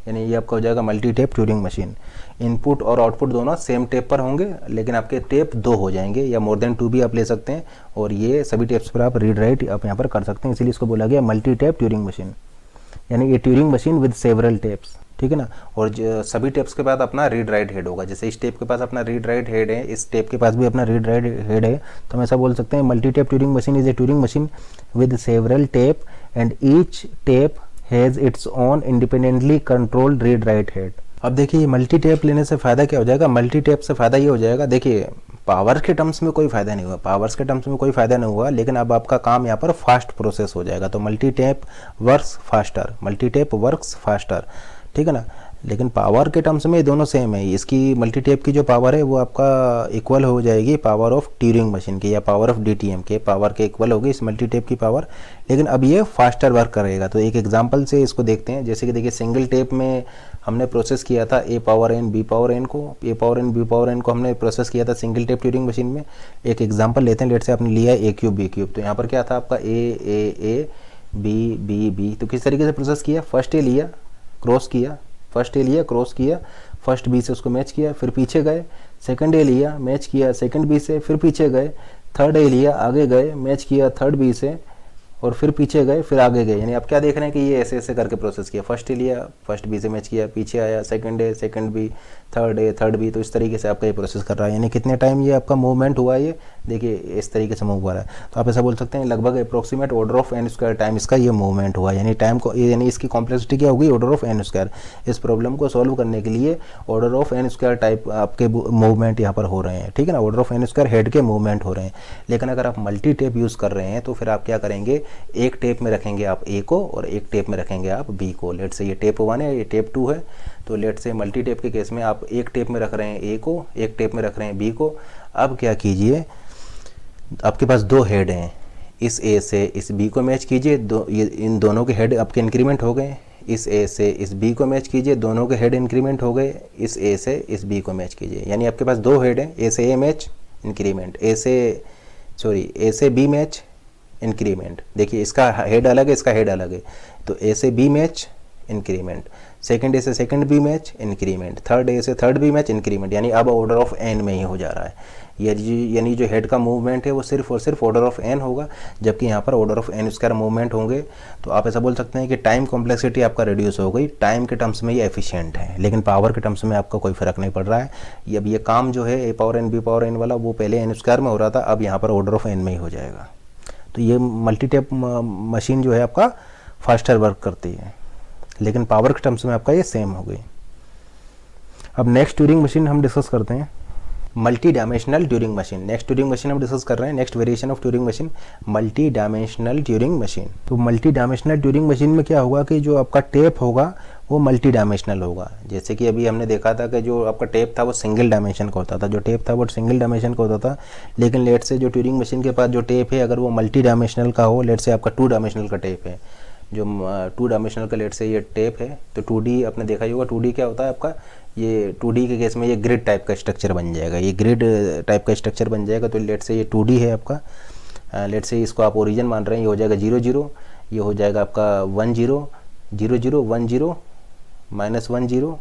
[SPEAKER 1] यानी ये आपका हो जाएगा multi tape Turing machine. Input और आउटपुट दोनों सेम टेप पर होंगे, लेकिन आपके टेप 2 हो जाएंगे, या मोर देन 2 भी आप ले सकते हैं, और ये सभी टेप्स पर आप रीड राइट आप यहाँ पर कर सकते हैं। इसीलिए इसको बोला गया मल्टी टेप ट्यूरिंग मशीन, यानी ये Turing machine with several tapes, ठीक है ना। और सभी टेप्स के बाद अपना रीड राइट हेड होगा। जैसे इस टेप के पास अपना रीड राइट हेड है, इस टेप के पास भी अपना रीड राइट हेड है। तो हम ऐसा बोल सकते हैं multi tape Turing machine is a Turing machine with several tape and each tape has its own independently controlled read write head. अब देखिए मल्टी टेप लेने से फ़ायदा क्या हो जाएगा, मल्टी टेप से फ़ायदा ये हो जाएगा, देखिए पावर के टर्म्स में कोई फ़ायदा नहीं हुआ, पावर्स के टर्म्स में कोई फ़ायदा नहीं हुआ, लेकिन अब आपका काम यहाँ पर फास्ट प्रोसेस हो जाएगा। तो multi tape works faster, multi tape works faster, ठीक है ना। लेकिन पावर के टर्म्स में दोनों सेम है। इसकी मल्टी टेप की जो पावर है वो आपका इक्वल हो जाएगी पावर ऑफ ट्यूरिंग मशीन की, या पावर ऑफ डीटीएम के पावर के इक्वल होगी इस मल्टी टेप की पावर, लेकिन अब ये फास्टर वर्क करेगा। तो एक एग्जांपल से इसको देखते हैं। जैसे कि देखिए सिंगल टेप में हमने प्रोसेस किया था a power n b power n को, a power n b power n को हमने प्रोसेस किया था सिंगल टेप ट्यूरिंग मशीन में। एक एग्जाम्पल लेते हैं, लेट से आपने लिया ए क्यूब बी क्यूब, तो यहाँ पर क्या था आपका ए बी बी बी। तो किस तरीके से प्रोसेस किया, फर्स्ट ए लिया क्रॉस किया, फर्स्ट ए लिया क्रॉस किया, फर्स्ट बी से उसको मैच किया, फिर पीछे गए, सेकंड ए लिया मैच किया सेकंड बी से, फिर पीछे गए, थर्ड ए लिया आगे गए मैच किया थर्ड बी से, और फिर पीछे गए फिर आगे गए। यानी आप क्या देख रहे हैं कि ये ऐसे ऐसे करके प्रोसेस किया, फर्स्ट ए लिया फर्स्ट बी से मैच किया, पीछे आया second A second B, third A third B. तो इस तरीके से आपका ये प्रोसेस कर रहा है। यानी कितने टाइम ये आपका मूवमेंट हुआ, ये देखिए इस तरीके से मूव हो रहा है। तो आप ऐसा बोल सकते हैं लगभग approximate order of N square time इसका ये मूवमेंट हुआ। यानी टाइम को, यानी इसकी कॉम्प्लेक्सिटी क्या होगी, ऑर्डर ऑफ एन स्क्वायर। इस प्रॉब्लम को सॉल्व करने के लिए order of N square type आपके मूवमेंट यहाँ पर हो रहे हैं, ठीक है ना। Order of N square head के मूवमेंट हो रहे हैं। लेकिन अगर आप मल्टी टेप यूज़ कर रहे हैं तो फिर आप क्या करेंगे, एक टेप में रखेंगे आप ए को और एक टेप में रखेंगे आप बी को। लेट से ये टेप 1 है, ये टेप 2 है। तो लेट से मल्टी टेप के केस में आप एक टेप में रख रहे हैं ए को, एक टेप में रख रहे हैं बी को। अब क्या कीजिए, आपके पास 2 हेड हैं, इस ए से इस बी को मैच कीजिए, इन दोनों के हेड आपके इंक्रीमेंट हो गए। इस ए से इस बी को मैच कीजिए, दोनों के हेड इंक्रीमेंट हो गए। इस ए से इस बी को मैच कीजिए, यानी आपके पास 2 हेड हैं, ए से ए मैच इंक्रीमेंट, ए से बी मैच इंक्रीमेंट। देखिए इसका हेड अलग है, इसका हेड अलग है। तो ए से b match increment, second a से second b match increment, third a से थर्ड बी मैच इंक्रीमेंट। यानी अब ऑर्डर ऑफ एन में ही हो जा रहा है। यानी जो हेड का मूवमेंट है वो सिर्फ और सिर्फ ऑर्डर ऑफ एन होगा, जबकि यहाँ पर order of N square movement होंगे। तो आप ऐसा बोल सकते हैं कि टाइम कॉम्प्लेक्सिटी आपका रिड्यूस हो गई। टाइम के टर्म्स में ये एफिशिएंट है, लेकिन पावर के टर्म्स में आपका कोई फर्क नहीं पड़ रहा है। अब ये काम जो है a power n b power n वाला वो पहले एन स्क्वायर में हो रहा था, अब यहाँ पर ऑर्डर ऑफ एन में ही हो जाएगा। तो ये मल्टी टेप मशीन जो है आपका फास्टर वर्क करती है, लेकिन पावर के टर्म्स में आपका ये सेम हो गई। अब नेक्स्ट ट्यूरिंग मशीन हम डिस्कस करते हैं। Multi dimensional Turing machine, next Turing machine हम डिस्कस कर रहे हैं, next variation of Turing machine multi dimensional Turing machine. तो मल्टी डायमेंशनल ट्यूरिंग मशीन में क्या होगा कि जो आपका टेप होगा वो मल्टी डायमेंशनल होगा। जैसे कि अभी हमने देखा था कि जो आपका टेप था वो सिंगल डायमेंशन का होता था, जो टेप था वो सिंगल डायमेंशन का होता था, लेकिन लेट से जो ट्यूरिंग मशीन के पास जो टेप है अगर वो मल्टी डायमेंशनल का हो, लेट से आपका 2 डायमेंशनल का टेप है, जो 2 डायमेंशनल का लेट से ये टेप है, तो 2D आपने देखा ही होगा, 2D क्या होता है आपका, ये 2D के केस में ये ग्रिड टाइप का स्ट्रक्चर बन जाएगा, ये ग्रिड टाइप का स्ट्रक्चर बन जाएगा। तो लेट से ये 2D है आपका, लेट से इसको आप ओरिजिन मान रहे हैं, ये हो जाएगा 0 0, ये हो जाएगा आपका 1 0 0 0 1 0 -1 0,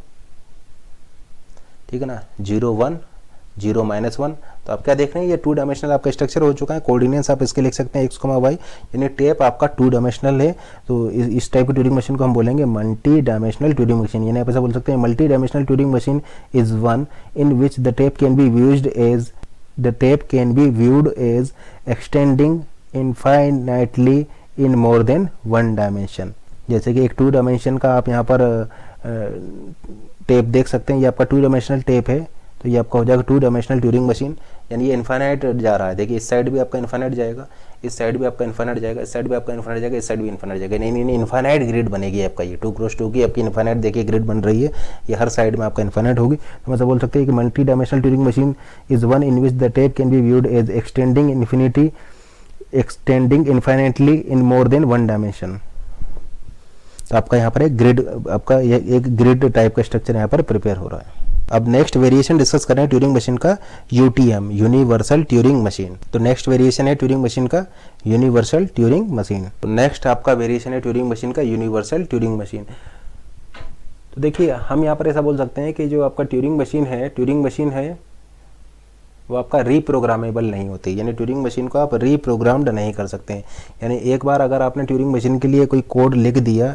[SPEAKER 1] ठीक है ना, 0 1 0 -1। तो आप क्या देख रहे हैं, ये 2 डायमेंशनल आपका स्ट्रक्चर हो चुका है। कोऑर्डिनेट्स आप इसके लिख सकते हैं x, y, यानी टेप आपका 2 डायमेंशनल है। तो इस टाइप की ट्यूरिंग मशीन को हम बोलेंगे मल्टी डायमेंशनल ट्यूरिंग मशीन, यानी आप ऐसा बोल सकते हैं multi dimensional Turing machine is one in which the tape can be viewed as extending infinitely in more than 1 dimension. जैसे कि एक 2 डायमेंशन का आप यहाँ पर टेप देख सकते हैं, ये आपका 2 डायमेंशनल टेप है, तो ये आपका हो जाएगा 2 डायमेंशनल ट्यूरिंग मशीन, यानी ये इन्फाइनाइट जा रहा है। देखिए इस साइड भी आपका इन्फाइनाइट जाएगा, इस साइड भी आपका इन्फाइनाइट जाएगा, इस साइड भी आपका इन्फाइनाइट जाएगा, इस साइड भी इन्फाइनाइट जाएगा, नहीं इन्फाइनाइट ग्रिड बनेगी आपका, ये 2x2 की आपकी इन्फाइनाइट देखिए ग्रिड बन रही है, ये हर साइड में आपका इन्फाइनाइट होगी। तो मतलब बोल सकते हैं कि multi dimensional Turing machine is one in which the tape can be viewed as extending infinitely in more than 1 dimension. तो आपका यहाँ पर एक ग्रिड, आपका एक ग्रिड टाइप का स्ट्रक्चर यहाँ पर प्रिपेयर हो रहा है। अब नेक्स्ट वेरिएशन डिस्कस करें ट्यूरिंग मशीन का, यूटीएम, यूनिवर्सल ट्यूरिंग मशीन। तो नेक्स्ट वेरिएशन है ट्यूरिंग मशीन का यूनिवर्सल ट्यूरिंग मशीन। तो नेक्स्ट आपका वेरिएशन है ट्यूरिंग मशीन का यूनिवर्सल ट्यूरिंग मशीन। तो देखिए हम यहाँ पर ऐसा बोल सकते हैं कि जो आपका ट्यूरिंग मशीन है वो आपका रीप्रोग्रामेबल नहीं होती, यानी ट्यूरिंग मशीन को आप रीप्रोग्राम्ड नहीं कर सकते हैं। यानी एक बार अगर आपने ट्यूरिंग मशीन के लिए कोई कोड लिख दिया,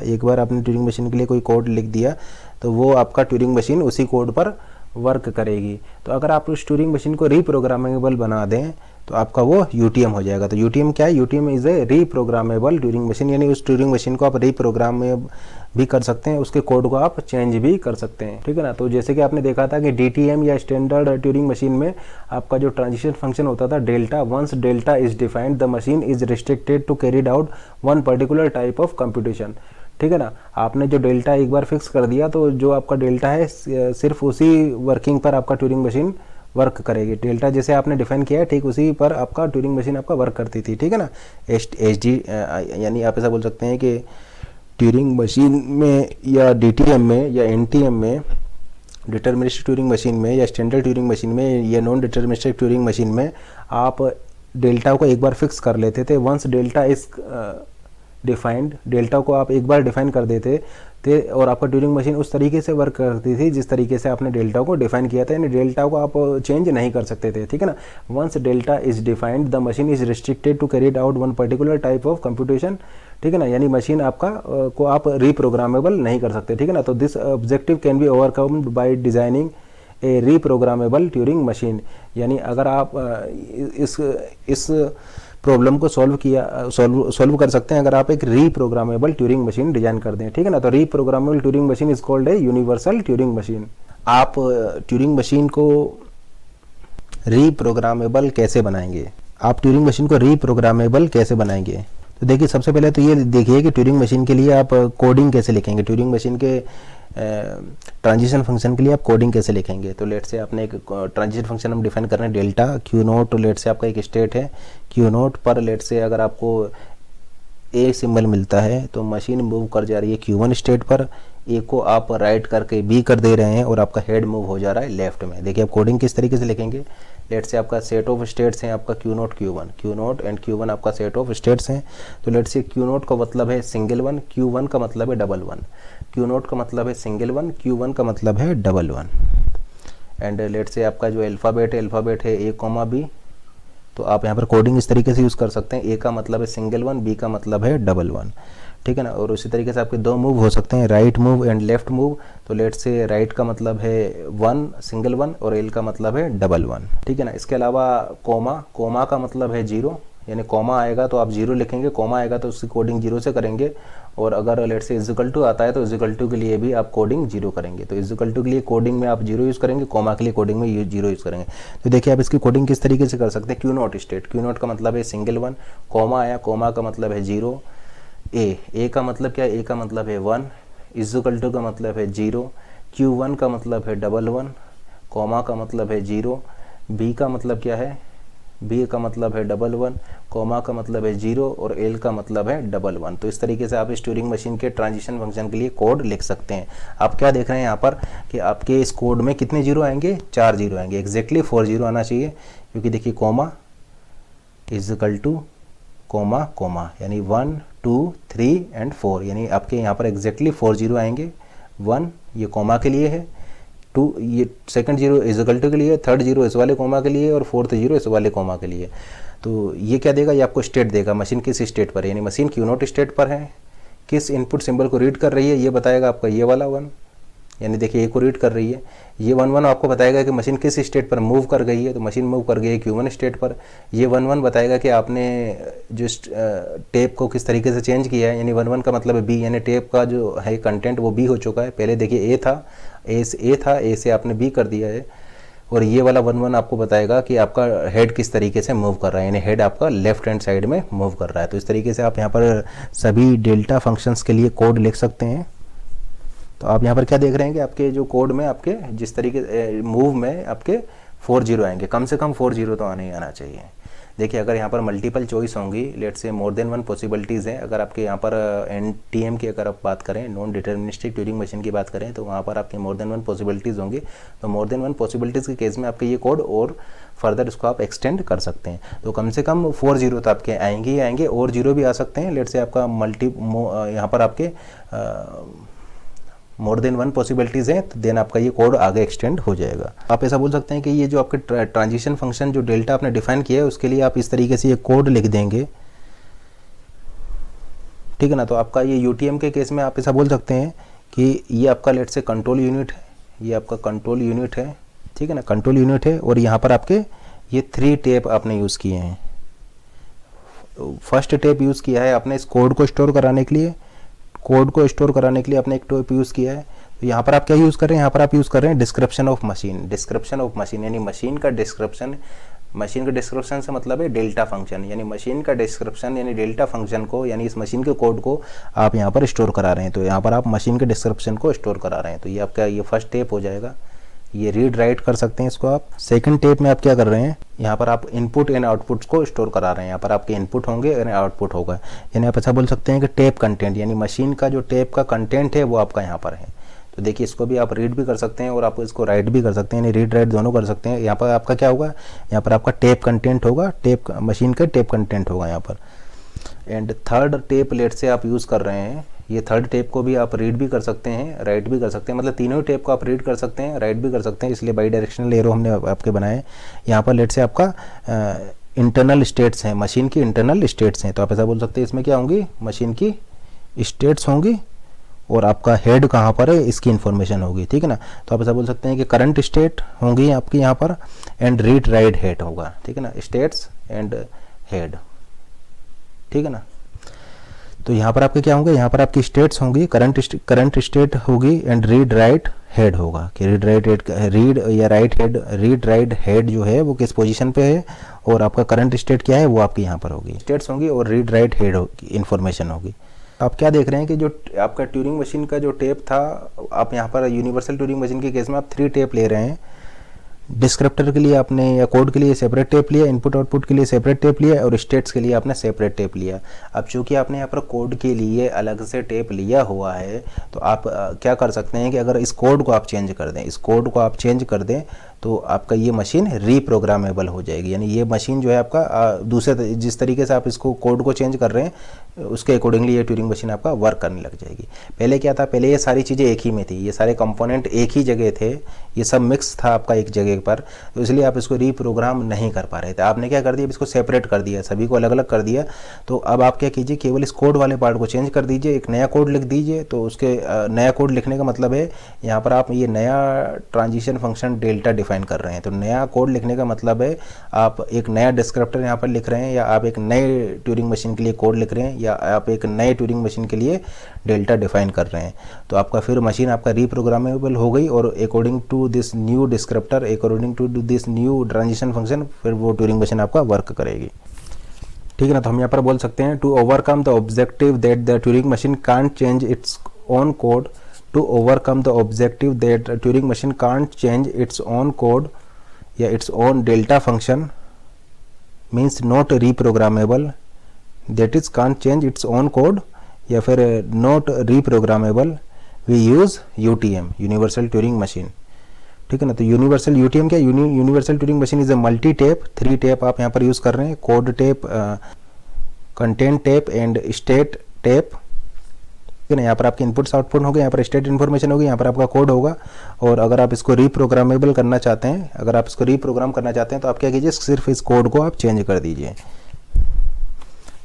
[SPEAKER 1] तो वो आपका ट्यूरिंग मशीन उसी कोड पर वर्क करेगी। तो अगर आप उस ट्यूरिंग मशीन को रीप्रोग्रामेबल बना दें तो आपका वो यूटीएम हो जाएगा। तो यूटीएम क्या है, UTM is a reprogrammable Turing machine, यानी उस ट्यूरिंग मशीन को आप रीप्रोग्राम में भी कर सकते हैं, उसके कोड को आप चेंज भी कर सकते हैं, ठीक है ना। तो जैसे कि आपने देखा था कि डीटीएम या स्टैंडर्ड ट्यूरिंग मशीन में आपका जो ट्रांजिशन फंक्शन होता था delta, once delta is defined the machine is restricted to carried out one particular type of computation, ठीक है ना। आपने जो डेल्टा एक बार फिक्स कर दिया तो जो आपका डेल्टा है सिर्फ उसी वर्किंग पर आपका ट्यूरिंग मशीन वर्क करेगी। डेल्टा जैसे आपने डिफाइन किया है ठीक उसी पर आपका ट्यूरिंग मशीन आपका वर्क करती थी, ठीक है ना। HD यानी आप ऐसा बोल सकते हैं कि ट्यूरिंग मशीन में या डीटीएम में या एनटीएम में, डिटर्मिनिस्टिक ट्यूरिंग मशीन में या स्टैंडर्ड ट्यूरिंग मशीन में या नॉन डिटर्मिनिस्टिक ट्यूरिंग मशीन में आप डेल्टा को एक बार फिक्स कर लेते थे। Once delta is defined, delta को आप एक बार डिफाइन कर देते थे और आपका ट्यूरिंग मशीन उस तरीके से वर्क करती थी जिस तरीके से आपने डेल्टा को डिफाइन किया था, यानी डेल्टा को आप चेंज नहीं कर सकते थे, ठीक है ना। Once delta is defined the machine is restricted to carried out one particular type of computation, ठीक है ना, यानी मशीन आपका को आप रीप्रोग्रामेबल नहीं कर सकते, ठीक है ना। तो this objective can be overcomed by designing a reprogrammable Turing machine, यानी अगर आप इस प्रॉब्लम को सॉल्व कर सकते हैं अगर आप एक रीप्रोग्रामेबल ट्यूरिंग मशीन डिजाइन कर दें, ठीक है ना। तो reprogrammable Turing machine is called a universal Turing machine. आप ट्यूरिंग मशीन को रीप्रोग्रामेबल कैसे बनाएंगे, आप ट्यूरिंग मशीन को रीप्रोग्रामेबल कैसे बनाएंगे? तो देखिए सबसे पहले तो ये देखिए कि ट्यूरिंग मशीन के लिए आप कोडिंग कैसे लिखेंगे, ट्यूरिंग मशीन के ट्रांजिशन फंक्शन के लिए आप कोडिंग कैसे लिखेंगे। तो लेट से आपने एक ट्रांजिशन फंक्शन हम डिफाइन कर रहे हैं delta Q note, late say आपका एक स्टेट है क्यू नोट पर, लेट से अगर आपको ए सिंबल मिलता है तो मशीन मूव कर जा रही है Q1 स्टेट पर, ए को आप राइट करके बी कर दे रहे हैं और आपका हेड मूव हो जा रहा है लेफ्ट में। देखिए आप कोडिंग किस तरीके से लिखेंगे, लेट से आपका सेट ऑफ स्टेट्स हैं आपका Q नोट एंड Q1 आपका सेट ऑफ स्टेट्स हैं। तो लेट से Q नोट का मतलब है सिंगल वन, Q1 का मतलब है डबल वन, Q नोट का मतलब है सिंगल वन, Q1 का मतलब है double one. And let say आपका जो अल्फ़ाबेट है A, B, तो आप यहाँ पर कोडिंग इस तरीके से यूज़ कर सकते हैं, ए का मतलब है सिंगल वन, बी का मतलब है डबल वन, ठीक है ना। और उसी तरीके से आपके दो मूव हो सकते हैं, right move and left move. तो लेट से राइट का मतलब है वन सिंगल वन और एल का मतलब है डबल वन, ठीक है ना। इसके अलावा कोमा का मतलब है जीरो, यानी कोमा आएगा तो आप जीरो लिखेंगे, कोमा आएगा तो उसकी कोडिंग जीरो से करेंगे और अगर लेट से इजिकल टू आता है तो इजिकल टू के लिए भी आप कोडिंग 0 करेंगे। तो इजिकल टू के लिए कोडिंग में आप 0 यूज़ करेंगे, कॉमा के लिए कोडिंग में 0 यूज़ करेंगे। तो देखिए आप इसकी कोडिंग किस तरीके से कर सकते हैं। Q not state, Q not का मतलब है सिंगल वन, कॉमा आया, कॉमा का मतलब है 0, ए का मतलब क्या है, ए का मतलब है 1, इजिकल टू का मतलब है 0, Q1 का मतलब है 11, कॉमा का मतलब है 0, बी का मतलब क्या है, बी का मतलब है 11, कॉमा का मतलब है 0 और एल का मतलब है 11। तो इस तरीके से आप इस ट्यूरिंग मशीन के ट्रांजिशन फंक्शन के लिए कोड लिख सकते हैं। आप क्या देख रहे हैं यहाँ पर कि आपके इस कोड में कितने जीरो आएंगे, 4 जीरो आएंगे, एग्जैक्टली 4 जीरो आना चाहिए, क्योंकि देखिए comma equal to comma comma यानी 1 2 3 एंड 4, यानी आपके यहाँ पर एग्जैक्टली 4 जीरो आएंगे। 1 ये कॉमा के लिए है, 2 ये सेकंड जीरो इजिकल टू के लिए, थर्ड जीरो इस वाले कॉमा के लिए और फोर्थ जीरो इस वाले कॉमा के लिए। तो ये क्या देगा, ये आपको स्टेट देगा, मशीन किस स्टेट पर है, यानी मशीन क्यू नॉट स्टेट पर है, किस इनपुट सिंबल को रीड कर रही है ये बताएगा आपका ये वाला 1, यानी देखिए ए को रीड कर रही है, ये 1 आपको बताएगा कि मशीन किस स्टेट पर मूव कर गई है, तो मशीन मूव कर गई है Q1 स्टेट पर। ये 1 बताएगा कि आपने जो टेप को किस तरीके से चेंज किया है, यानी 1 का मतलब है बी, यानी टेप का जो है कंटेंट वो बी हो चुका है। पहले देखिए ए से आपने बी कर दिया है। और ये वाला 1 आपको बताएगा कि आपका हेड किस तरीके से मूव कर रहा है, यानी हेड आपका लेफ्ट हैंड साइड में मूव कर रहा है। तो इस तरीके से आप यहाँ पर सभी डेल्टा फंक्शंस के लिए कोड लिख सकते हैं। तो आप यहाँ पर क्या देख रहे हैं कि आपके जो कोड में आपके जिस तरीके मूव में आपके 4 जीरो आएंगे, कम से कम 4 जीरो तो आने ही आना चाहिए। देखिए अगर यहाँ पर मल्टीपल चॉइस होंगी, लेट से मोर देन 1 पॉसिबिलिटीज़ हैं, अगर आपके यहाँ पर NTM की अगर आप बात करें, नॉन डिटर्मिनिस्टिक ट्यूरिंग मशीन की बात करें, तो वहाँ पर आपकी मोर देन 1 पॉसिबिलिटीज़ होंगी। तो मोर देन 1 पॉसिबिलिटीज़ के केस में आपके ये कोड और फर्दर इसको आप एक्सटेंड कर सकते हैं। तो कम से कम 4 जीरो तो आपके आएंगे ही आएंगे, और जीरो भी आ सकते हैं। लेट से आपका यहाँ पर आपके मोर देन 1 पॉसिबिलिटीज़ हैं, तो देन आपका ये कोड आगे एक्सटेंड हो जाएगा। आप ऐसा बोल सकते हैं कि ये जो आपके ट्रांजिशन फंक्शन जो डेल्टा आपने डिफाइन किया है उसके लिए आप इस तरीके से ये कोड लिख देंगे, ठीक है ना। तो आपका ये UTM के केस में आप ऐसा बोल सकते हैं कि ये आपका लेट से कंट्रोल यूनिट है, ये आपका कंट्रोल यूनिट है, ठीक है ना, कंट्रोल यूनिट है। और यहाँ पर आपके ये 3 टेप आपने यूज़ किए हैं। फर्स्ट टेप यूज़ किया है आपने इस कोड को स्टोर कराने के लिए, कोड को स्टोर कराने के लिए आपने एक टेप यूज़ किया है। तो यहाँ पर आप क्या यूज़ कर रहे हैं, यहाँ पर आप यूज़ कर रहे हैं description of machine. Description of machine यानी मशीन का डिस्क्रिप्शन, मशीन के डिस्क्रिप्शन से मतलब है डेल्टा फंक्शन, यानी मशीन का डिस्क्रिप्शन यानी डेल्टा फंक्शन को, यानी इस मशीन के कोड को आप यहाँ पर स्टोर करा रहे हैं। तो यहाँ पर आप मशीन के डिस्क्रिप्शन को स्टोर करा रहे हैं। तो ये आपका ये फर्स्ट टेप हो जाएगा, ये रीड राइट कर सकते हैं इसको आप। सेकंड टेप में आप क्या कर रहे हैं, यहाँ पर आप इनपुट एंड आउटपुट को स्टोर करा रहे हैं। यहाँ पर आपके इनपुट होंगे और आउटपुट होगा, यानी आप ऐसा बोल सकते हैं कि टेप कंटेंट, यानी मशीन का जो टेप का कंटेंट है वो आपका यहाँ पर है। तो देखिए इसको भी आप रीड भी कर सकते हैं और आप इसको राइट भी कर सकते हैं, यानी रीड राइट दोनों कर सकते हैं। यहाँ पर आपका क्या होगा, यहाँ पर आपका टेप कंटेंट होगा, टेप मशीन का टेप कंटेंट होगा यहाँ पर। एंड थर्ड टेप लेट से आप यूज़ कर रहे हैं, ये थर्ड टेप को भी आप रीड भी कर सकते हैं, राइट भी कर सकते हैं, मतलब तीनों टेप को आप रीड कर सकते हैं, राइट भी कर सकते हैं, इसलिए बाई डायरेक्शनल एरो हमने आपके बनाए। यहाँ पर लेट से आपका इंटरनल स्टेट्स हैं, मशीन की इंटरनल स्टेट्स हैं। तो आप ऐसा बोल सकते हैं इसमें क्या होंगी, मशीन की स्टेट्स होंगी और आपका हेड कहाँ पर है इसकी इन्फॉर्मेशन होगी, ठीक है ना। तो आप ऐसा बोल सकते हैं कि करंट स्टेट होंगी आपकी यहाँ पर, एंड रीड राइट हेड होगा, ठीक है ना, स्टेट्स एंड हेड, ठीक है ना। तो यहाँ पर आपके क्या होंगे, यहाँ पर आपकी स्टेट्स होंगी, करंट स्टेट होगी एंड रीड राइट हेड होगा, कि रीड राइट हेड, रीड या write head, read write head जो है वो किस पोजीशन पे है, और आपका करंट स्टेट क्या है वो आपकी यहाँ पर होगी, स्टेट्स होंगी और रीड राइट हेड इन्फॉर्मेशन होगी। आप क्या देख रहे हैं कि जो आपका ट्यूरिंग मशीन का जो टेप था, आप यहाँ पर यूनिवर्सल ट्यूरिंग मशीन के केस में आप 3 टेप ले रहे हैं। डिस्क्रिप्टर के लिए आपने या कोड के लिए सेपरेट टेप लिया, इनपुट आउटपुट के लिए सेपरेट टेप लिया और स्टेट्स के लिए आपने सेपरेट टेप लिया। अब चूंकि आपने यहाँ पर कोड के लिए अलग से टेप लिया हुआ है, तो आप क्या कर सकते हैं कि अगर इस कोड को आप चेंज कर दें, इस कोड को आप चेंज कर दें, तो आपका ये मशीन रीप्रोग्रामेबल हो जाएगी। यानी ये मशीन जो है आपका दूसरे जिस तरीके से आप इसको कोड को चेंज कर रहे हैं उसके अकॉर्डिंगली ये ट्यूरिंग मशीन आपका वर्क करने लग जाएगी। पहले क्या था, पहले ये सारी चीज़ें एक ही में थी, ये सारे कंपोनेंट एक ही जगह थे, ये सब मिक्स था आपका एक जगह पर, तो इसलिए आप इसको रीप्रोग्राम नहीं कर पा रहे थे। आपने क्या कर दिया, इसको सेपरेट कर दिया, सभी को अलग अलग कर दिया। तो अब आप क्या कीजिए, केवल इस कोड वाले पार्ट को चेंज कर दीजिए, एक नया कोड लिख दीजिए। तो उसके नया कोड लिखने का मतलब है यहाँ पर आप ये नया ट्रांजिशन फंक्शन डेल्टा डिफाइन कर रहे हैं। तो नया कोड लिखने का मतलब है आप एक नया डिस्क्रिप्टर यहाँ पर लिख रहे हैं, या आप एक नए ट्यूरिंग मशीन के लिए कोड लिख रहे हैं, या आप एक नए ट्यूरिंग मशीन के लिए डेल्टा डिफाइन कर रहे हैं। तो आपका फिर मशीन आपका रीप्रोग्रामेबल हो गई, और according to this new descriptor, according to this new transition function, फिर वो ट्यूरिंग मशीन आपका वर्क करेगी। ठीक है ना। तो हम यहाँ पर बोल सकते हैं, to overcome the objective that the Turing machine can't change its own code, to overcome the objective that Turing machine can't change its own code या its own delta function means not reprogrammable, that is can't change its own code या फिर not reprogrammable, we use UTM, universal Turing machine. ठीक है ना। तो universal UTM क्या, universal Turing machine is a multi tape, 3 tap आप यहाँ पर यूज़ कर रहे हैं, code tap, content tap and state tap. ठीक है ना। यहाँ पर आपके इनपुट्स आउटपुट होंगे, यहाँ पर स्टेट इन्फॉर्मेशन होगी, यहाँ पर आपका कोड होगा। और अगर आप इसको रीप्रोग्रामेबल करना चाहते हैं, अगर आप इसको रीप्रोग्राम करना चाहते हैं तो आप क्या कीजिए, सिर्फ इस कोड को आप चेंज कर दीजिए।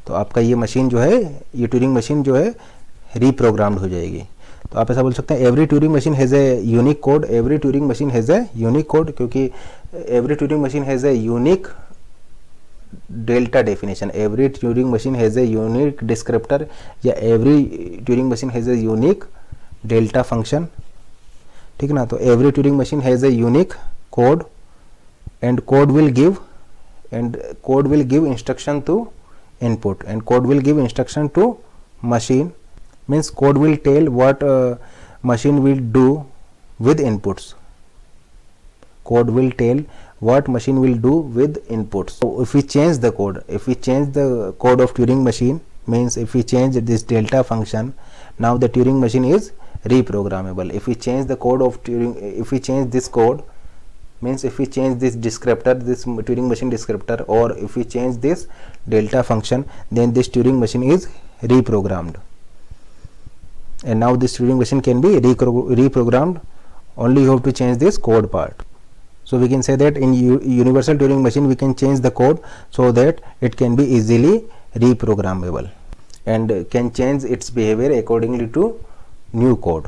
[SPEAKER 1] तो आपका ये मशीन जो है, ये ट्यूरिंग मशीन जो है रीप्रोग्राम्ड हो जाएगी। तो आप ऐसा बोल सकते हैं, every Turing machine has a unique code, every Turing machine has a unique code, क्योंकि every Turing machine has a unique delta definition, every Turing machine has a unique descriptor, या every Turing machine has a unique delta function. ठीक है ना। तो every Turing machine has a unique code and code will give instruction to input and code will give instruction to machine, means code will tell what machine will do with inputs, code will tell what machine will do with inputs. So if we change the code, if we change the code of Turing machine, means if we change this delta function, now the Turing machine is reprogrammable. If we change the code of Turing, if we change this code, means if we change this descriptor, this Turing machine descriptor, or if we change this delta function, then this Turing machine is reprogrammed, and now this Turing machine can be reprogrammed. Only you have to change this code part. So we can say that in universal Turing machine we can change the code so that it can be easily reprogrammable and can change its behavior accordingly to new code.